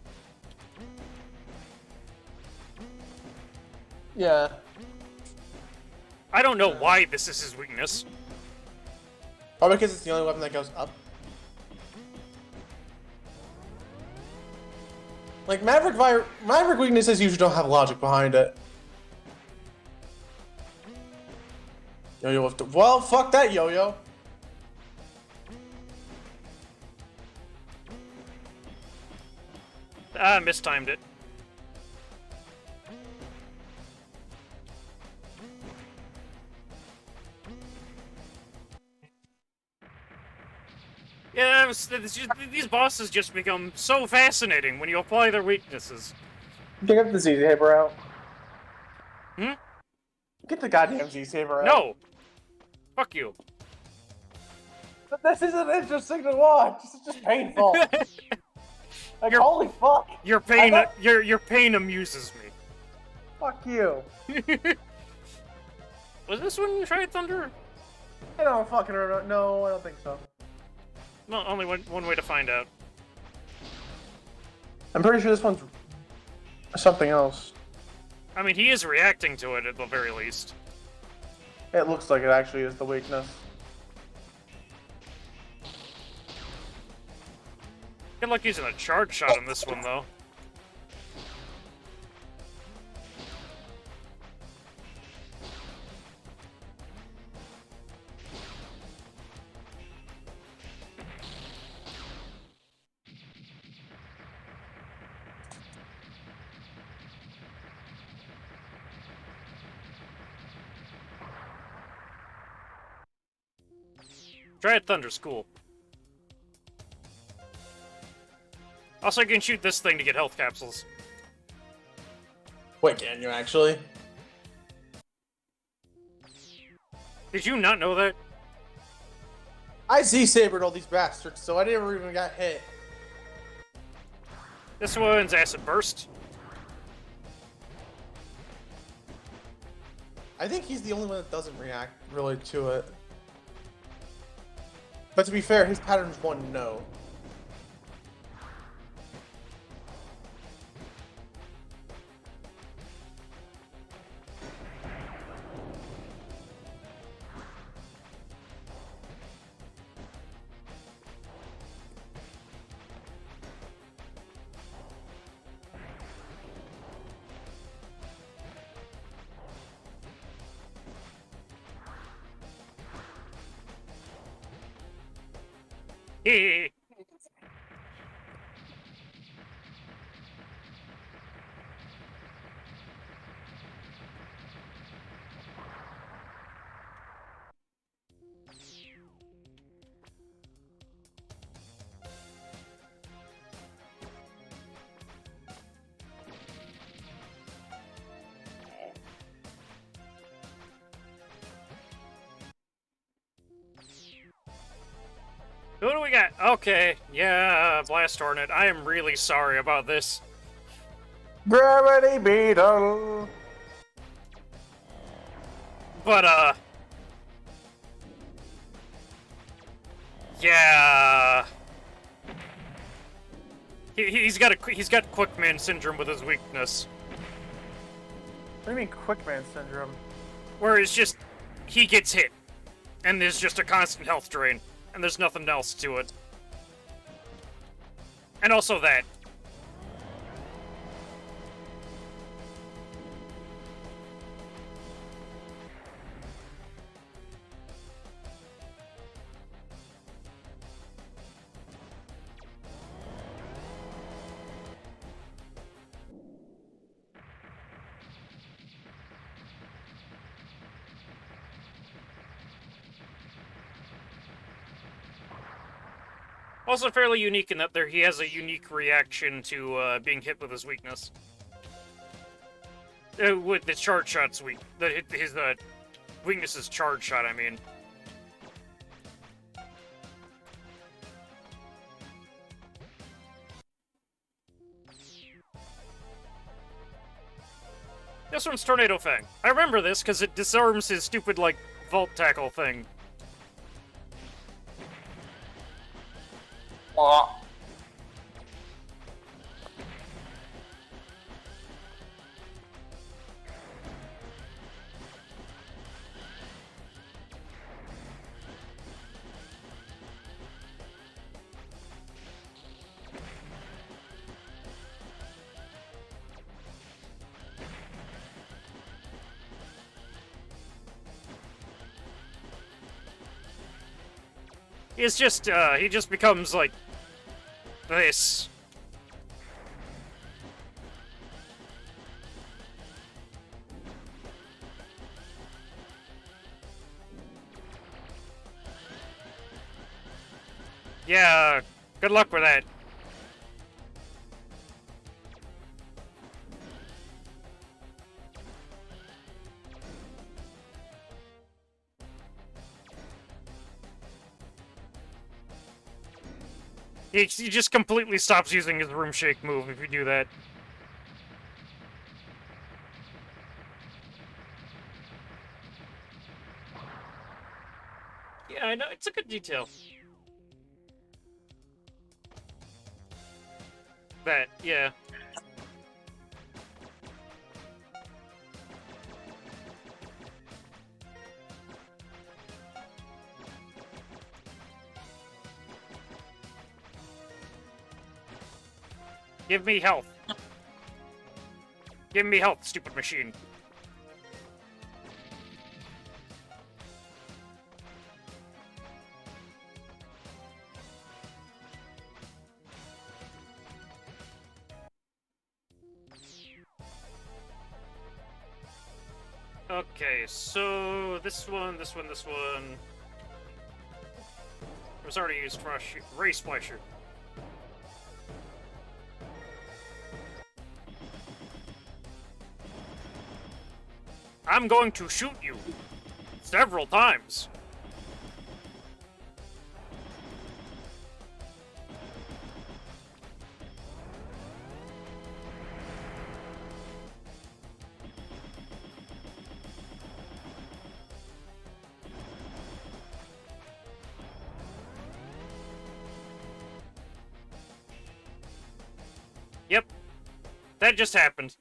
Yeah. I don't know why this is his weakness. Probably because it's the only weapon that goes up. Like, Maverick weaknesses usually don't have logic behind it. Yo-Yo with the... Well, fuck that, Yo-Yo. Ah, mistimed it. Yeah, these bosses just become so fascinating when you apply their weaknesses. Get the Z-Saber out. Hmm? Get the goddamn Z-Saber out. No! Fuck you. But this isn't interesting to watch. This is just painful. Like, holy fuck. Your pain amuses me. Fuck you. Was this one Tried Thunder? I don't fucking remember. No, I don't think so. No, only one way to find out. I'm pretty sure this one's something else. I mean, he is reacting to it at the very least. It looks like it actually is the weakness. Good luck using a charge shot on this one, though. Triad Thunder's cool. Also, you can shoot this thing to get health capsules. Wait, can you actually? Did you not know that? I Z-Sabered all these bastards, so I never even got hit. This one's Acid Burst. I think he's the only one that doesn't react really to it. But to be fair, his pattern's 1-no. Hee. Who do we got? Okay, yeah, Blast Hornet. I am really sorry about this. Gravity Beetle! But, yeah. He's got Quickman syndrome with his weakness. What do you mean Quickman syndrome? Where it's just, he gets hit, and there's just a constant health drain, and there's nothing else to it. And also that. Also fairly unique in that he has a unique reaction to being hit with his weakness. With the charge shot's weak. weakness is charge shot, I mean. This one's Tornado Fang. I remember this because it disarms his stupid, like, vault tackle thing. It's just, he just becomes, like, this. Yeah, good luck with that. He just completely stops using his room shake move if you do that. Yeah, I know, it's a good detail. That, yeah. Give me health. Give me health, stupid machine. Okay, so this one. It was already used for Ray Splasher. I'm going to shoot you several times. Yep, that just happened.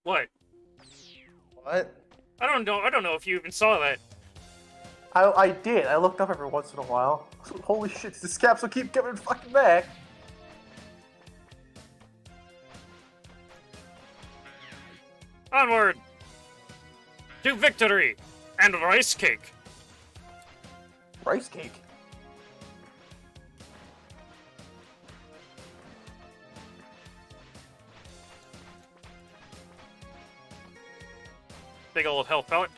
What? What? I don't know if you even saw that. I did. I looked up every once in a while. Holy shit, this capsule keep coming fucking back. Onward! To victory! And rice cake! Rice cake? Big old health pellet.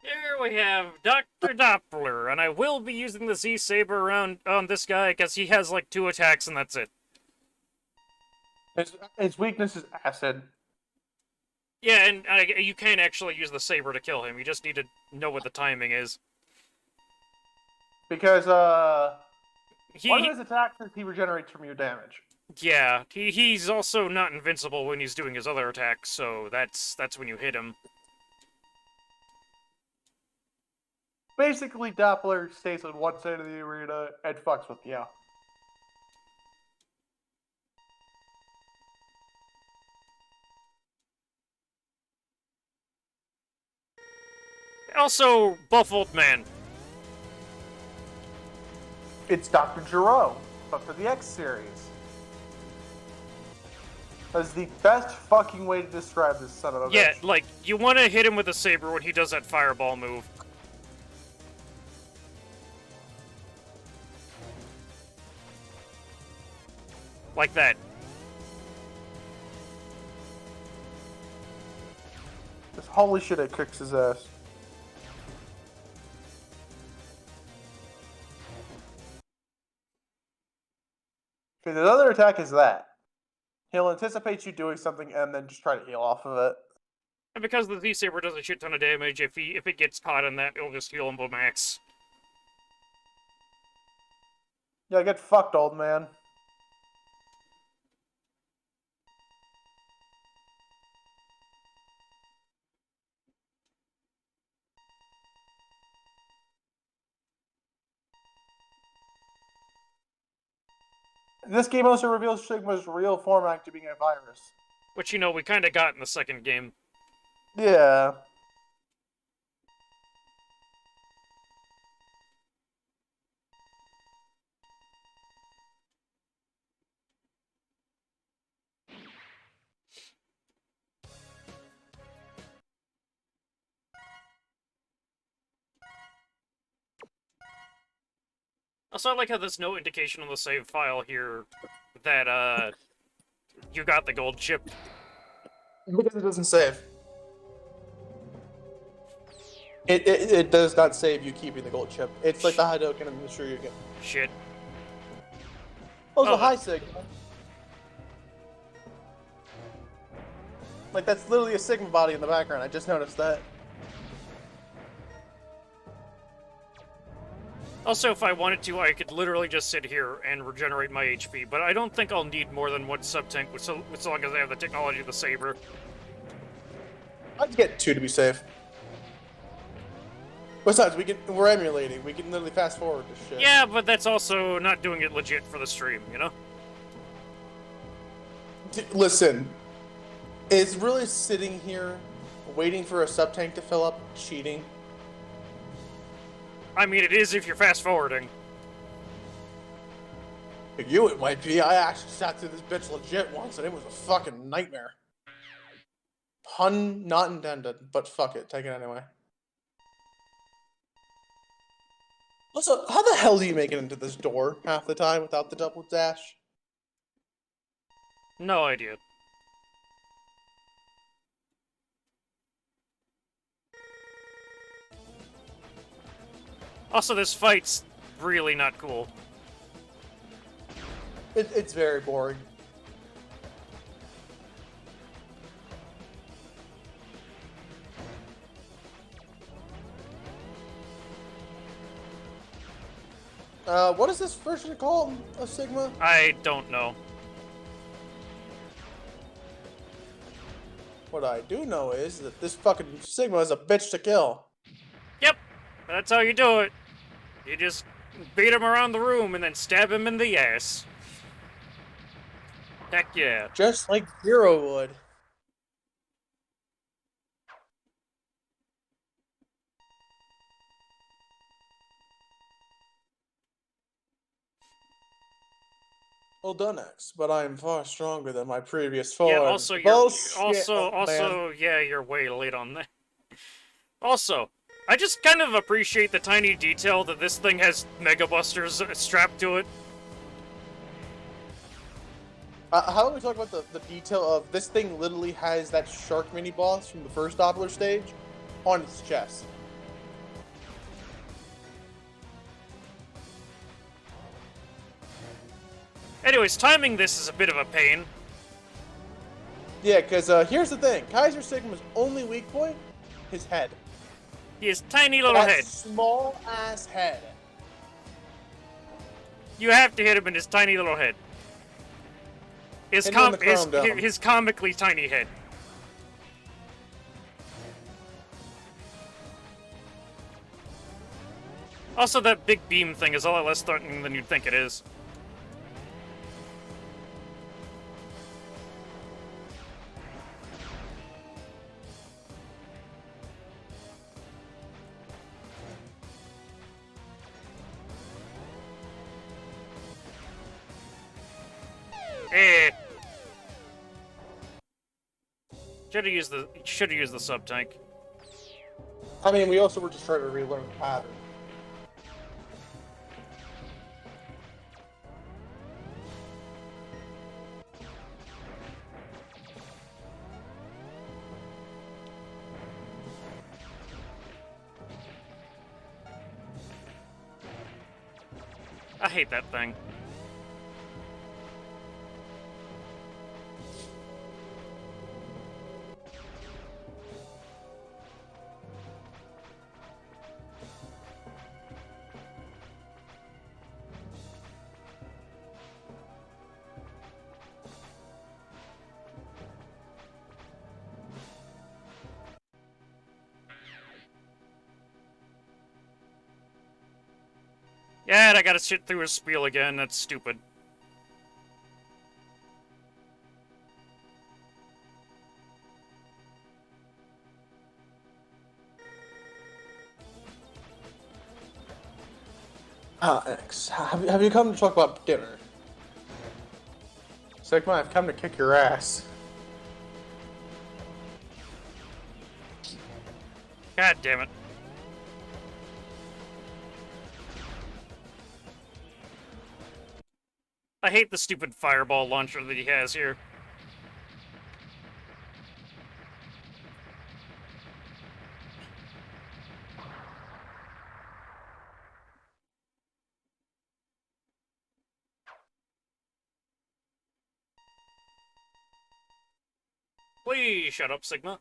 Here we have Dr. Doppler, and I will be using the Z-Saber around on this guy because he has like 2 attacks and that's it. His weakness is acid. Yeah, and you can actually use the saber to kill him. You just need to know what the timing is. Because, one of his attacks is he regenerates from your damage. Yeah, he's also not invincible when he's doing his other attacks, so that's when you hit him. Basically, Doppler stays on one side of the arena and fucks with you. Also, Buff Old Man. It's Dr. Jerome, but for the X series. That's the best fucking way to describe this son of a bitch. Yeah, like, you want to hit him with a saber when he does that fireball move. Like that. Just holy shit, it kicks his ass. Okay, the other attack is that. He'll anticipate you doing something and then just try to heal off of it. And because the Z-Saber does a shit ton of damage, if it gets caught in that, it'll just heal him to max. Yeah, get fucked, old man. This game also reveals Sigma's real form after being a virus. Which, you know, we kind of got in the second game. Yeah. Also, I like how there's no indication on the save file here that, you got the gold chip. Because it doesn't save. It does not save you keeping the gold chip. It's like the Hadoken and the Shoryuken. Shit. Also, Oh. hi, Sigma. Like, that's literally a Sigma body in the background. I just noticed that. Also, if I wanted to, I could literally just sit here and regenerate my HP, but I don't think I'll need more than one sub-tank, so long as I have the technology of the Saber. I'd get 2 to be safe. Besides, we're emulating. We can literally fast forward this shit. Yeah, but that's also not doing it legit for the stream, you know? Listen, is really sitting here waiting for a sub-tank to fill up cheating? I mean, it is if you're fast-forwarding. For you, it might be. I actually sat through this bitch legit once, and it was a fucking nightmare. Pun not intended, but fuck it. Take it anyway. Also, how the hell do you make it into this door half the time without the double dash? No idea. Also, this fight's really not cool. It's very boring. What is this version called of Sigma? I don't know. What I do know is that this fucking Sigma is a bitch to kill. Yep, that's how you do it. You just beat him around the room and then stab him in the ass. Heck yeah. Just like Zero would. Well done, X, but I am far stronger than my previous form. Yeah, also, Bullshit, yeah, you're way late on that. Also, I just kind of appreciate the tiny detail that this thing has Mega Busters strapped to it. How about we talk about the detail of this thing literally has that shark mini boss from the first Doppler stage on its chest. Anyways, timing this is a bit of a pain. Yeah, because here's the thing. Kaiser Sigma's only weak point, his head. His tiny little That head. small-ass head. You have to hit him in his tiny little head. His Hit him in the chrome dome. his comically tiny head. Also, that big beam thing is a lot less threatening than you'd think it is. Eh. Should have used the sub tank. I mean, we also were just trying to relearn the pattern. I hate that thing. Yeah, and I gotta sit through his spiel again. That's stupid. X, have you come to talk about dinner? Sigma, I've come to kick your ass. God damn it. I hate the stupid fireball launcher that he has here. Please shut up, Sigma.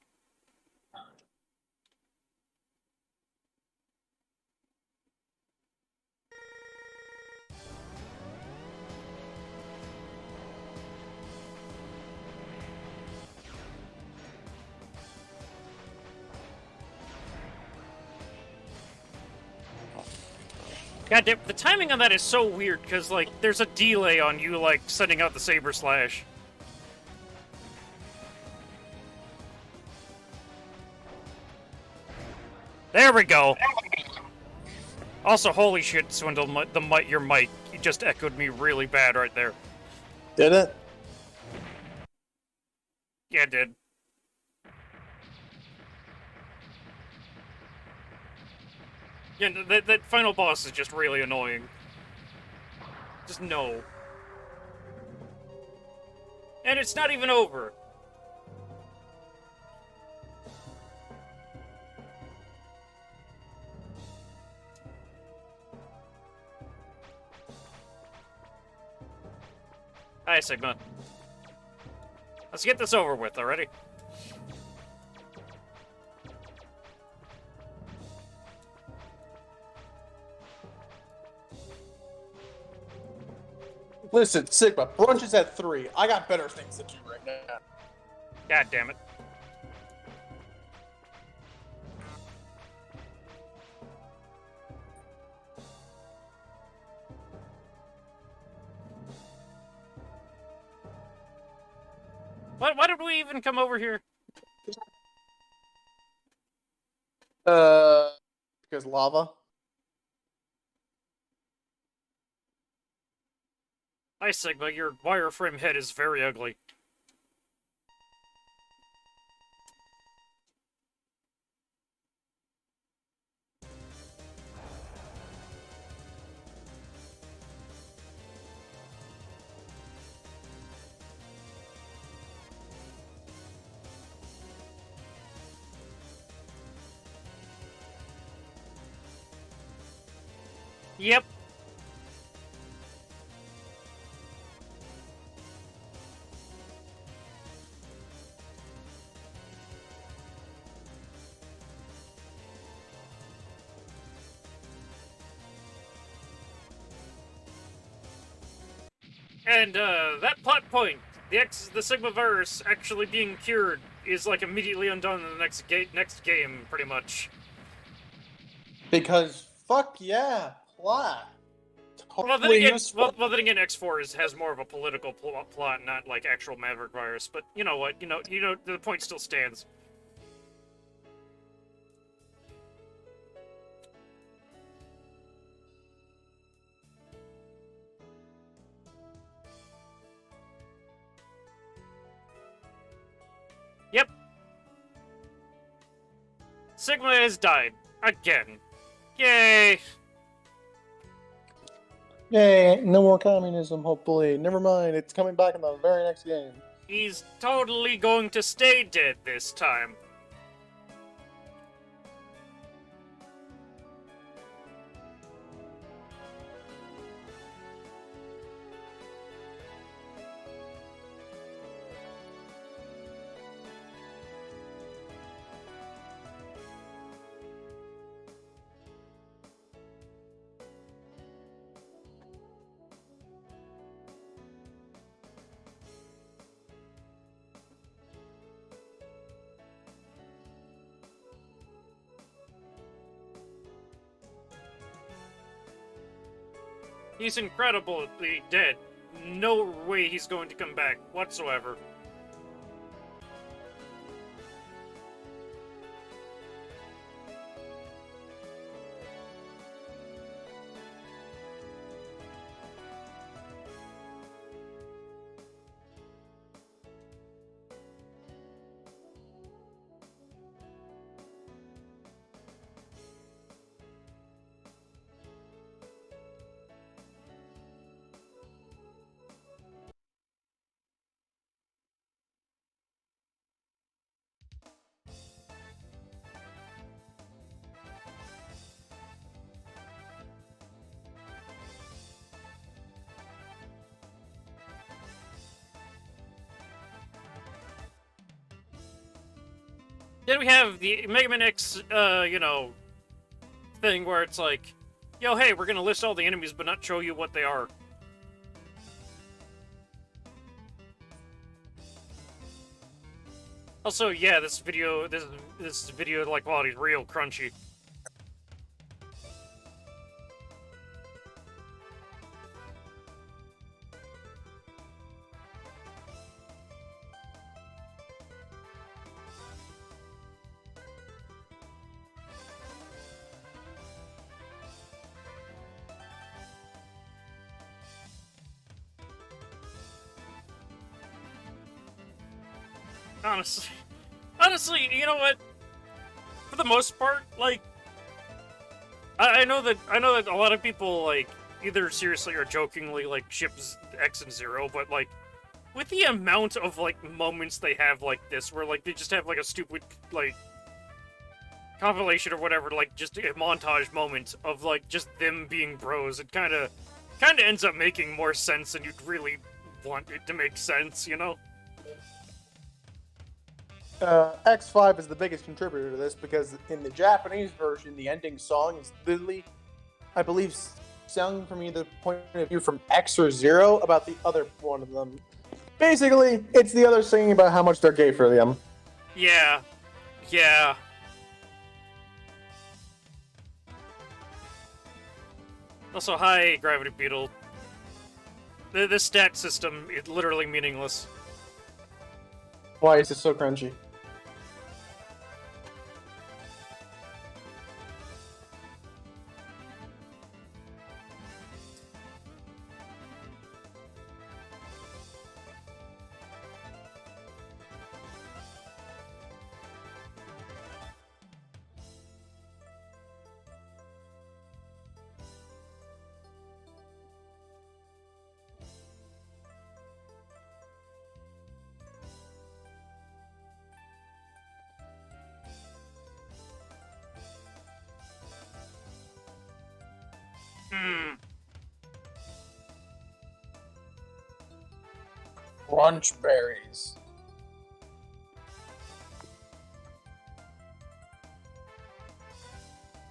God damn, the timing on that is so weird, because, like, there's a delay on you, like, sending out the Saber Slash. There we go! Also, holy shit, Swindle, your mic, you just echoed me really bad right there. Did it? Yeah, it did. Yeah, that final boss is just really annoying. Just no. And it's not even over. Hi, Sigma. Let's get this over with already. Listen, Sigma, brunch is at 3. I got better things to do right now. God damn it. Why did we even come over here? Because lava. Hi, Sigma, your wireframe head is very ugly. Yep. And, that plot point, the Sigma virus actually being cured, is, like, immediately undone in the next game, pretty much. Because, fuck yeah, plot. Well, Totally useful. then again, X4 has more of a political plot, not, like, actual Maverick virus. But, you know what, the point still stands. Yep. Sigma has died. Again. Yay! Yay, no more communism, hopefully. Never mind, it's coming back in the very next game. He's totally going to stay dead this time. He's incredibly dead. No way he's going to come back whatsoever. Then we have the Mega Man X, thing where it's like, yo, hey, we're gonna list all the enemies but not show you what they are. Also, yeah, this video like quality is real crunchy. Honestly, you know what? For the most part, like, I know that a lot of people like either seriously or jokingly like ships X and Zero, but like with the amount of like moments they have like this, where like they just have like a stupid like compilation or whatever, like just a montage moment of like just them being bros, it kind of ends up making more sense than you'd really want it to make sense, you know? X5 is the biggest contributor to this because in the Japanese version, the ending song is literally, I believe, sung from either point of view from X or Zero about the other one of them. Basically, it's the other singing about how much they're gay for them. Yeah. Yeah. Also, hi, Gravity Beetle. This stat system is literally meaningless. Why is it so crunchy? Crunch berries.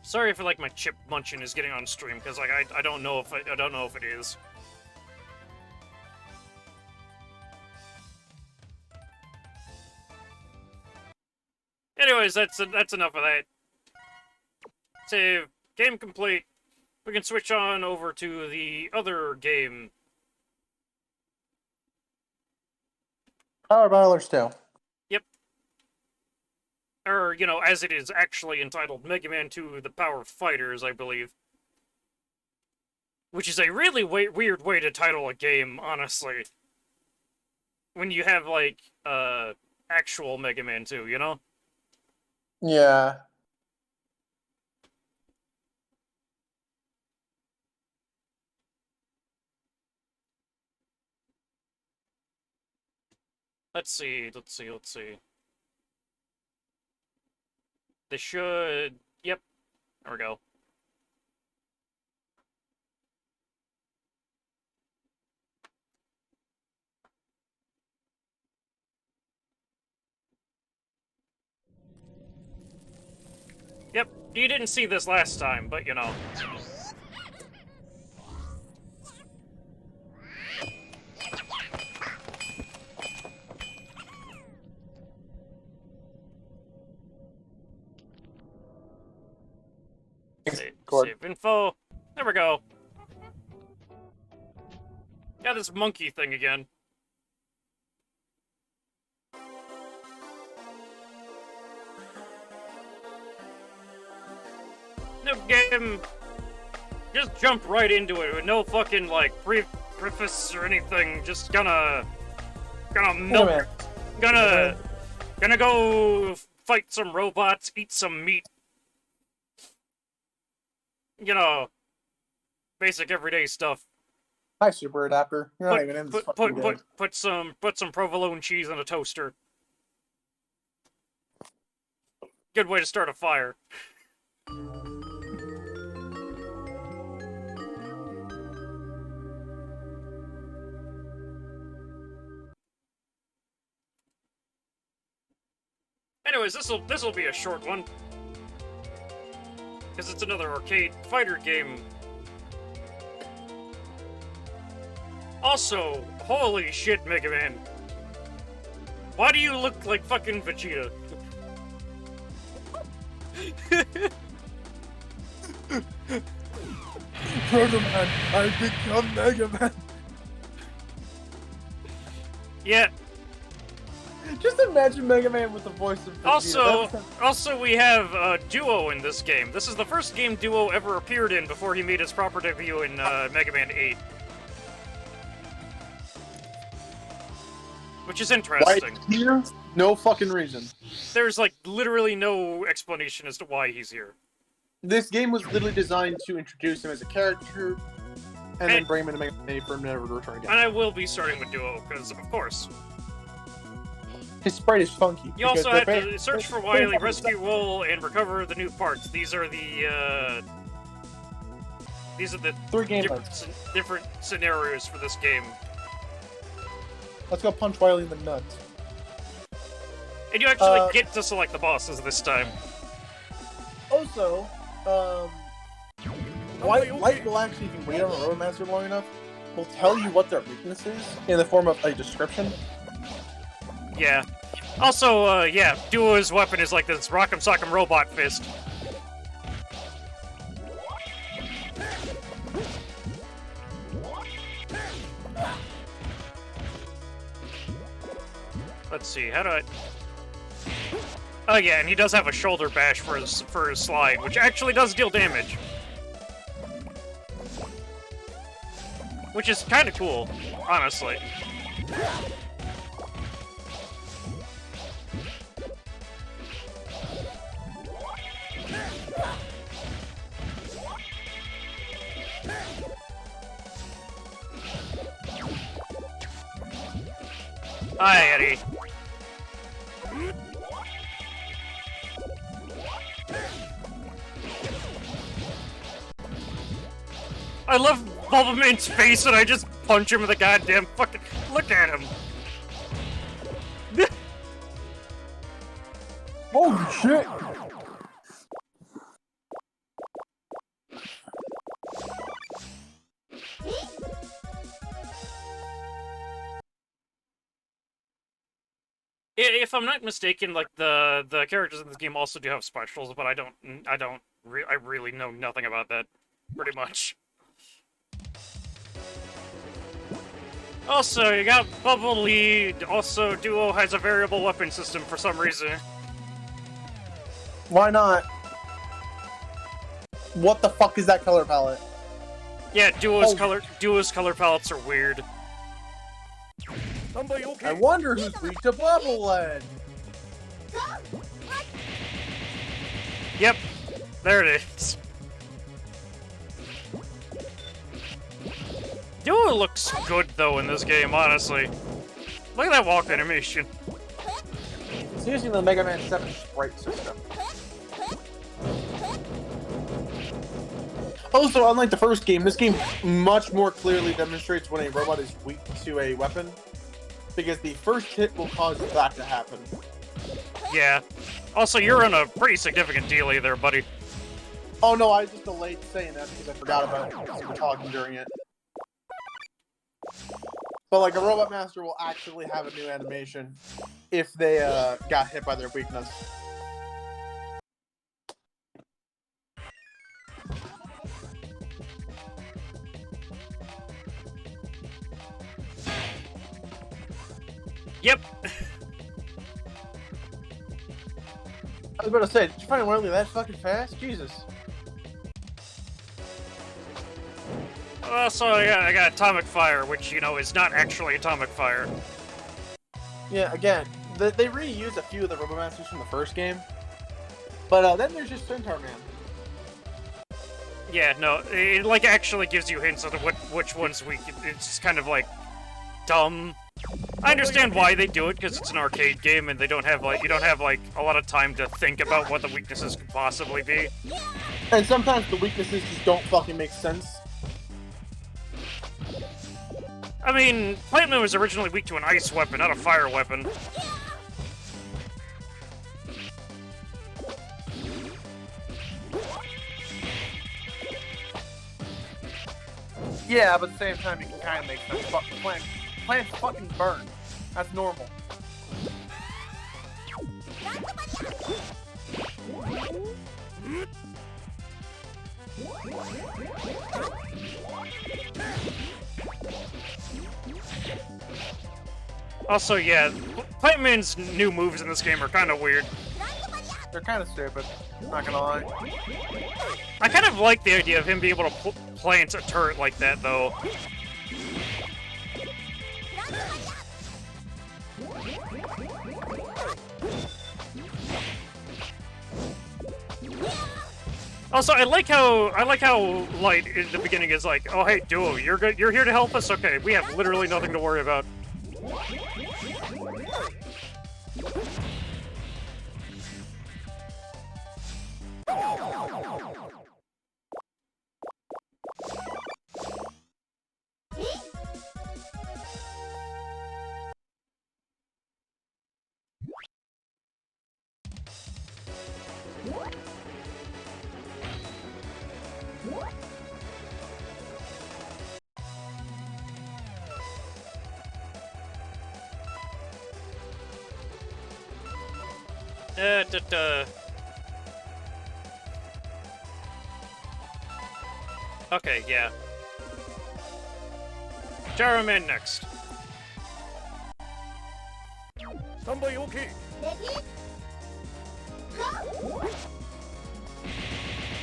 Sorry if like my chip munching is getting on stream, because like I don't know if I don't know if it is. Anyways, that's enough of that. Save. Game complete. We can switch on over to the other game. Power Battler's Tale. Yep. Or, as it is actually entitled Mega Man 2 The Power Fighters, I believe. Which is a really weird way to title a game, honestly. When you have, like, actual Mega Man 2, you know? Yeah. Let's see. They should... Yep. There we go. Yep, you didn't see this last time, but you know. Save info. There we go. Yeah, this monkey thing again. No game. Just jump right into it with no fucking like preface or anything. Just gonna milk. Gonna go fight some robots, eat some meat. You know, basic everyday stuff. Hi, Super Adapter. You're not even in this fucking game. Put some provolone cheese in a toaster. Good way to start a fire. Anyways, this'll be a short one. Because it's another arcade fighter game. Also, holy shit, Mega Man. Why do you look like fucking Vegeta? Proto Man, I've become Mega Man. Yeah. Just imagine Mega Man with the voice of Vegeta. Also, we have Duo in this game. This is the first game Duo ever appeared in before he made his proper debut in Mega Man 8. Which is interesting. Why here? No fucking reason. There's, like, literally no explanation as to why he's here. This game was literally designed to introduce him as a character, and then bring him into Mega Man 8 for him never to return again. And I will be starting with Duo, because, of course. His sprite is funky. You also have to search for Wily, rescue Wool, and recover the new parts. These are the 3 game modes. Different scenarios for this game. Let's go punch Wily in the nuts. And you actually get to select the bosses this time. Also, Light will actually, if you wait on a Road Master long enough, will tell you what their weakness is in the form of a description. Yeah. Also, yeah, Duo's weapon is like this Rock'em Sock'em Robot Fist. Let's see, how do I... Oh yeah, and he does have a shoulder bash for his slide, which actually does deal damage. Which is kind of cool, honestly. Hi, Eddie. I love Bulbaman's face and I just punch him with a goddamn fucking... Look at him! Holy shit! If I'm not mistaken, like the characters in this game also do have specials, but I really know nothing about that, pretty much. Also, you got Bubble Lead. Also, Duo has a variable weapon system for some reason. Why not? What the fuck is that color palette? Yeah, Duo's color palettes are weird. I wonder who's weak to Bubble Lead. Yep, there it is. Duo looks good though in this game, honestly. Look at that walk animation. It's using the Mega Man 7 sprite system. Also, unlike the first game, this game much more clearly demonstrates when a robot is weak to a weapon, because the first hit will cause that to happen. Yeah. Also, you're in a pretty significant dealie there, buddy. Oh no, I just delayed saying that because I forgot about it because we were talking during it. But like, a Robot Master will actually have a new animation if they got hit by their weakness. Yep. I was about to say, did you find Wily that fucking fast? Jesus. So I got Atomic Fire, which, you know, is not actually Atomic Fire. Yeah, again, they reused a few of the Robo Masters from the first game. But then there's just Centaur Man. Yeah, no, it like actually gives you hints of which one's weak. It's just kind of like dumb. I understand why they do it because it's an arcade game and they don't have like a lot of time to think about what the weaknesses could possibly be. And sometimes the weaknesses just don't fucking make sense. I mean, Plant Man was originally weak to an ice weapon, not a fire weapon. Yeah, but at the same time, you can kind of make sense. Plants fucking burn. That's normal. Also, yeah, Plant Man's new moves in this game are kind of weird. They're kind of stupid, not gonna lie. I kind of like the idea of him being able to plant a turret like that, though. Also, I like how Light in the beginning is like, oh hey, Duo, you're good, you're here to help us. Okay, we have literally nothing to worry about. Okay, yeah. Gyro Man next.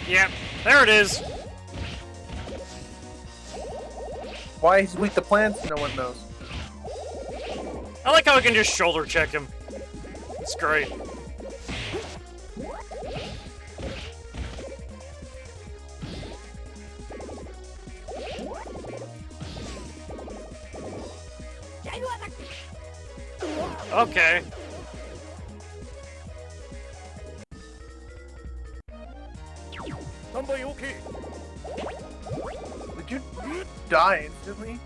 Yep, there it is. Why he's weak to plants, no one knows. I like how I can just shoulder check him. It's great. Okay. Did you die instantly?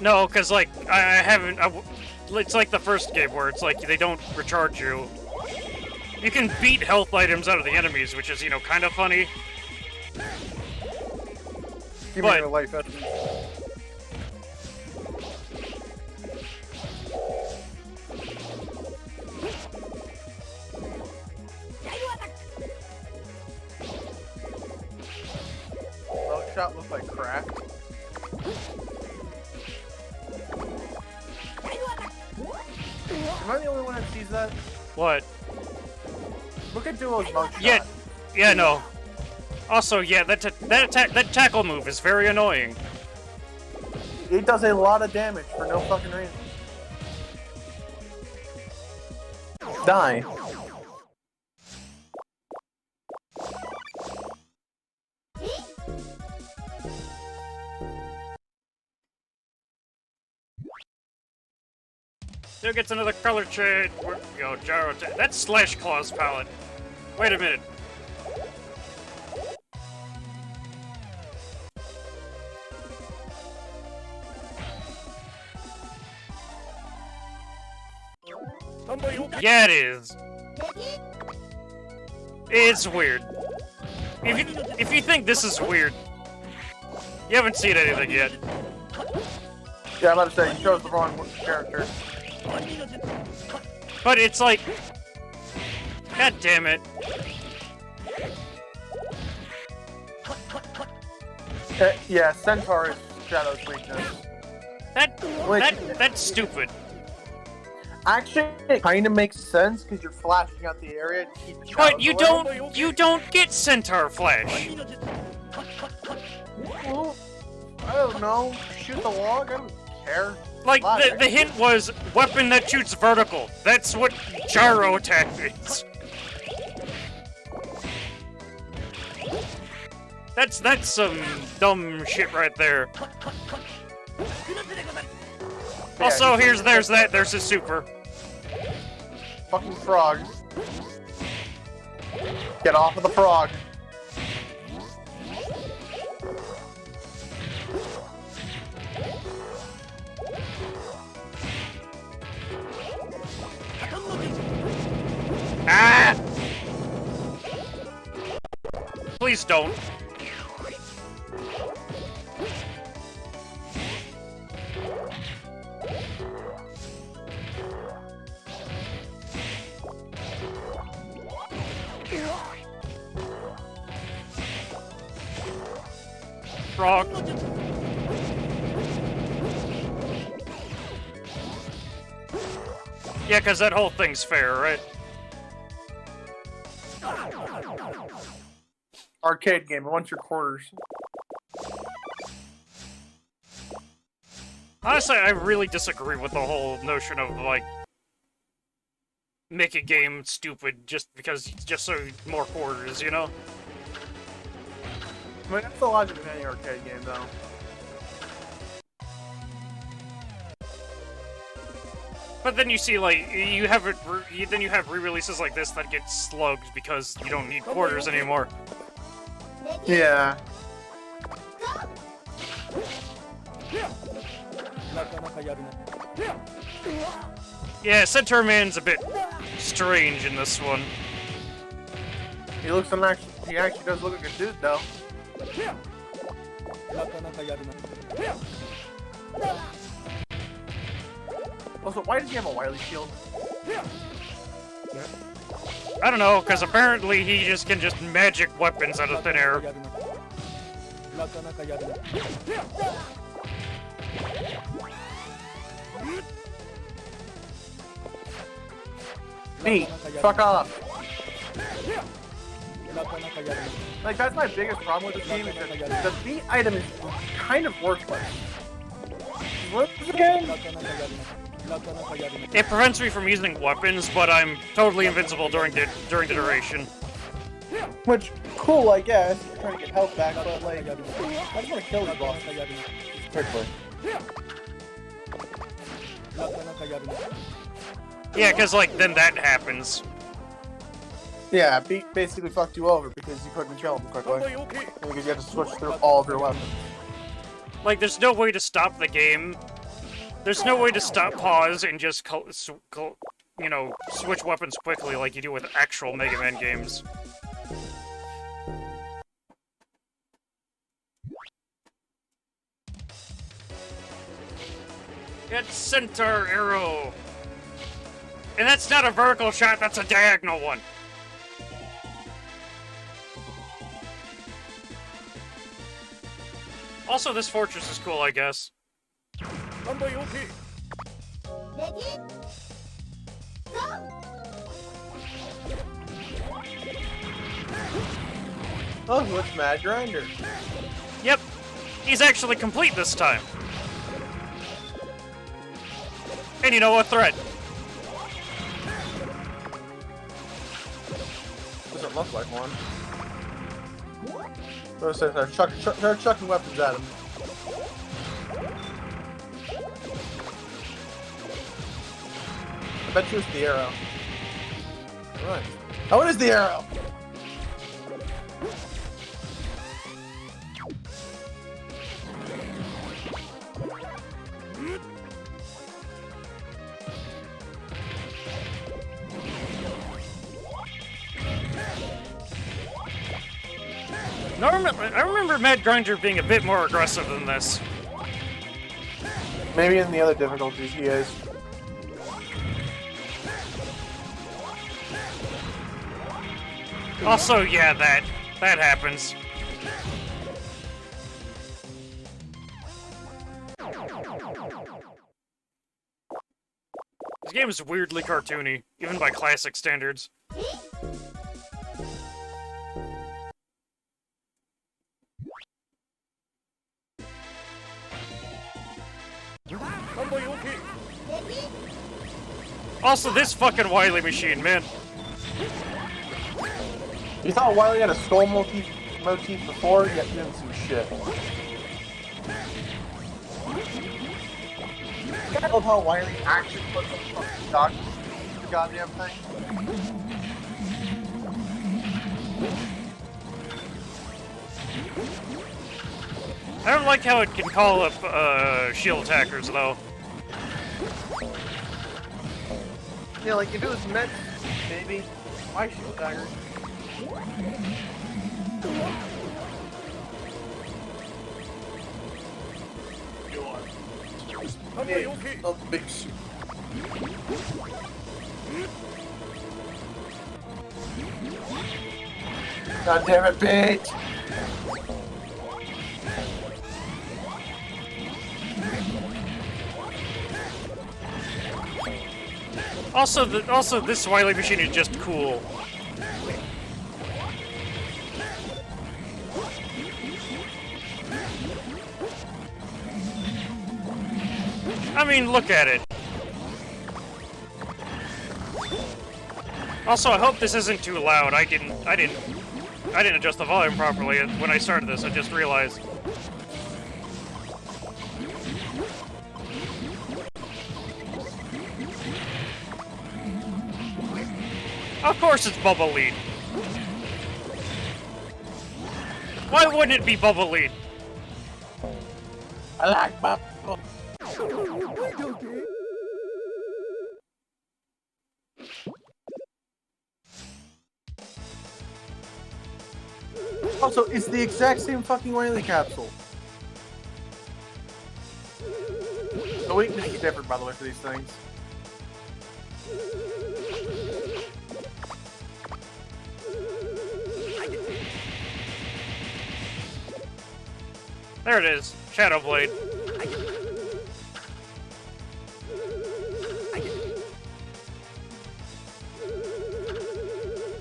No, because, like, I haven't... it's like the first game where it's like they don't recharge you. You can beat health items out of the enemies, which is, you know, kind of funny. Give me your life. Shot looks like crap. Am I the only one that sees that? What? Look at Duo's mug shot. Yeah, no. Also, yeah, that tackle move is very annoying. It does a lot of damage for no fucking reason. Die. There gets another color change. Where we go, Gyro. That's Slash Claw's palette. Wait a minute. Yeah, it is. It's weird. If you think this is weird, you haven't seen anything yet. Yeah, I'm about to say, you chose the wrong character. But it's like... God damn it. Yeah, Centaur is Shadow's weakness. That's stupid. Actually, it kind of makes sense because you're flashing out the area to keep the But shadows away. you don't get Centaur Flash. Well, I don't know. Shoot the log. I don't care. Like, the hint was weapon that shoots vertical. That's what gyro attack is. That's some dumb shit right there. Also, there's a super. Fucking frog. Get off of the frog. Ah! Please don't. Frog. Yeah, because that whole thing's fair, right? Arcade game. I want your quarters. Honestly, I really disagree with the whole notion of, like, make a game stupid just because, just so more quarters, you know? I mean, that's the logic of any arcade game, though. But then you see, like, you have re-releases like this that get slugged because you don't need quarters anymore. Yeah. Yeah, Centaur Man's a bit strange in this one. He actually does look like a dude, though. Also, why does he have a Wily shield? I don't know, because apparently he just can magic weapons out of thin air. Hey, fuck off. Like, that's my biggest problem with this game, is that the beat item is kind of worthless. What is it again? It prevents me from using weapons, but I'm totally invincible during the duration. Which, cool, I guess. Trying to get health back, but like, I just want to kill these bosses quickly. Yeah, because, like, then that happens. Yeah, beat basically fucked you over because you couldn't kill him quickly. Because you had to switch through all of your weapons. Like, there's no way to stop the game. There's no way to stop, pause, and just, you know, switch weapons quickly like you do with actual Mega Man games. It's Centaur Arrow! And that's not a vertical shot, that's a diagonal one! Also, this fortress is cool, I guess. Oh, it's Mad Grinder. Yep, he's actually complete this time. And you know what, threat? Doesn't look like one. So it says they're chucking weapons at him. I bet you it's the arrow. Alright. Oh, it is the arrow! I remember Mad Grinder being a bit more aggressive than this. Maybe in the other difficulties he is. Also, yeah, that happens. game is weirdly cartoony, even by classic standards. Also, this fucking Wily machine, man. You thought Wily had a skull motif before? Yeah, you didn't see shit. I love how Wily actually puts a fucking doc to the goddamn thing. I don't like how it can call up, shield attackers, though. Yeah, like if it was meant, maybe, why shield dagger? You are. Okay, okay. Of the big suit. God damn it, bitch! Also, this Wily machine is just cool. I mean, look at it. Also, I hope this isn't too loud. I didn't adjust the volume properly when I started this. I just realized. Of course it's Bubble Lead. Why wouldn't it be Bubble Lead? I like bubble. Also, it's the exact same fucking Wily capsule. The weakness is different, by the way, for these things. There it is. Shadow Blade.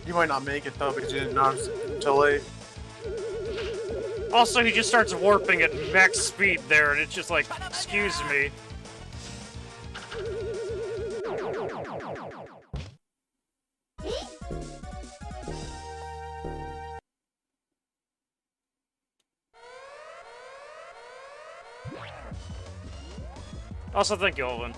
You might not make it though because you didn't notice it until late. Also, he just starts warping at max speed there, and it's just like, excuse me. Also, thank you, Olin.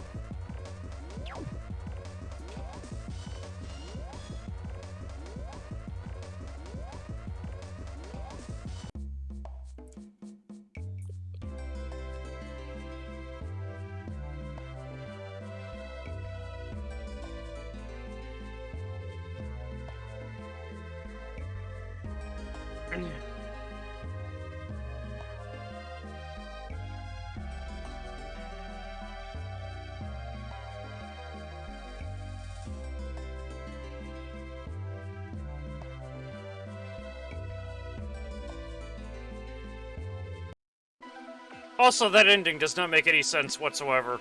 Also, that ending does not make any sense whatsoever.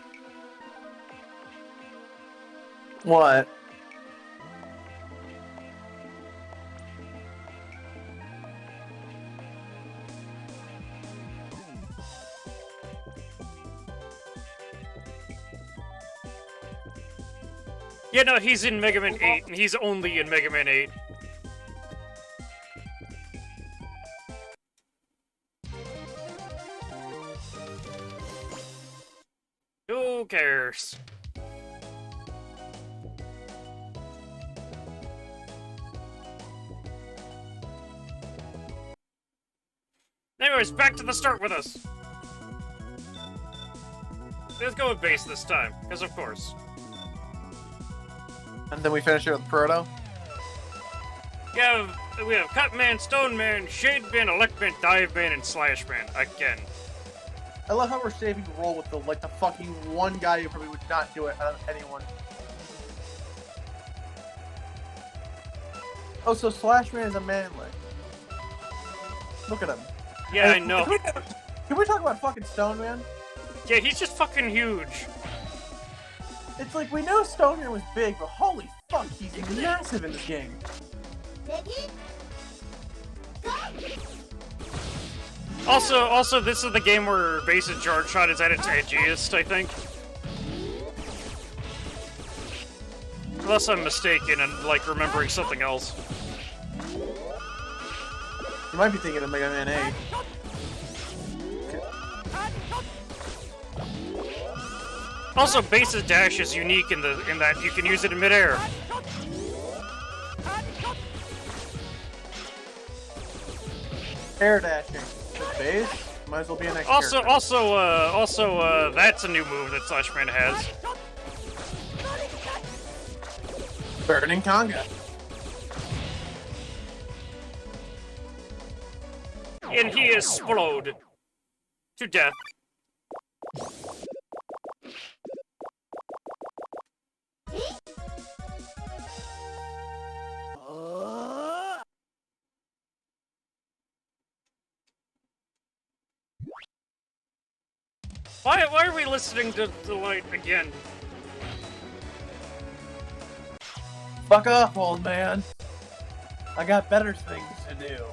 What? Yeah, no, he's in Mega Man 8, and he's only in Mega Man 8. Who cares? Anyways, back to the start with us. Let's go with base this time, because of course. And then we finish it with Proto? We have Cut Man, Stone Man, Shade Man, Elect Man, Dive Man, and Slash Man, again. I love how we're saving the role with the fucking one guy who probably would not do it out of anyone. Oh, so Slash Man is a manlet. Look at him. Yeah, I know. Can we talk about fucking Stone Man? Yeah, he's just fucking huge. It's like, we know Stoner was big, but holy fuck, he's massive in this game. Also, this is the game where Base's charge shot is at its edgiest, I think. Unless I'm mistaken and, like, remembering something else. You might be thinking of Mega Man 8. Also, Base's dash is unique in that you can use it in midair. Air dashing. With base, might as well be an next Also, character. that's a new move that Slashman has. Burning Conga. And he explode to death. Why are we listening to the light again? Fuck off, old man. I got better things to do.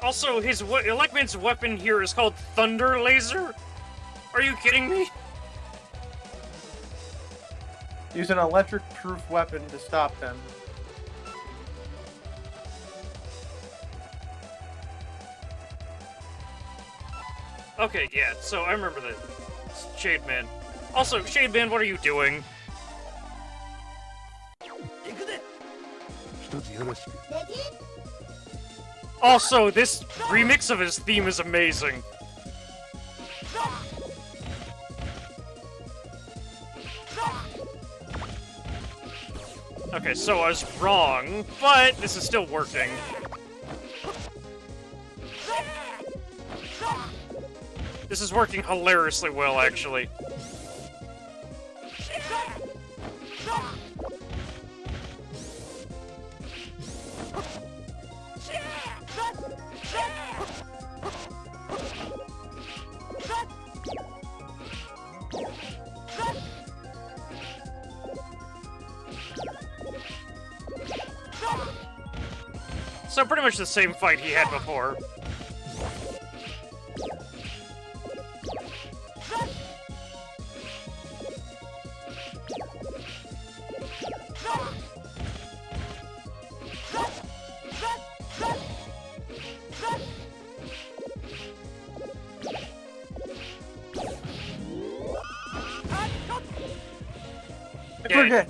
Also, Electman's weapon here is called Thunder Laser? Are you kidding me? Use an electric-proof weapon to stop them. Okay, yeah, so I remember that. Shademan. Also, Shademan, what are you doing? Also, this remix of his theme is amazing. Okay, so I was wrong, but this is still working. This is working hilariously well, actually. So pretty much the same fight he had before. I forget,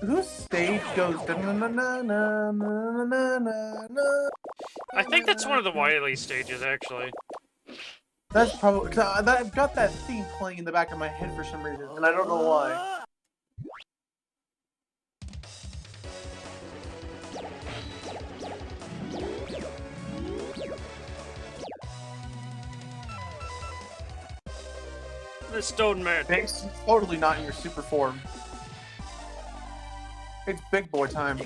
whose stage goes da-na-na-na-na-na-na-na-na? I think that's one of the Wily stages, actually. That's probably, cause I've got that theme playing in the back of my head for some reason, and I don't know why. The Stone Man. It's totally not in your super form. It's big boy time.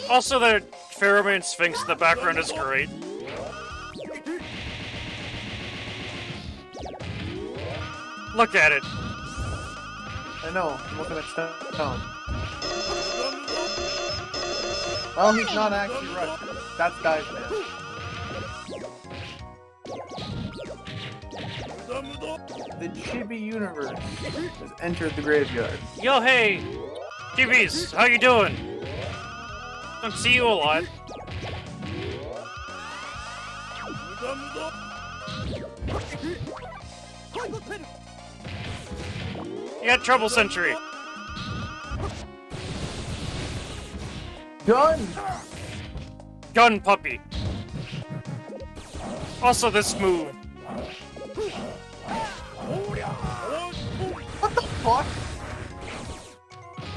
Also, the Pharaohman Sphinx in the background is great. Look at it. I know, I'm looking at Stone. Well, he's not actually Russian. That's Dive Man. The Chibi universe has entered the graveyard. Yo, hey! TVs, how you doing? Don't see you a lot. You got Trouble Century. Gun! Gun Puppy. Also this move. What the fuck?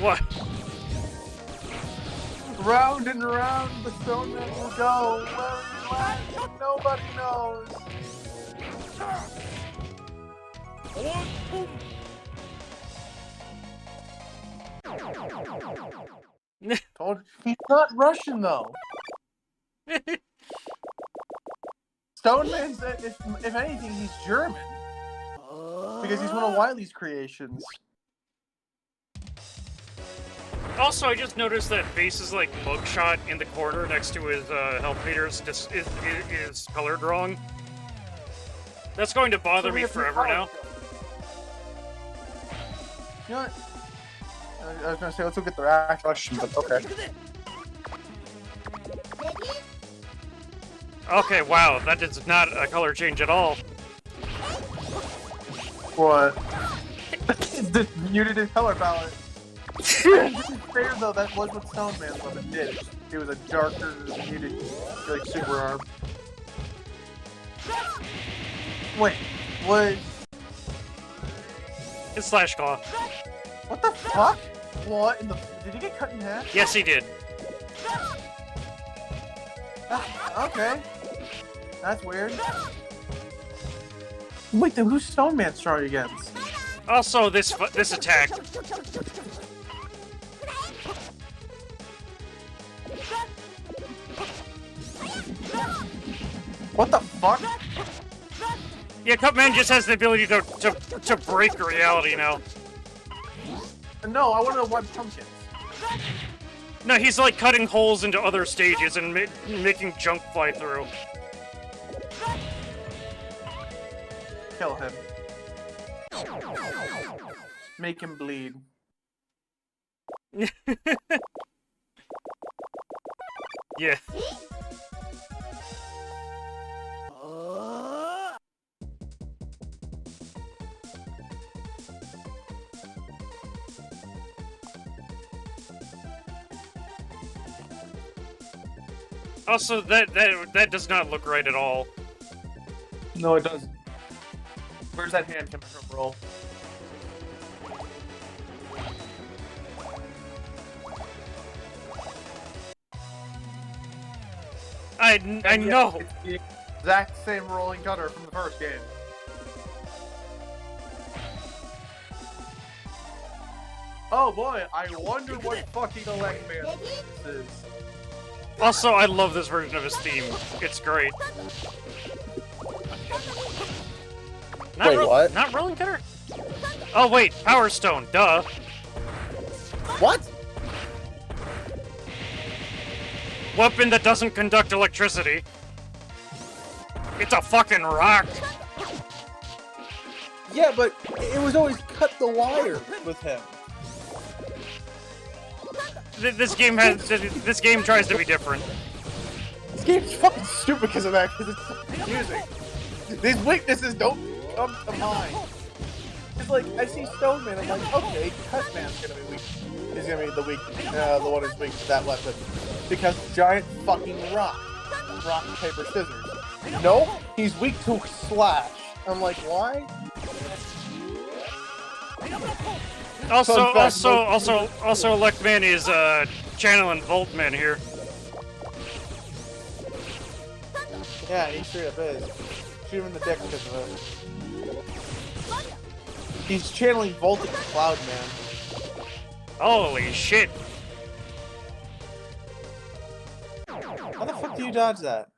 What? Round and round the Stone Man will go. Where he lands, nobody knows. Told you. He's not Russian though. Stone Man's, if anything, he's German. Because he's one of Wily's creations. Also, I just noticed that Base's like mugshot in the corner next to his health meters is colored wrong. That's going to bother me forever now. You know what? I was gonna say let's look at the actual question, but okay. Okay, wow, that is not a color change at all. What? This muted his color palette. To be fair though, that was what Stone Man's weapon did. It was a darker, muted, like super arm. Wait, what? It's Slash Claw. What the fuck? What in the? Did he get cut in half? Yes, he did. Okay. That's weird. Wait, then who's Stone Man strong against? Also, this attack. What the fuck? Yeah, Cupman just has the ability to break reality now. No, I want to know why pumpkins. No, he's like cutting holes into other stages and making junk fly through. Kill him. Make him bleed. Yeah. Also, that does not look right at all. No, it doesn't. Where's that hand coming from, Roll? I know. It's the exact same rolling cutter from the first game. Oh boy, I wonder what fucking Elect Man this is. Also, I love this version of his theme. It's great. Not Wait, what? Not Rolling Cutter? Oh wait, Power Stone, duh. What? Weapon that doesn't conduct electricity. It's a fucking rock. Yeah, but it was always cut the wire with him. This game tries to be different. This game's fucking stupid because of that, because it's confusing. These weaknesses don't come to mind. It's like, I see Stone Man, I'm like, okay, Cut Man's gonna be weak. He's gonna be the one who's weak to that weapon. Because giant fucking rock. Rock, paper, scissors. No, he's weak to Slash. I'm like, why? Also, Electman is channeling Voltman here. Yeah, he straight up is. Shoot him in the dick because of it. He's channeling Voltic Cloud Man. Holy shit. How the fuck do you dodge that?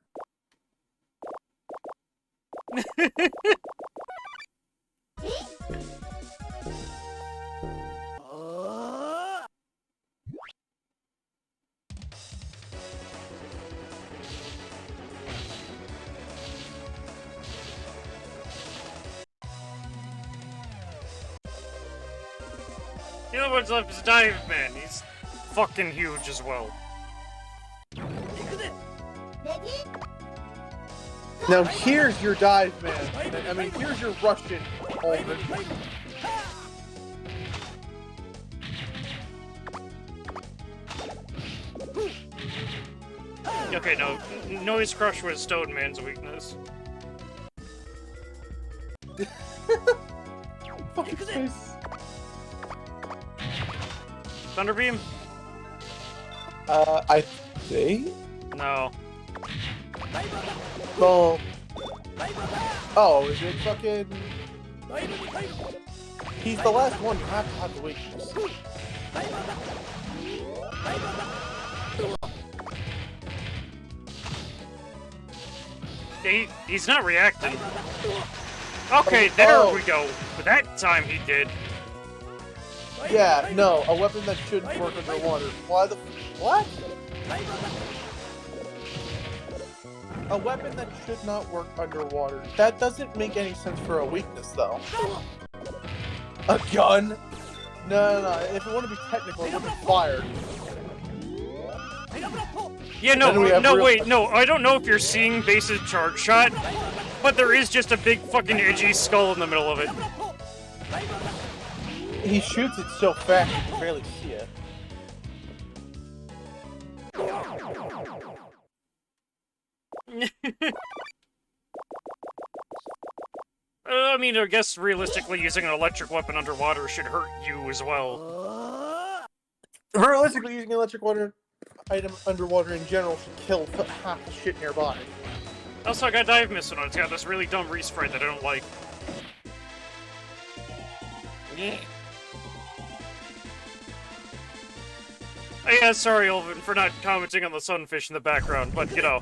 The other one's left is Dive Man. He's fucking huge as well. Now here's your dive man. I mean, here's your Russian Holden. Okay, no. Noise Crush was Stone Man's weakness. Fucking face. Thunderbeam? I think? No. Well... Oh, is it fucking... He's the last one, you have to have the weakness. He's not reacting. Okay, there we go. That time he did. Yeah, no, a weapon that shouldn't work underwater. Why the... What? A weapon that should not work underwater. That doesn't make any sense for a weakness, though. A gun? No. If it want to be technical, it would be fire. Yeah, wait, no. I don't know if you're seeing Base's charge shot, but there is just a big fucking edgy skull in the middle of it. He shoots it so fast you can barely see it. I mean, I guess realistically using an electric weapon underwater should hurt you as well. Realistically, using an electric water item underwater in general should kill half the shit nearby. Also, I got dive missile on it. It's got this really dumb resprite that I don't like. Yeah. Oh, yeah, sorry, Olvin, for not commenting on the sunfish in the background, but, you know.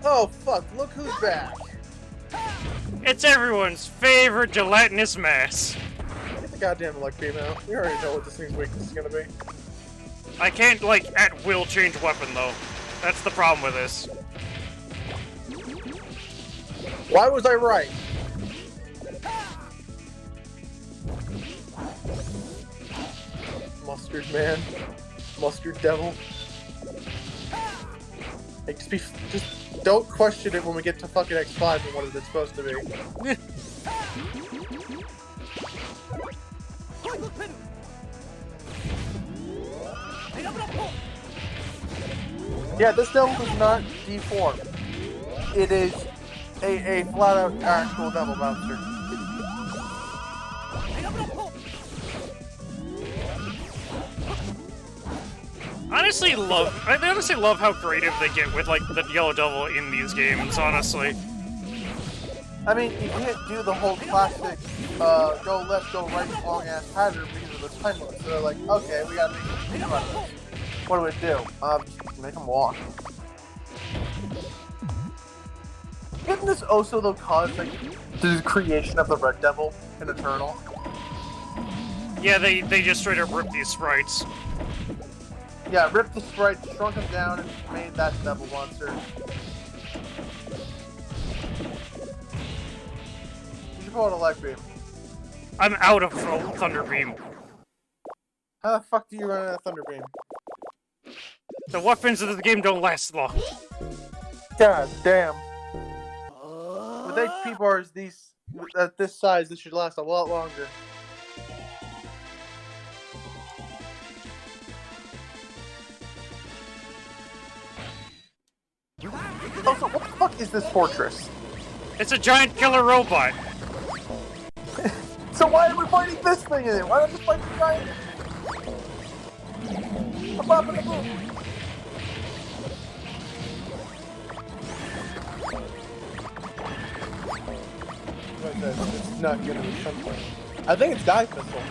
Oh, fuck, look who's back. It's everyone's favorite gelatinous mass. Get the goddamn luck beam out. We already know what this thing's weakness is gonna be. I can't, like, at will change weapon, though. That's the problem with this. Why was I right? Mustard man. Mustard devil. Hey, just don't question it when we get to fucking X5 and what is it supposed to be. Yeah, this devil does not deform. It is a flat-out actual devil monster. I honestly love how creative they get with, like, the Yellow Devil in these games, honestly. I mean, you can't do the whole classic, go left, go right, long-ass pattern because of the time limit. So they're like, okay, we gotta make a out of this. What do we do? Just make them walk. Didn't this also, though, cause, like, the creation of the Red Devil in Eternal? Yeah, they just straight up rip these sprites. Yeah, ripped the sprites, shrunk them down, and made that devil monster. You should pull out a light beam. I'm out of Thunder Beam. How the fuck do you run out of Thunder Beam? The weapons of the game don't last long. God damn. With HP bars at this size, this should last a lot longer. Also, what the fuck is this fortress? It's a giant killer robot. So why are we fighting this thing in it? Why not just fight the giant? I'm up in the boom. It's not gonna be something. I think it's dive missile.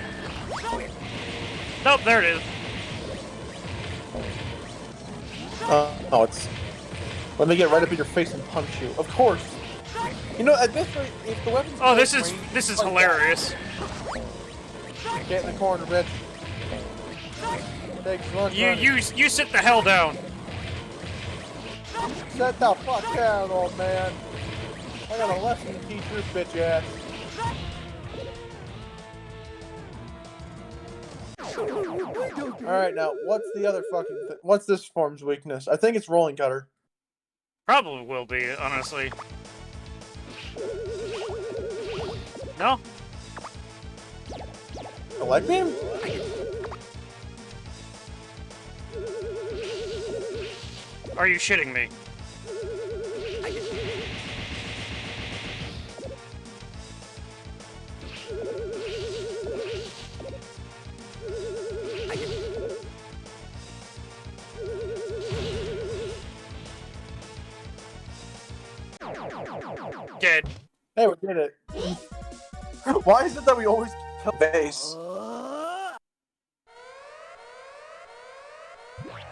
Nope, there it is. Oh, it's... Let me get right up in your face and punch you. Of course. You know, at this rate, if the weapon's... Oh, this is hilarious. Get in the corner, bitch. Takes one. You sit the hell down. Sit the fuck down, old man. I got a lesson to teach your bitch ass. Alright, now, what's the other fucking thing? What's this form's weakness? I think it's rolling cutter. Probably will be, honestly. No? A leg beam? Are you shitting me? Dead. Hey, we did it. Why is it that we always kill base?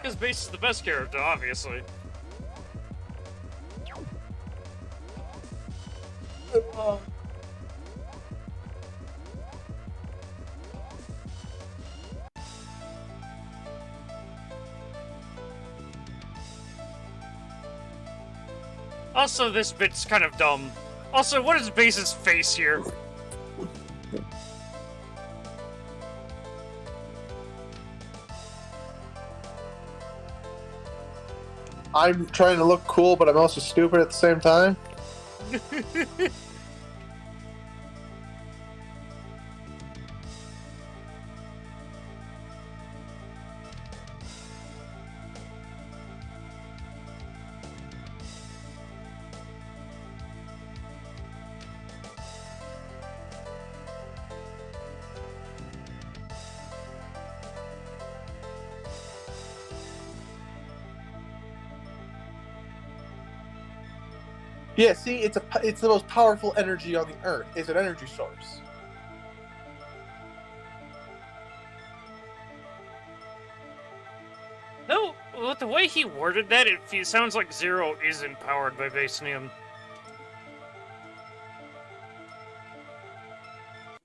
Because Base is the best character, obviously. Also, this bit's kind of dumb. Also, what is Base's face here? I'm trying to look cool, but I'm also stupid at the same time. Yeah, see, it's the most powerful energy on the Earth. It's an energy source. No, with the way he worded that, it sounds like Zero isn't powered by Basenium.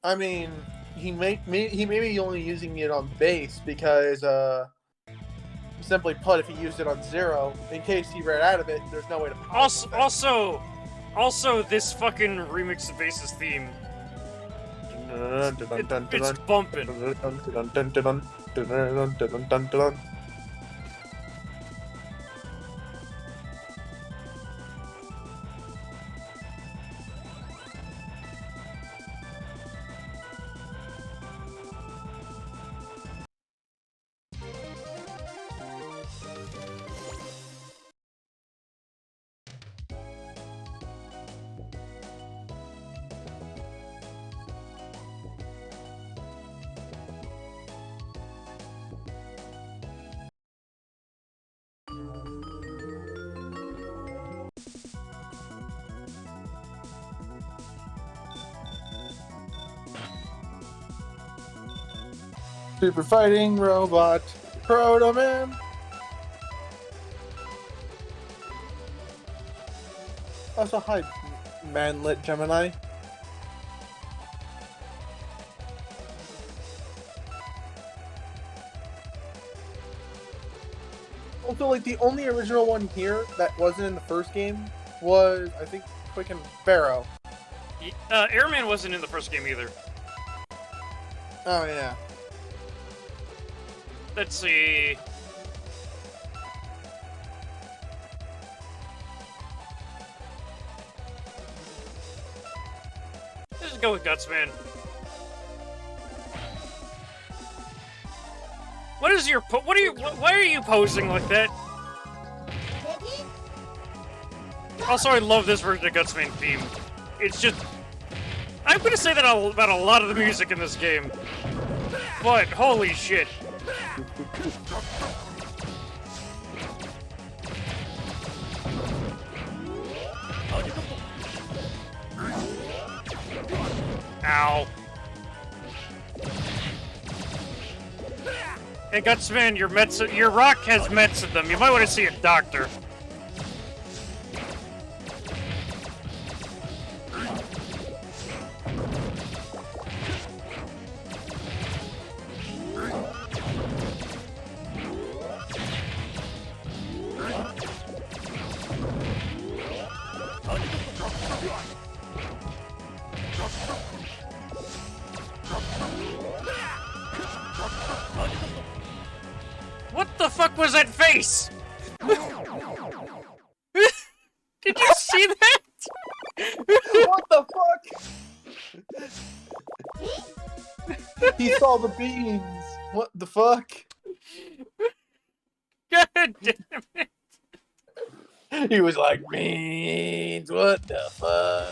I mean, he may be only using it on base because, simply put, if he used it on Zero, in case he ran out of it, there's no way to power it. Also, this fucking remix of Base's theme. It's bumping. Super fighting robot, Proto Man. Also, hi, manlet Gemini. Also, like, the only original one here that wasn't in the first game was, I think, freaking Pharaoh. Airman wasn't in the first game either. Oh, yeah. Let's see. Let's go with Gutsman. What is your why are you posing like that? Also, I love this version of Gutsman theme. It's just, I'm gonna say that about a lot of the music in this game, but holy shit. Ow. Hey, Gutsman, your rock has meds in them. You might want to see a doctor. What the fuck was that face? Did you see that? What the fuck? He saw the beans. What the fuck? God damn it. He was like, beans, what the fuck?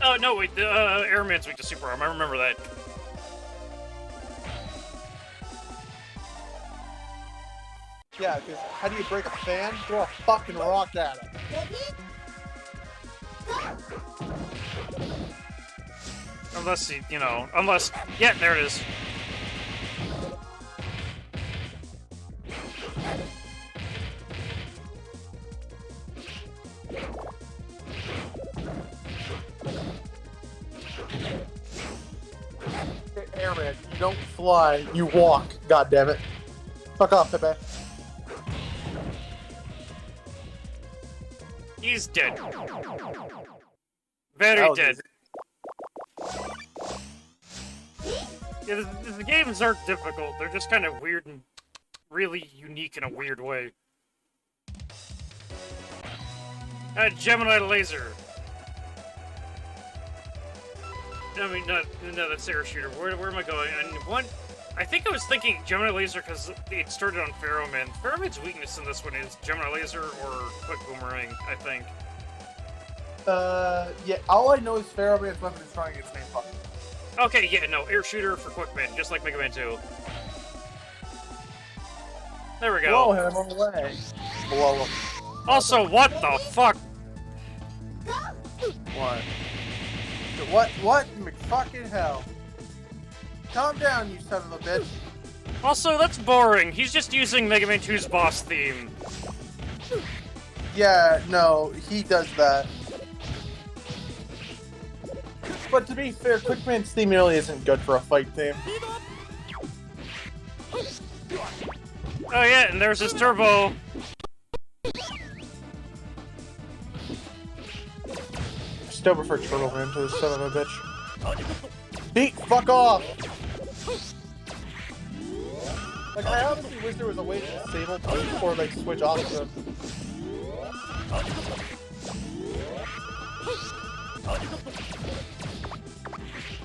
Oh, no, wait, the Airman's weak to Super Arm. I remember that. Yeah, because how do you break a fan? Throw a fucking rock at him. unless, you know, unless... Yeah, there it is. Airman, you don't fly, you walk. God damn it. Fuck off, Pepe. He's dead. Very dead. Yeah, the games aren't difficult. They're just kind of weird and really unique in a weird way. Gemini laser. I mean, no, that's air shooter. Where am I going? And one, I think I was thinking Gemini laser because it started on Ferroman. Ferroman's weakness in this one is Gemini laser or quick boomerang, I think. Yeah, all I know is Ferroman's weapon is trying its main fucking. Okay, yeah, no, air shooter for Quickman, just like Mega Man 2. There we go. Blow him away. Blow him. Also, what the fuck? What? What? McFucking hell. Calm down, you son of a bitch. Also, that's boring. He's just using Mega Man 2's boss theme. Yeah, no, he does that. But to be fair, Quickman's theme really isn't good for a fight theme. Oh yeah, and there's his turbo. Still prefer Turtle Man to this son of a bitch. Beat, fuck off! Like, I honestly wish there was a way to disable Beat or, like, switch off them.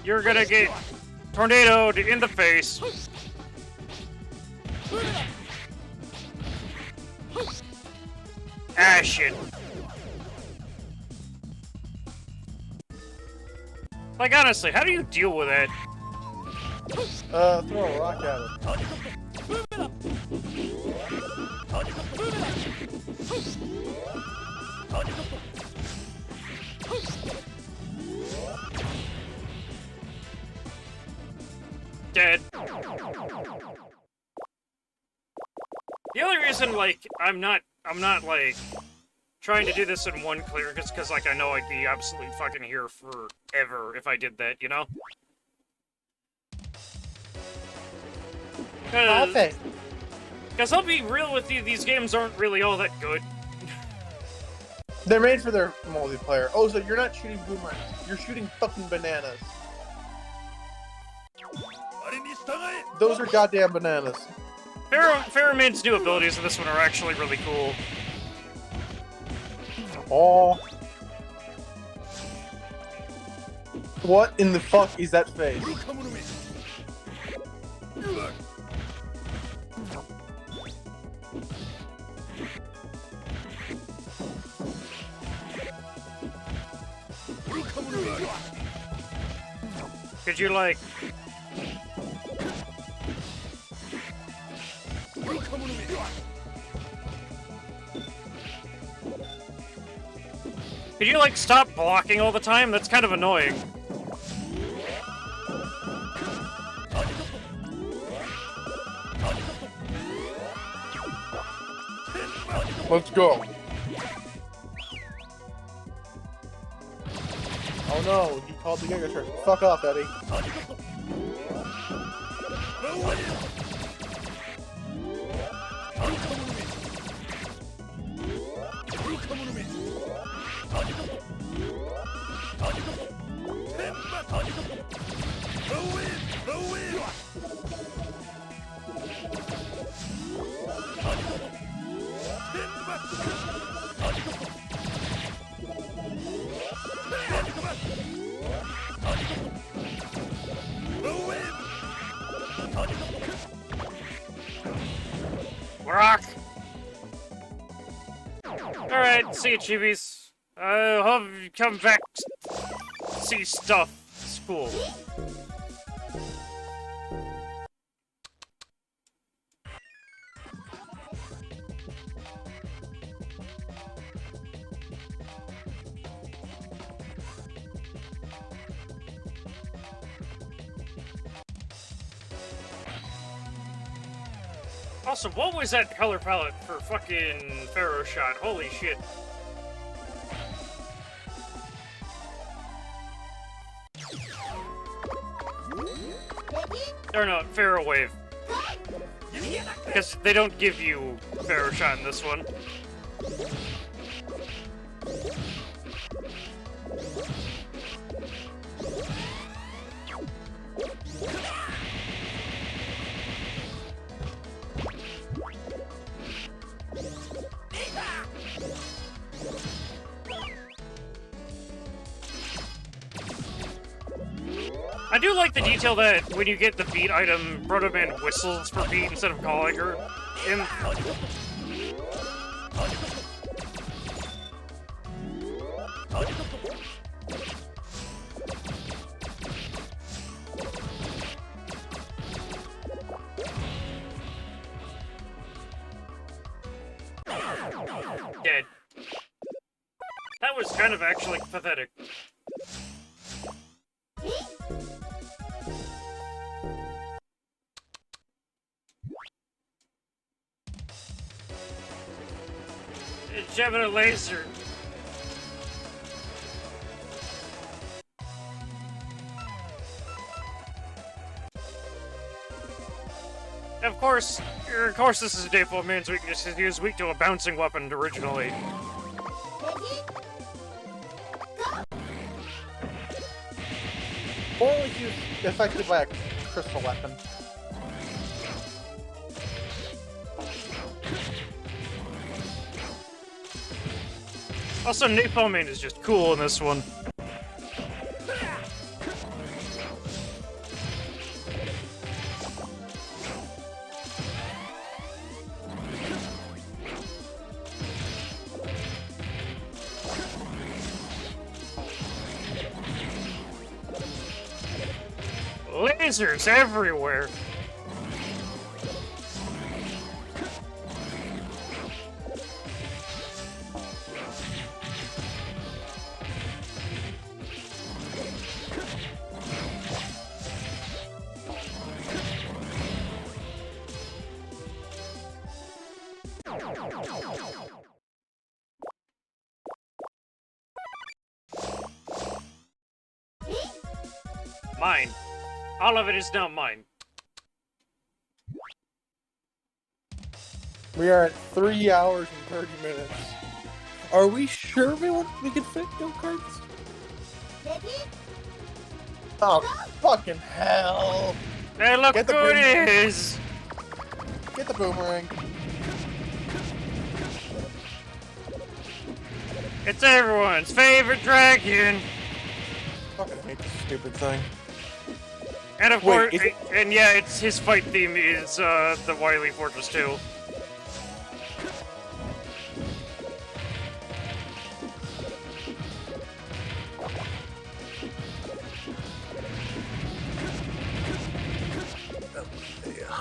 You're gonna get tornadoed in the face. Ah, shit. Like, honestly, how do you deal with it? Throw a rock at him. Dead. The only reason, like, I'm not, like, trying to do this in one clear is because, like, I know I'd be absolutely fucking here forever if I did that, you know? Because I'll be real with you, these games aren't really all that good. They're made for their multiplayer. Oh, so you're not shooting boomerangs. You're shooting fucking bananas. Those are goddamn bananas. Ferroman's new abilities in this one are actually really cool. Oh. What in the fuck is that face? Could you, like... Could you, like, stop blocking all the time? That's kind of annoying. Let's go. Oh no, he called the Giga Trick. Fuck off, Eddie. Rock! Alright, see you, Chibis. I hope you come back to see stuff. It's cool. Also, what was that color palette for fucking Pharaoh Shot? Holy shit. Or no, Pharaoh Wave. Because they don't give you Pharaoh Shot in this one. I do like the detail that when you get the beat item, Proto Man whistles for beat instead of calling her. Dead. That was kind of actually pathetic. Jabbing a laser. Of course, this is a default man's weakness. He was weak to a bouncing weapon originally. Or like he was affected by a crystal weapon. Also, Napalmane is just cool in this one. Lasers everywhere! Mine. All of it is now mine. We are at 3 hours and 30 minutes. Are we sure we can fit go-karts? Oh, fucking hell. Hey, look Get the who it boomerang. is! Get the boomerang. It's everyone's favorite dragon! Fucking hate this stupid thing. And of Wait, course, is it- and yeah, it's his fight theme is the Wily Fortress 2.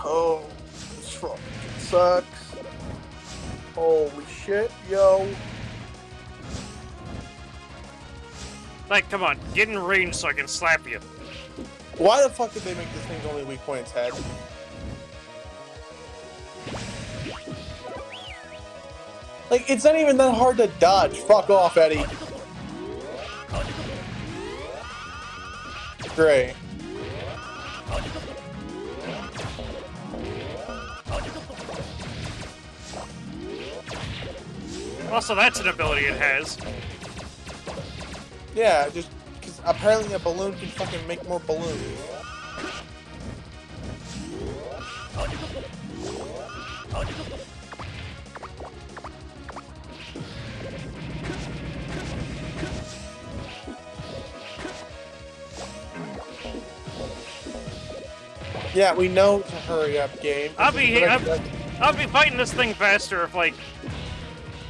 Oh, this fucking sucks. Holy shit, yo. Like, come on, get in range so I can slap you. Why the fuck did they make this thing's only weak point its head? Like, it's not even that hard to dodge. Fuck off, Eddie. Great. Also, that's an ability it has. Yeah, just because apparently a balloon can fucking make more balloons. Yeah, we know to hurry up, game. I'll be fighting this thing faster if like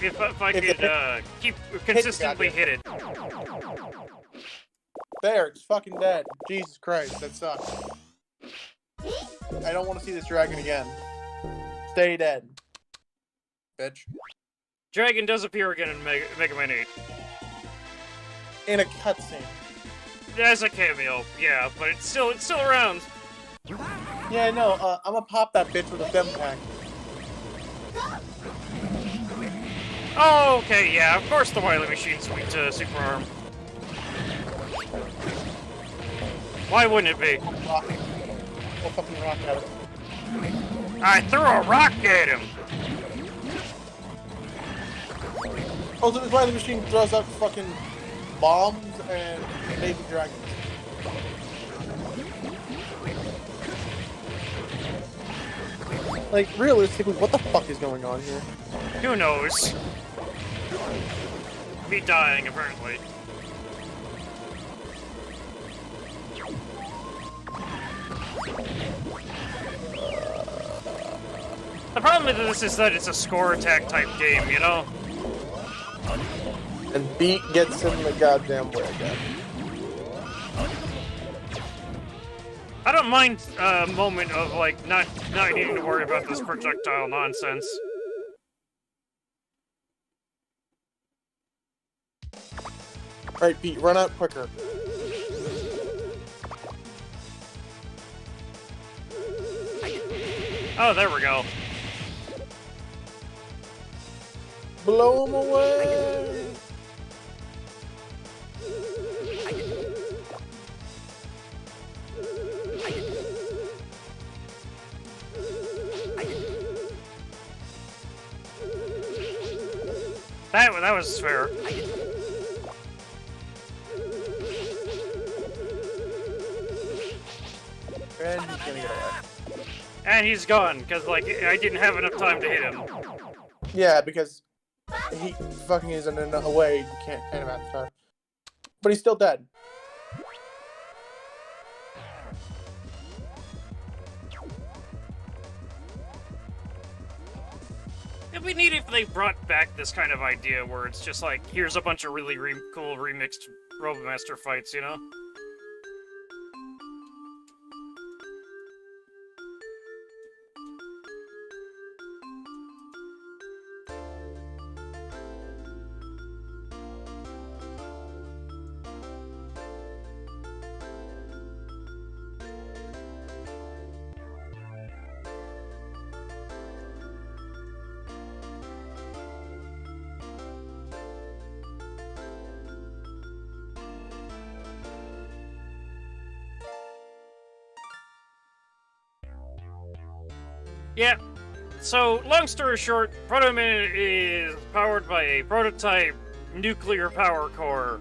if I If could it keep consistently goddamn- hit it. There, it's fucking dead. Jesus Christ, that sucks. I don't want to see this dragon again. Stay dead. Bitch. Dragon does appear again in Mega Man 8. In a cutscene. As a cameo, yeah, but it's still around. Yeah, no, I'm gonna pop that bitch with a fem pack. Oh, okay, yeah, of course the Wily Machine's weak to Super Arm. Why wouldn't it be? Rock. We'll fucking rock at it. I threw a rock at him! Also, this Wily Machine throws out fucking bombs and baby dragons. Like, realistically, what the fuck is going on here? Who knows? Me dying, apparently. The problem with this is that it's a score attack type game, you know? And Beat gets in the goddamn way again. I don't mind a moment of, like, not needing to worry about this projectile nonsense. Alright, Beat, run out quicker. Oh, there we go. Blow him away! That was fair. And he's gonna get away. And he's gone, because, like, I didn't have enough time to hit him. Yeah, because he fucking is in a way you can't hit him at the time. But he's still dead. It'd be neat if they brought back this kind of idea where it's just like, here's a bunch of really cool remixed Robomaster fights, you know? Yeah. So, long story short, Proto-Man is powered by a prototype nuclear power core,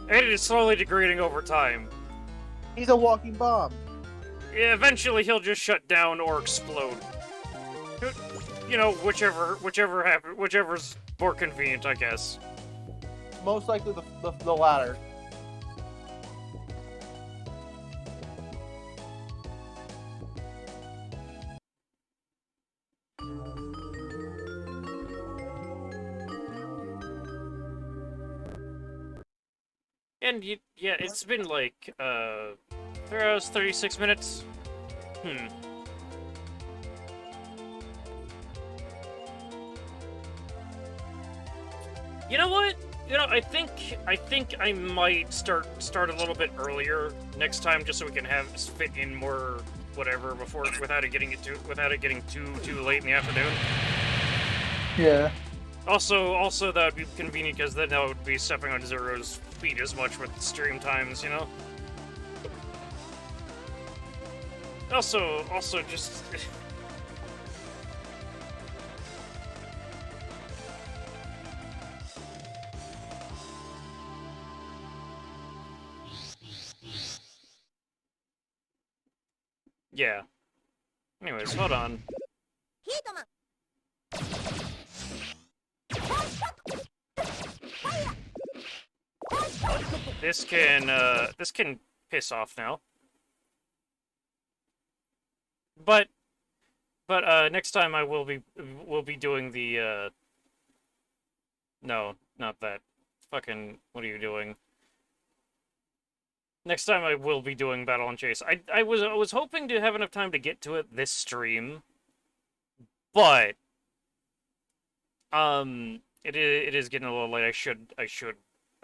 and it is slowly degrading over time. He's a walking bomb. Eventually, he'll just shut down or explode. You know, whichever's more convenient, I guess. Most likely the latter. And yeah, it's been like 3 hours, 36 minutes. You know what? You know, I think I might start a little bit earlier next time, just so we can have fit in more whatever before without it getting too late in the afternoon. Yeah. Also that would be convenient because then I would be stepping on Zero's feet as much with stream times, you know. Also just. Yeah. Anyways, hold on. This can piss off now. But next time I will be doing the no, not that. Fucking, what are you doing? Next time I will be doing Battle and Chase. I was hoping to have enough time to get to it this stream, but it is getting a little late. I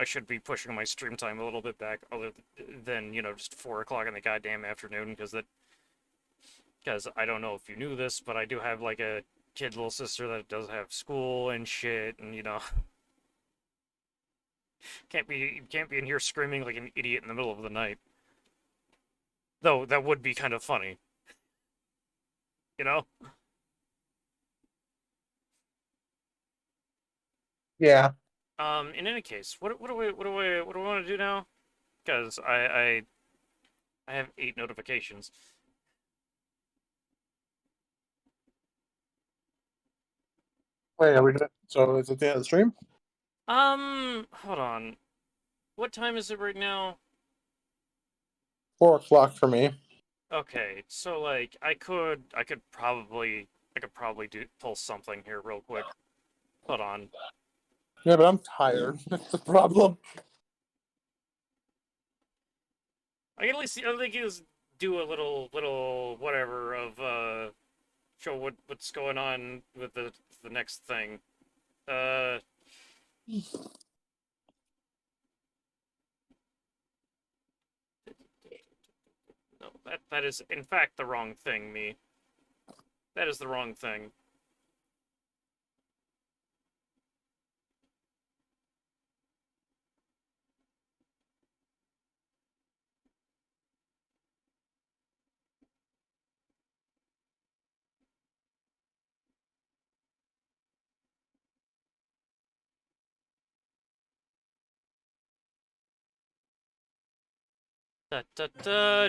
should be pushing my stream time a little bit back, other than, you know, just 4 o'clock in the goddamn afternoon, because I don't know if you knew this, but I do have like a kid little sister that doesn't have school and shit, and can't be in here screaming like an idiot in the middle of the night. Though that would be kind of funny, you know. Yeah. In any case, what do we want to do now? Because I have 8 notifications. Wait, are we done? So is it the end of the stream? Hold on. What time is it right now? 4 o'clock for me. Okay, so like I could probably pull something here real quick. Hold on. Yeah, but I'm tired. That's the problem. I can at least do a little whatever of show what's going on with the next thing. No, that is in fact the wrong thing, me. That is the wrong thing.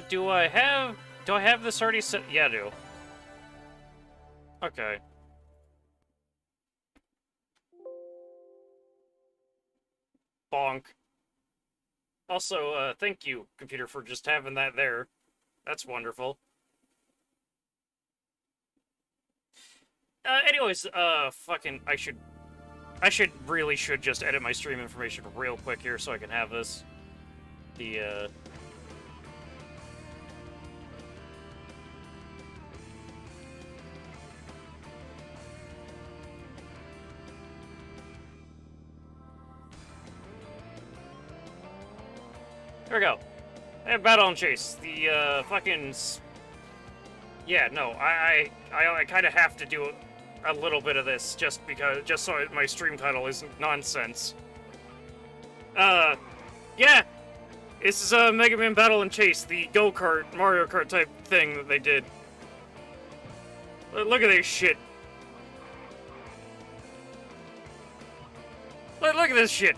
Do I have this already set? Yeah, I do. Okay. Bonk. Also, thank you, computer, for just having that there. That's wonderful. Anyways, fucking, I really should just edit my stream information real quick here so I can have this. There we go. Battle and Chase. The, fucking... Yeah, no, I kind of have to do a little bit of this just so my stream title isn't nonsense. Yeah! This is Mega Man Battle and Chase, the go-kart, Mario Kart type thing that they did. Look at this shit. Look at this shit.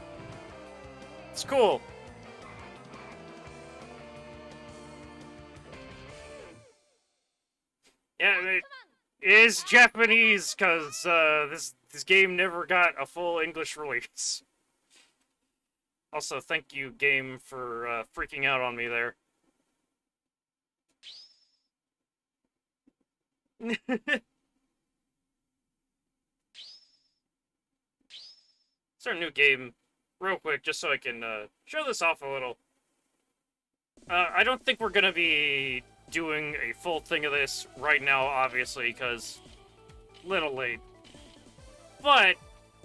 It's cool. Yeah, it is Japanese, because this game never got a full English release. Also, thank you, game, for freaking out on me there. Start a new game real quick, just so I can show this off a little. I don't think we're going to be doing a full thing of this right now, obviously, because little late. But,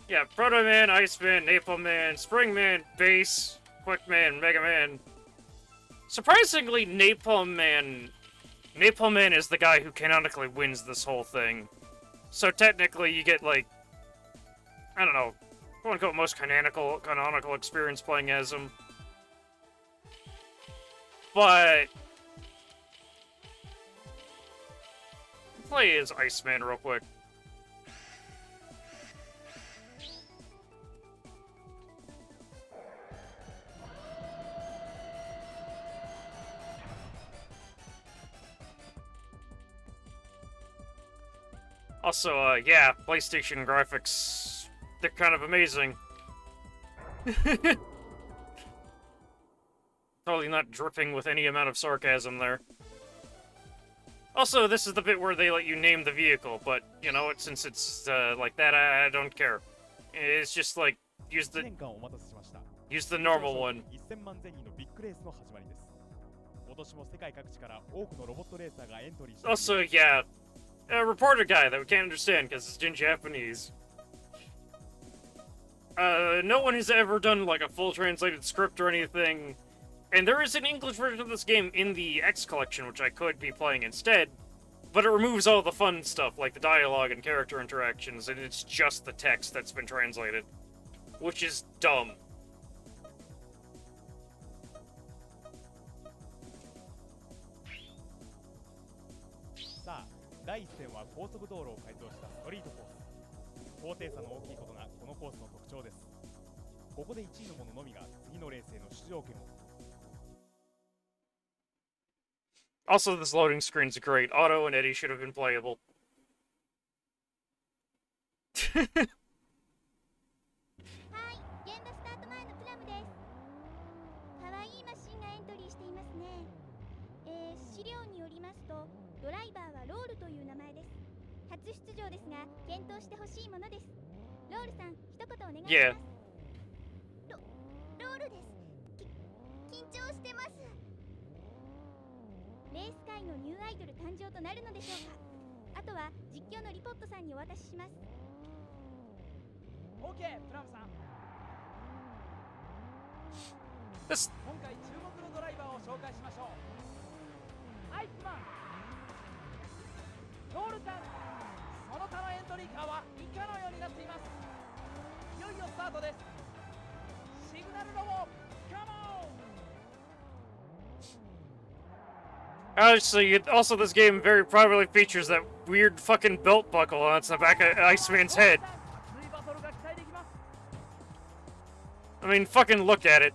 yeah, Proto Man, Iceman, Napalm Man, Spring Man, Bass, Quick Man, Mega Man. Surprisingly, Napalm Man is the guy who canonically wins this whole thing. So technically, you get, like, I don't know, quote-unquote most canonical experience playing as him. But play as Iceman real quick. Also, yeah, PlayStation graphics, they're kind of amazing. Totally not dripping with any amount of sarcasm there. Also, this is the bit where they let you name the vehicle, but, you know, since it's, like that, I don't care. It's just, like, use the normal one. Also, yeah, a reporter guy that we can't understand because it's in Japanese. No one has ever done, like, a full translated script or anything. And there is an English version of this game in the X collection, which I could be playing instead. But it removes all the fun stuff, like the dialogue and character interactions, and it's just the text that's been translated. Which is dumb. さあ、第一戦は高速道路を改造したストリートコース。高低差の大きいことがこのコースの特徴です。ここで1位の者のみが次のレースへの出場権を。Also, this loading screen's great. Otto and Eddie should have been playable. はい、現場スタート前のプラムです。可愛いマシンがエントリーしていますね。資料によりますと、ドライバーはロールという名前です。初出場ですが、検討してほしいものです。ロールさん、一言お願いします。Yeah. ロールです。緊張してます。レース界のニューアイドル誕生となるのでしょうか。あとは実況のリポットさんにお渡しします。OK、プラムさん。This 今回注目のドライバーを紹介しましょう。アイスマン、ロールさん。その他のエントリーカーは以下のようになっています。いよいよスタートです。シグナルロボ、カモン。Also, this game very prominently features that weird fucking belt buckle on the back of Iceman's head. I mean, fucking look at it.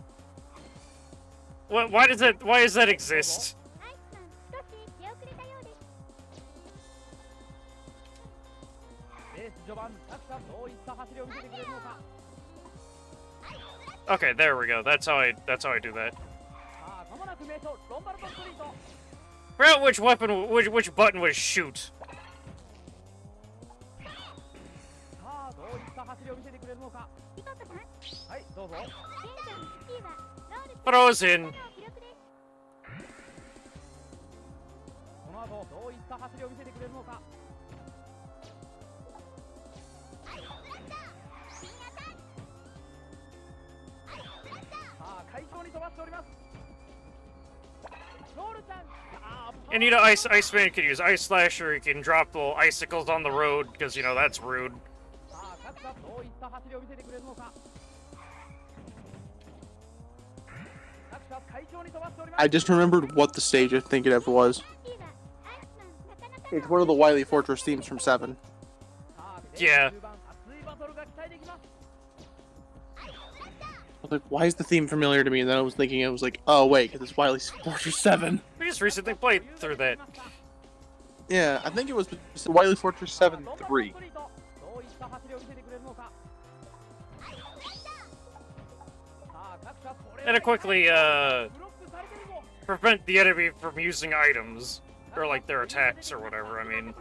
What? Why does that exist? アイスマン、少し出遅れたようです。レース序盤、たくさんどういった走りを見せてくれるのか。 Okay, there we go. That's how I do that. さあ、まもなく名所ロンバルドストリート。 Forgot which button was shoot. さあ、どういった走りを見せてくれるのか。リポットさん、はい、どうぞ。現在1位はロール Frozen. の記録です。この後、どういった走りを見せてくれるのか。さあ、快調に飛ばしております。ロールさん。 And you know, Iceman can use Ice Slasher. He can drop little icicles on the road because you know that's rude. さあ、各社どういった走りを見せてくれるのか。各社快調に飛ばしております。 I just remembered what the stage I think it ever was. 1位はアイスマン、なかなかの It's one of the Wily Fortress themes from 7. さあ、 Yeah. 中盤熱いバトルが期待できます。 I was like, why is the theme familiar to me? And then I was thinking, I was like, oh wait, because it's Wily Fortress 7. We just recently played through that. Yeah, I think it was Wily Fortress 7 3. どういった走りを見せてくれるのか。さあ、各社これ And to quickly ブロックされてるぞ。 prevent the enemy from using items or like their attacks or whatever. I mean, 現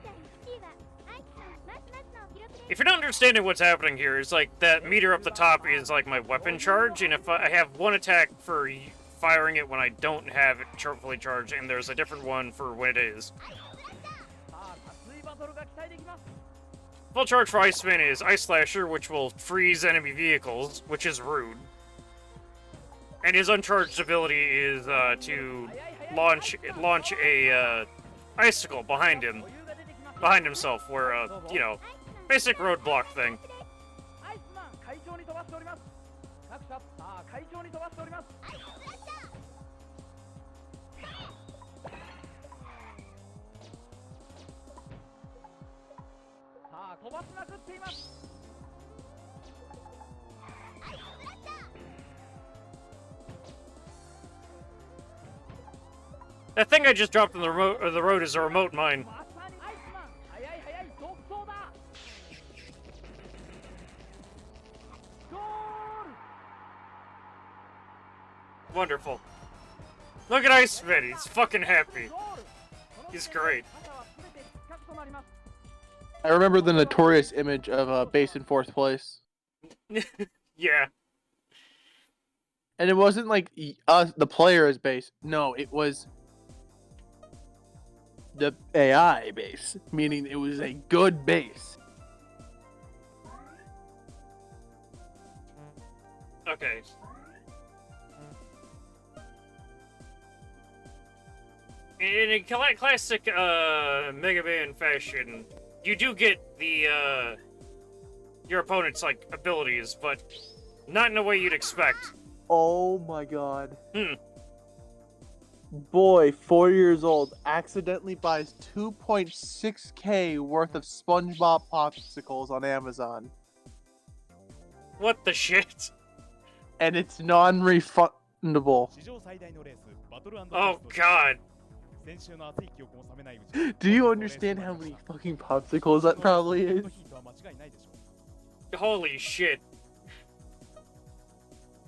在1位はアイスマン、マスマスの記録です。 if you're not understanding what's happening here, it's like that meter up the top is like my weapon charge, and if I have one attack for firing it when I don't have it fully charged, and there's a different one for when it is. さあ、熱いバトルが期待できます。 Full charge for Iceman is Ice Slasher, which will freeze enemy vehicles, which is rude. And his uncharged ability is to launch a icicle behind himself, where you know, basic roadblock thing. アイスマン快調に飛ばしております。各社さあ快調に飛ばしております。さあ飛ばしまくっています。 That thing I just dropped on the road is a remote mine. まさにアイスマン速い速い独走だ。ゴール。 Wonderful. Look at Iceman, he's fucking happy. ゴール。 He's great. 傘は全て失格となります。 I remember the notorious image of base in 4th place. Yeah. And it wasn't like us, the player is base. No, it was the AI base, meaning it was a good base. Okay. in a classic Mega Man fashion, you do get the your opponent's like abilities, but not in a way you'd expect. Oh my god. Hmm. Boy, 4 years old, accidentally buys 2.6k worth of SpongeBob popsicles on Amazon. What the shit? And it's non-refundable. 史上最大のレースバトル&テ Oh スト god. 先週の熱い記憶も冷めないうちに Do you understand how many fucking popsicles that probably こ is? のヒートは間違いないでしょう Holy shit.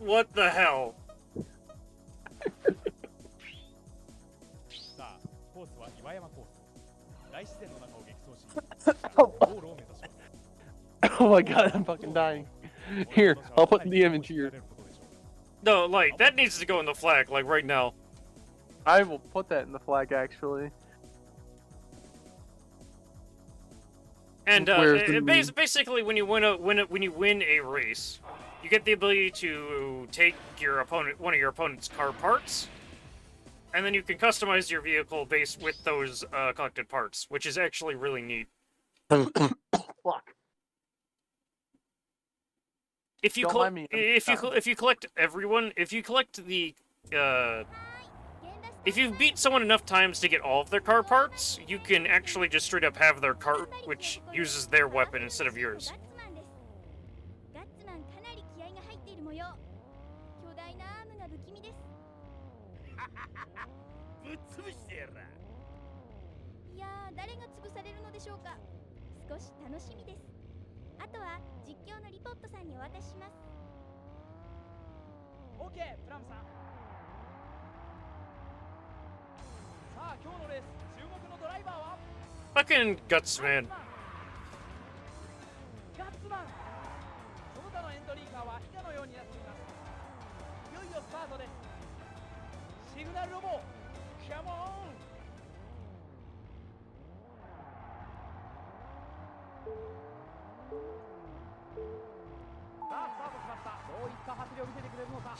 What the hell? さあコースは岩山コース大自然の中を激走しゴールを目指します Oh my god, I'm fucking dying. Here, I'll put the image here. No, like, that needs to go in the flag, like, right now. I will put that in the flag, actually. And Where's the meme? basically, when you win a race, you get the ability to take one of your opponent's car parts, and then you can customize your vehicle based with those collected parts, which is actually really neat. Fuck. If you Don't mind me, I'm if you collect everyone, if you beat someone enough times to get all of their car parts, you can actually just straight up have their car, which uses their weapon instead of yours. ガッツマンかなり気合が入っている模様。巨大なアームが不気味です。ぶっ潰してやら。いやー、誰が潰されるのでしょうか。少し楽しみです。あとは実況のリポットさんにお渡しします。オッケー、プラムさん。さあ、今日のレース、注目のドライバーは Fucking guts, man. ガッツマン。その他のエントリーカーは以下のようになっています。いよいよスタートです。シグナルロボ、カモン。さあ、スタートしました。どういった走りを見せてくれるのか。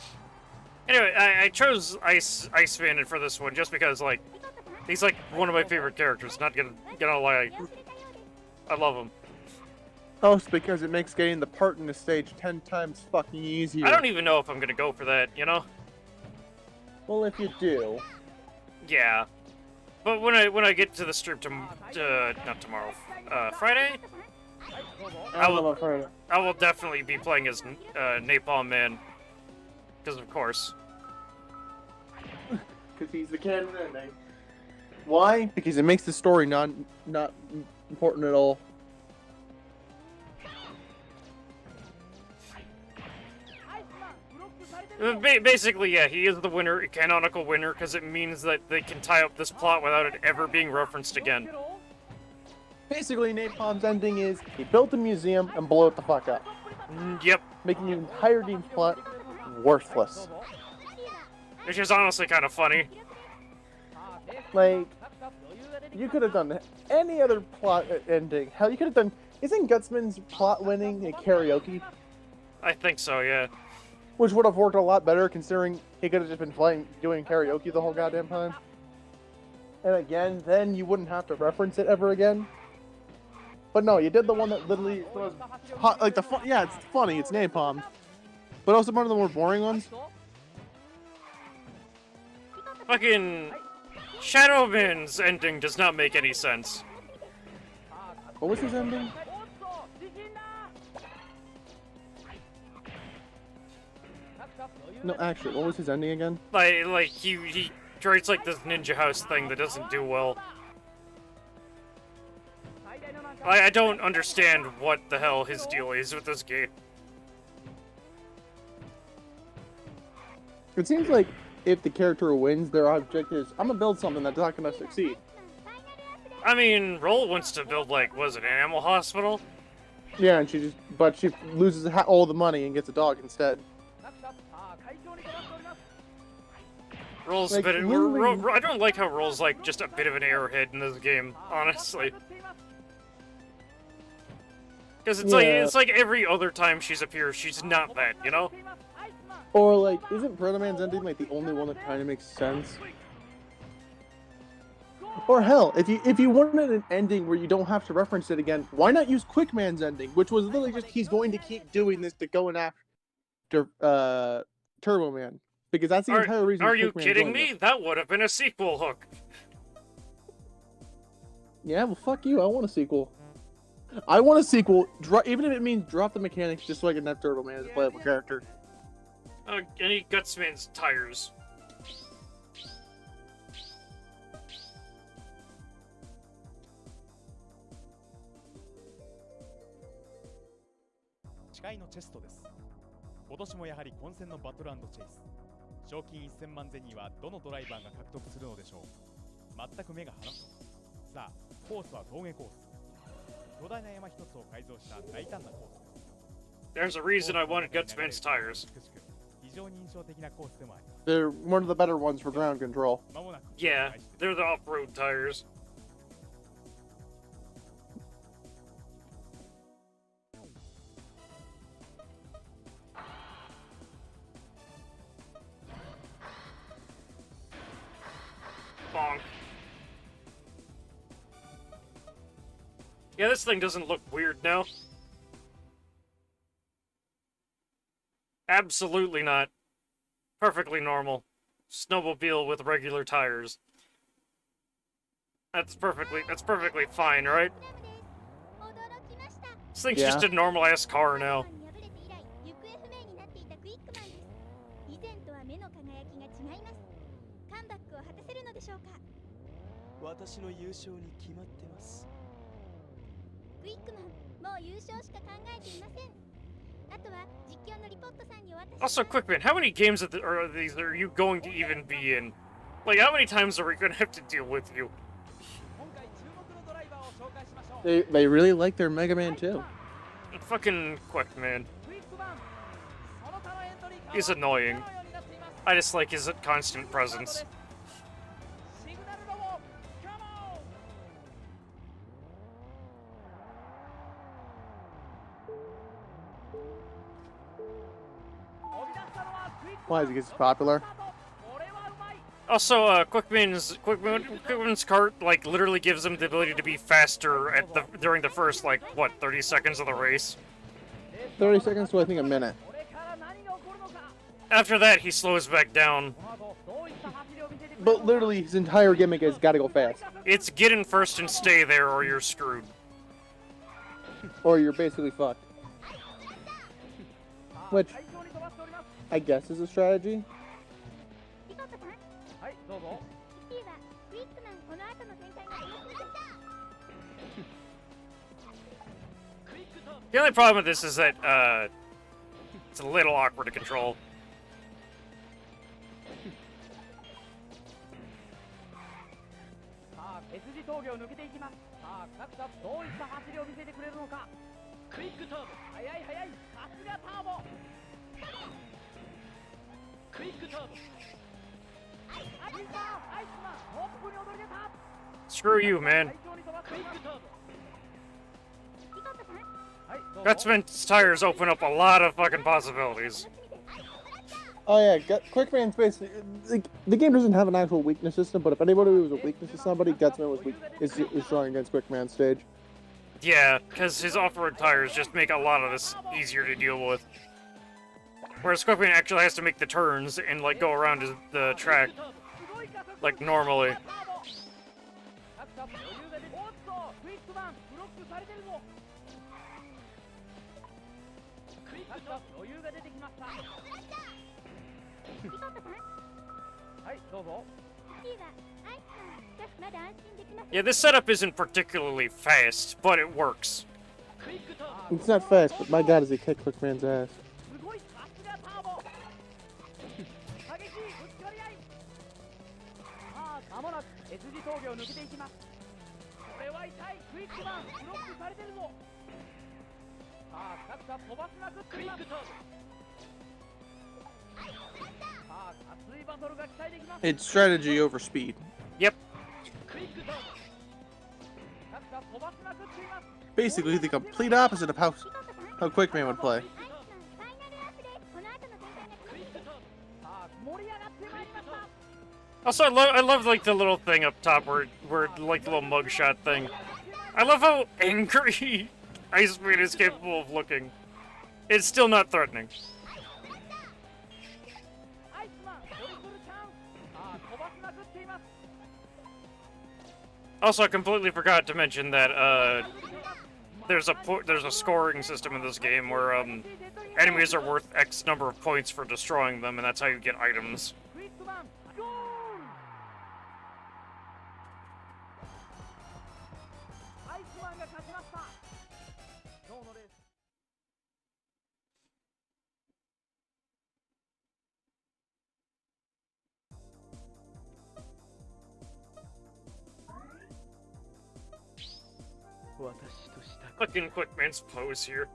Anyway, I chose Ice Bandit for this one just because, like, he's like one of my favorite characters. Not gonna lie, I love him. Oh, it's because it makes getting the part in the stage 10 times fucking easier. I don't even know if I'm gonna go for that, you know? Well, if you do. Yeah. But when I get to the strip not tomorrow, Friday, I don't know about Friday. I will definitely be playing as Napalm Man. Because of course. Because he's the canon ending. Why? Because it makes the story not important at all. Basically, yeah, he is the winner, canonical winner, because it means that they can tie up this plot without it ever being referenced again. Basically, Napalm's ending is he built a museum and blew it the fuck up, Yep. making the entire game's plot worthless. Which is honestly kind of funny. Like, you could have done any other plot ending. Hell, you could have done. Isn't Gutsman's plot winning a karaoke? I think so, yeah. Which would have worked a lot better considering he could have just been doing karaoke the whole goddamn time. And again, then you wouldn't have to reference it ever again. But no, you did the one that literally was hot, like yeah, it's funny, it's napalm. But also one of the more boring ones. Fucking Shadowman's ending does not make any sense. What was his ending? No, actually, what was his ending again? Like he creates like this ninja house thing that doesn't do well. I don't understand what the hell his deal is with this game. It seems like if the character wins, their object is, I'm gonna build something that's not gonna succeed. I mean, Roll wants to build, like, was it an animal hospital? Yeah, and she loses all the money and gets a dog instead. Roll's Like, a bit. literally- I don't like how Roll's like just a bit of an airhead in this game, honestly. Because it's like every other time she's appeared, she's not that, you know? Or like, isn't Proto Man's ending like the only one that kind of makes sense? Or hell, if you wanted an ending where you don't have to reference it again, why not use Quickman's ending, which was literally just he's going to keep doing this to going after Turbo Man, because that's the entire reason. Are you Quickman kidding joined me? them. That would have been a sequel hook. Yeah, well, fuck you. I want a sequel. I want a sequel, even if it means drop the mechanics just so I can have Turbo Man as a playable character. Any Gutsman's tires.誓いのチェストです。今年もやはり混戦のバトル&チェイス。賞金1000万銭にはどのドライバーが獲得するのでしょう。全く目が離す。さあ、コースは峠コース。巨大な山一つを改造した大胆なコースです。There's a reason I wanted Gutsman's tires. 非常に印象的なコースでもあります。They're one of the better ones for ground control. Yeah, they're the off-road tires. Bonk. Yeah, this thing doesn't look weird now. Absolutely not. Perfectly normal. Snowmobile with regular tires. That's perfectly fine, right? This thing's just a normal-ass car now. 私の優勝に決まってます。クイックマン、もう優勝しか考えていません。あとは実況のリポットさんにお渡しします。 Also, Quickman, how many games are these are you going to even be in? Like, how many times are we gonna have to deal with you? 今回注目のドライバーを紹介しましょう。 They really like their Mega Man too. Fucking Quickman. クイックマン、その他のエントリーカーは He's annoying. このようになっています。 I just like his constant presence. シグナルロボ、カモン。 Why is he gets popular? Also, Quickman's cart like literally gives him the ability to be faster at during the first like what 30 seconds of the race. 30 seconds to I think a minute. After that, he slows back down. But literally, his entire gimmick is gotta go fast, It's get in first and stay there, or you're screwed. or you're basically fucked. Which I guess is a strategy. リポットさん、はい、どうぞ。 1位はクイックマン、この後の展開が楽しみでした。 The only problem with this is that it's a little awkward to control. さあ、S字峠を抜けていきます。さあ、各社どういった走りを見せてくれるのか。クイックターボ、速い速い、さすがターボ。クイックターボ。アイスマン、トップに躍り出た。 Screw you, man. 最長に飛ばすクイックターボ。リポットさん、 はい、どうぞ。 Gutsman's tires open up a lot of fucking possibilities. Oh yeah, Quickman's basically the game doesn't have an actual weakness system, but if anybody was a weakness to somebody, Gutsman was weak is strong against Quickman's stage. Yeah, because his off-road tires just make a lot of this easier to deal with. Whereas Quickman actually has to make the turns and like go around the track like normally. 各社余裕が出て、おっと、クイックマン、ブロックされてるぞ。クイックターボ、余裕が出てきました。リポットさん、はい、どうぞ。 1位はアイスマン。しかしまだ安心できません。 Yeah, this setup isn't particularly fast, but it works. クイックターボ。 It's not fast, but my god, does he kick Quickman's ass? すごい、さすがターボ。激しいぶつかり合い。さあ、まもなく S 字峠を抜けていきます。これは痛い、クイックマン、ブロックされてるぞ。さあ、各社飛ばしまくっています。さあ、熱いバトルが期待できます。 It's strategy over speed. Yep. クイックターボ。各社飛ばしまくっています。 Basically, the complete opposite of how Quickman would play. アイスマン、ファイナルアップです。この後の展開が楽しみです。さあ、盛り上がってまいりました。Also, I love like the little thing up top where like the little mugshot thing. I love how angry Iceman is capable of looking. It's still not threatening. アイスマントリプルチャンス。さあ飛ばしまくっています。 Also, I completely forgot to mention that there's a scoring system in this game where enemies are worth X number of points for destroying them, and that's how you get items. クイックマンゴール。アイスマンが勝ちました。今日のレース。 私とした Fucking Quickman's pose here.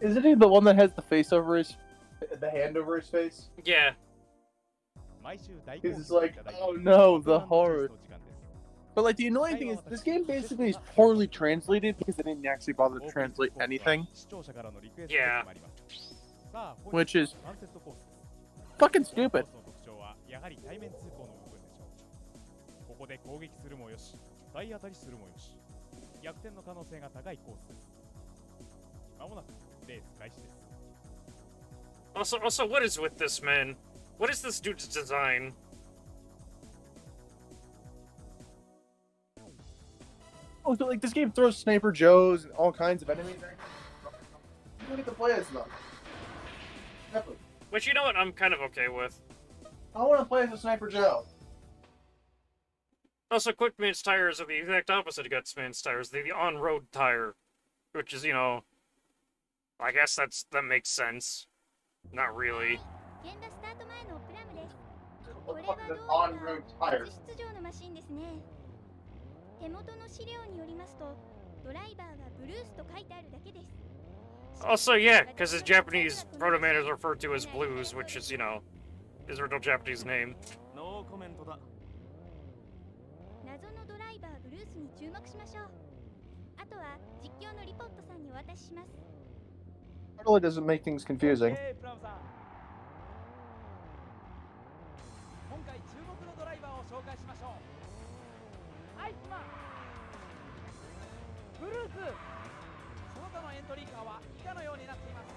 Isn't he the one that has the face over the hand over his face? Yeah. 毎週大 He's just like, oh no, the horror. But like the annoying thing is, this game basically is poorly translated because they didn't actually bother to translate anything, Yeah. which is fucking stupid. やはり対面通行の部分でしょう。ここで攻撃するもよし、体当たりするもよし、逆転の可能性が高いコースです。まもなくレース開始です。 Also, what is with this man? What is this dude's design? Oh, so like this game throws Sniper Joes and all kinds of enemies. You don't get to play as them. Never. Which, you know what, I'm kind of okay with. I want to play as a Sniper Joe. Also, Quickman's tires are the exact opposite of Gutsman's tires. They're the on-road tire. Which is, you know... I guess that makes sense. Not really. 現場スタート前のプラムです。 What こ the れ fuck は is ど an うやら on-road 初 tire? 出場のマシンですね。手元の資料によりますと、ドライバーはブルースと書いてあるだけです。 Also, yeah, because his Japanese proto-man is referred to as Blues, which is, you know, his original Japanese name. ノーコメントだ。謎のドライバーブルースに注目しましょう。あとは実況のリポットさんにお渡しします。 It really doesn't make things confusing. プラムさん。今回注目のドライバーを紹介しましょう。アイスマン。ブルース。その他のエントリーカーは以下のようになっています。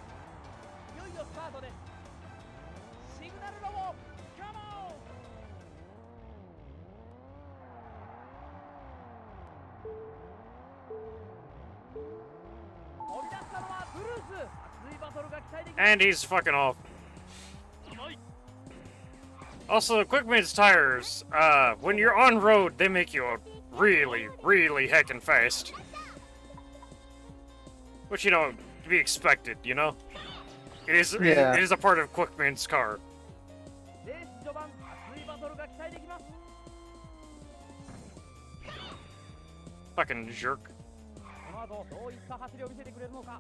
いよいよスタートです。シグナルロボ、カモン。飛び出したのはブルース。熱いバトルが期待できます。 And he's fucking off. Also, Quickman's tires, when you're on road, they make you really, really heckin' fast. Which, you know, to be expected, you know? It is a part of Quickman's car. レース序盤、熱いバトルが期待できます。 Fucking jerk. この後どういった走りを見せてくれるのか。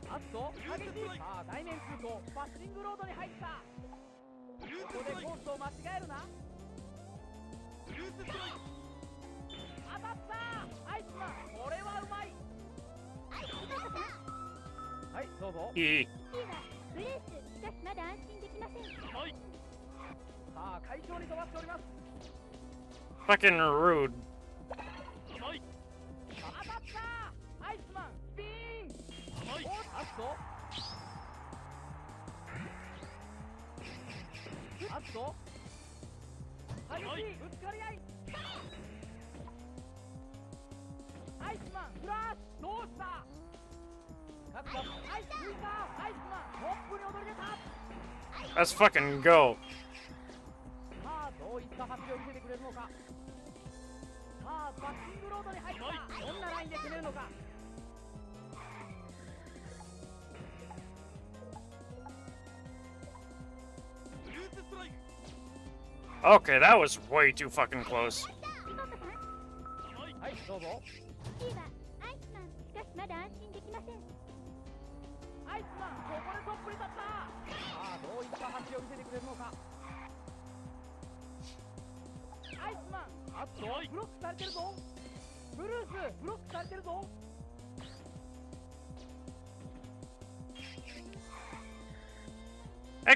あっと激しい。さあ対面通行、パッシングロードに入った。ここでコースを間違えるな。当たった。アイスマン、これはうまい。はい、どうぞ。 E. ブルース、しかしまだ安心できません。さあ快調に飛ばしております。 Fucking rude. 当たった。アイスマン、スピン。おっと。あっと。激しいぶつかり合い。アイスマン、フラッシュ、どうした。各馬、アイス抜いた。アイスマン、トップに躍り出た。 Let's fucking go. さあどういった走りを見せてくれるのか。さあバッキングロードに入った。どんなラインで攻めるのか。 Okay, that was way too fucking close. はい、どうぞ。次はアイスマン、しかしまだ安心できません。アイスマン、ここでトップに立った。さあどういった走りを見せてくれるのか。アイスマン、あっとブロックされてるぞ。ブルース、ブロックされてるぞ。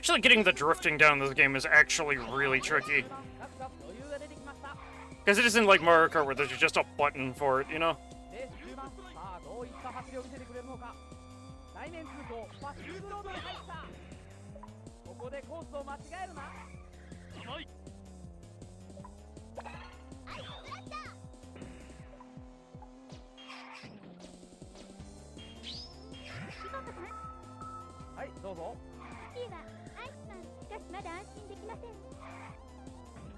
Actually, getting the drifting down in this game is actually really tricky. 各社余裕が出てきました Because it isn't like Mario Kart where there's just a button for it, you know? レース中盤さあどういった走りを見せてくれるのか対面通行パッシングロードに入ったここでコースを間違えるなはいどうぞ次はアイスマン。しかしまだ安心できません。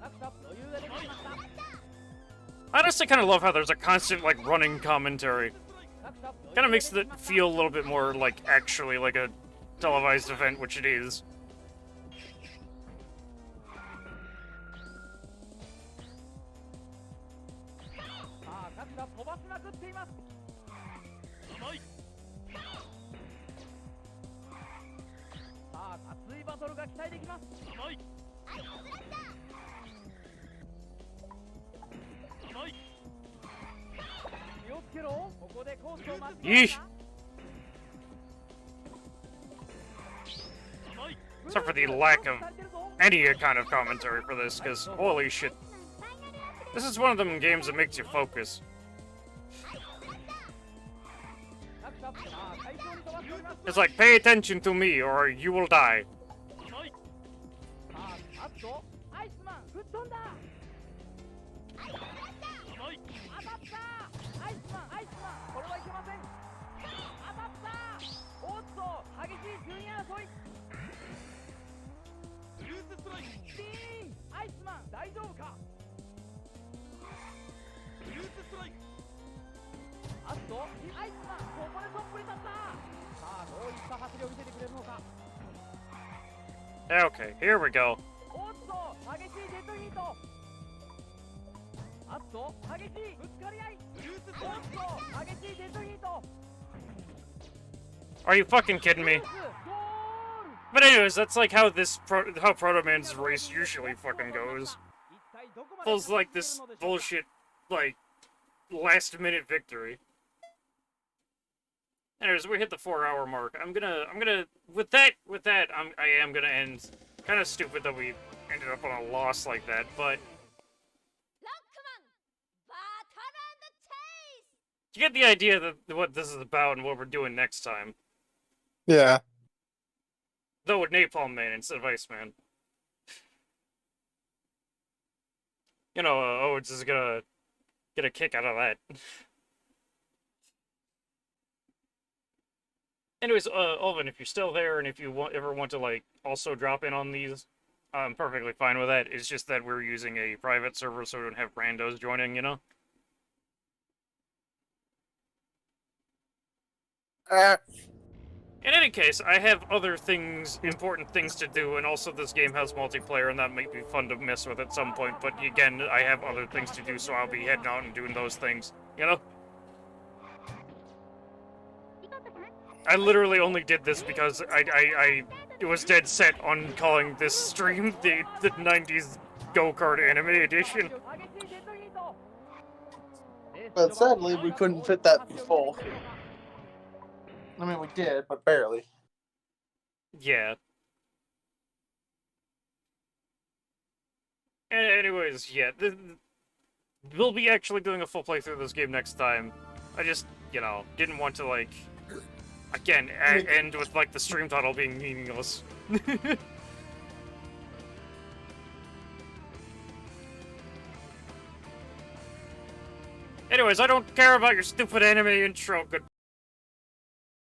各社余裕が出てきました I honestly kind of love how there's a constant, like, running commentary. 各社 Kind of makes it feel a little bit more like actually like a televised event, which it is. さあ各社飛ばしまくっていますさあ熱いバトルが期待できます気をつけろここでコースを間違えるな Except for the lack of any kind of commentary for this, because holy shit. This is one of them games that makes you focus. 各社さあ快調に飛ばしております It's like, pay attention to me or you will die. さああっとアイスマン吹っ飛んだ当たったアイスマンこれはいけません当たったおっと激しい順位争いスピーンアイスマン大丈夫かあっとアイスマンここでトップに立ったさあどういった走りを見せてくれるのか Okay, here we go. おっと激しいデッドヒートあっと激しいぶつかり合いおっと激しいデッドヒート Are you fucking kidding me? ゴール But anyways, that's like how how Proto Man's race usually fucking goes. 一体どこまで Feels like this bullshit, like, last minute victory. Anyways, we hit the 4-hour mark. I'm gonna, with that, I am gonna end. Kind of stupid that we ended up on a loss like that, but ロックマンバトルチェイス you get the idea that what this is about and what we're doing next time. Yeah. Though with Napalm Man instead of Iceman. You know, Odes is gonna get a kick out of that. Anyways, Ulvin, if you're still there and if you ever want to, like, also drop in on these, I'm perfectly fine with that. It's just that we're using a private server so we don't have randos joining, you know? In any case, I have other things, important things to do, and also this game has multiplayer, and that might be fun to mess with at some point, but again, I have other things to do, so I'll be heading out and doing those things, you know? I literally only did this because I was dead set on calling this stream the 90s go-kart anime edition. 激しいデッドヒート But sadly, we couldn't fit that in full. I mean, we did, but barely. Yeah. Anyways, yeah, we'll be actually doing a full playthrough of this game next time. I just, you know, didn't want to, like, again, end with, like, the stream title being meaningless. Anyways, I don't care about your stupid anime intro. Good.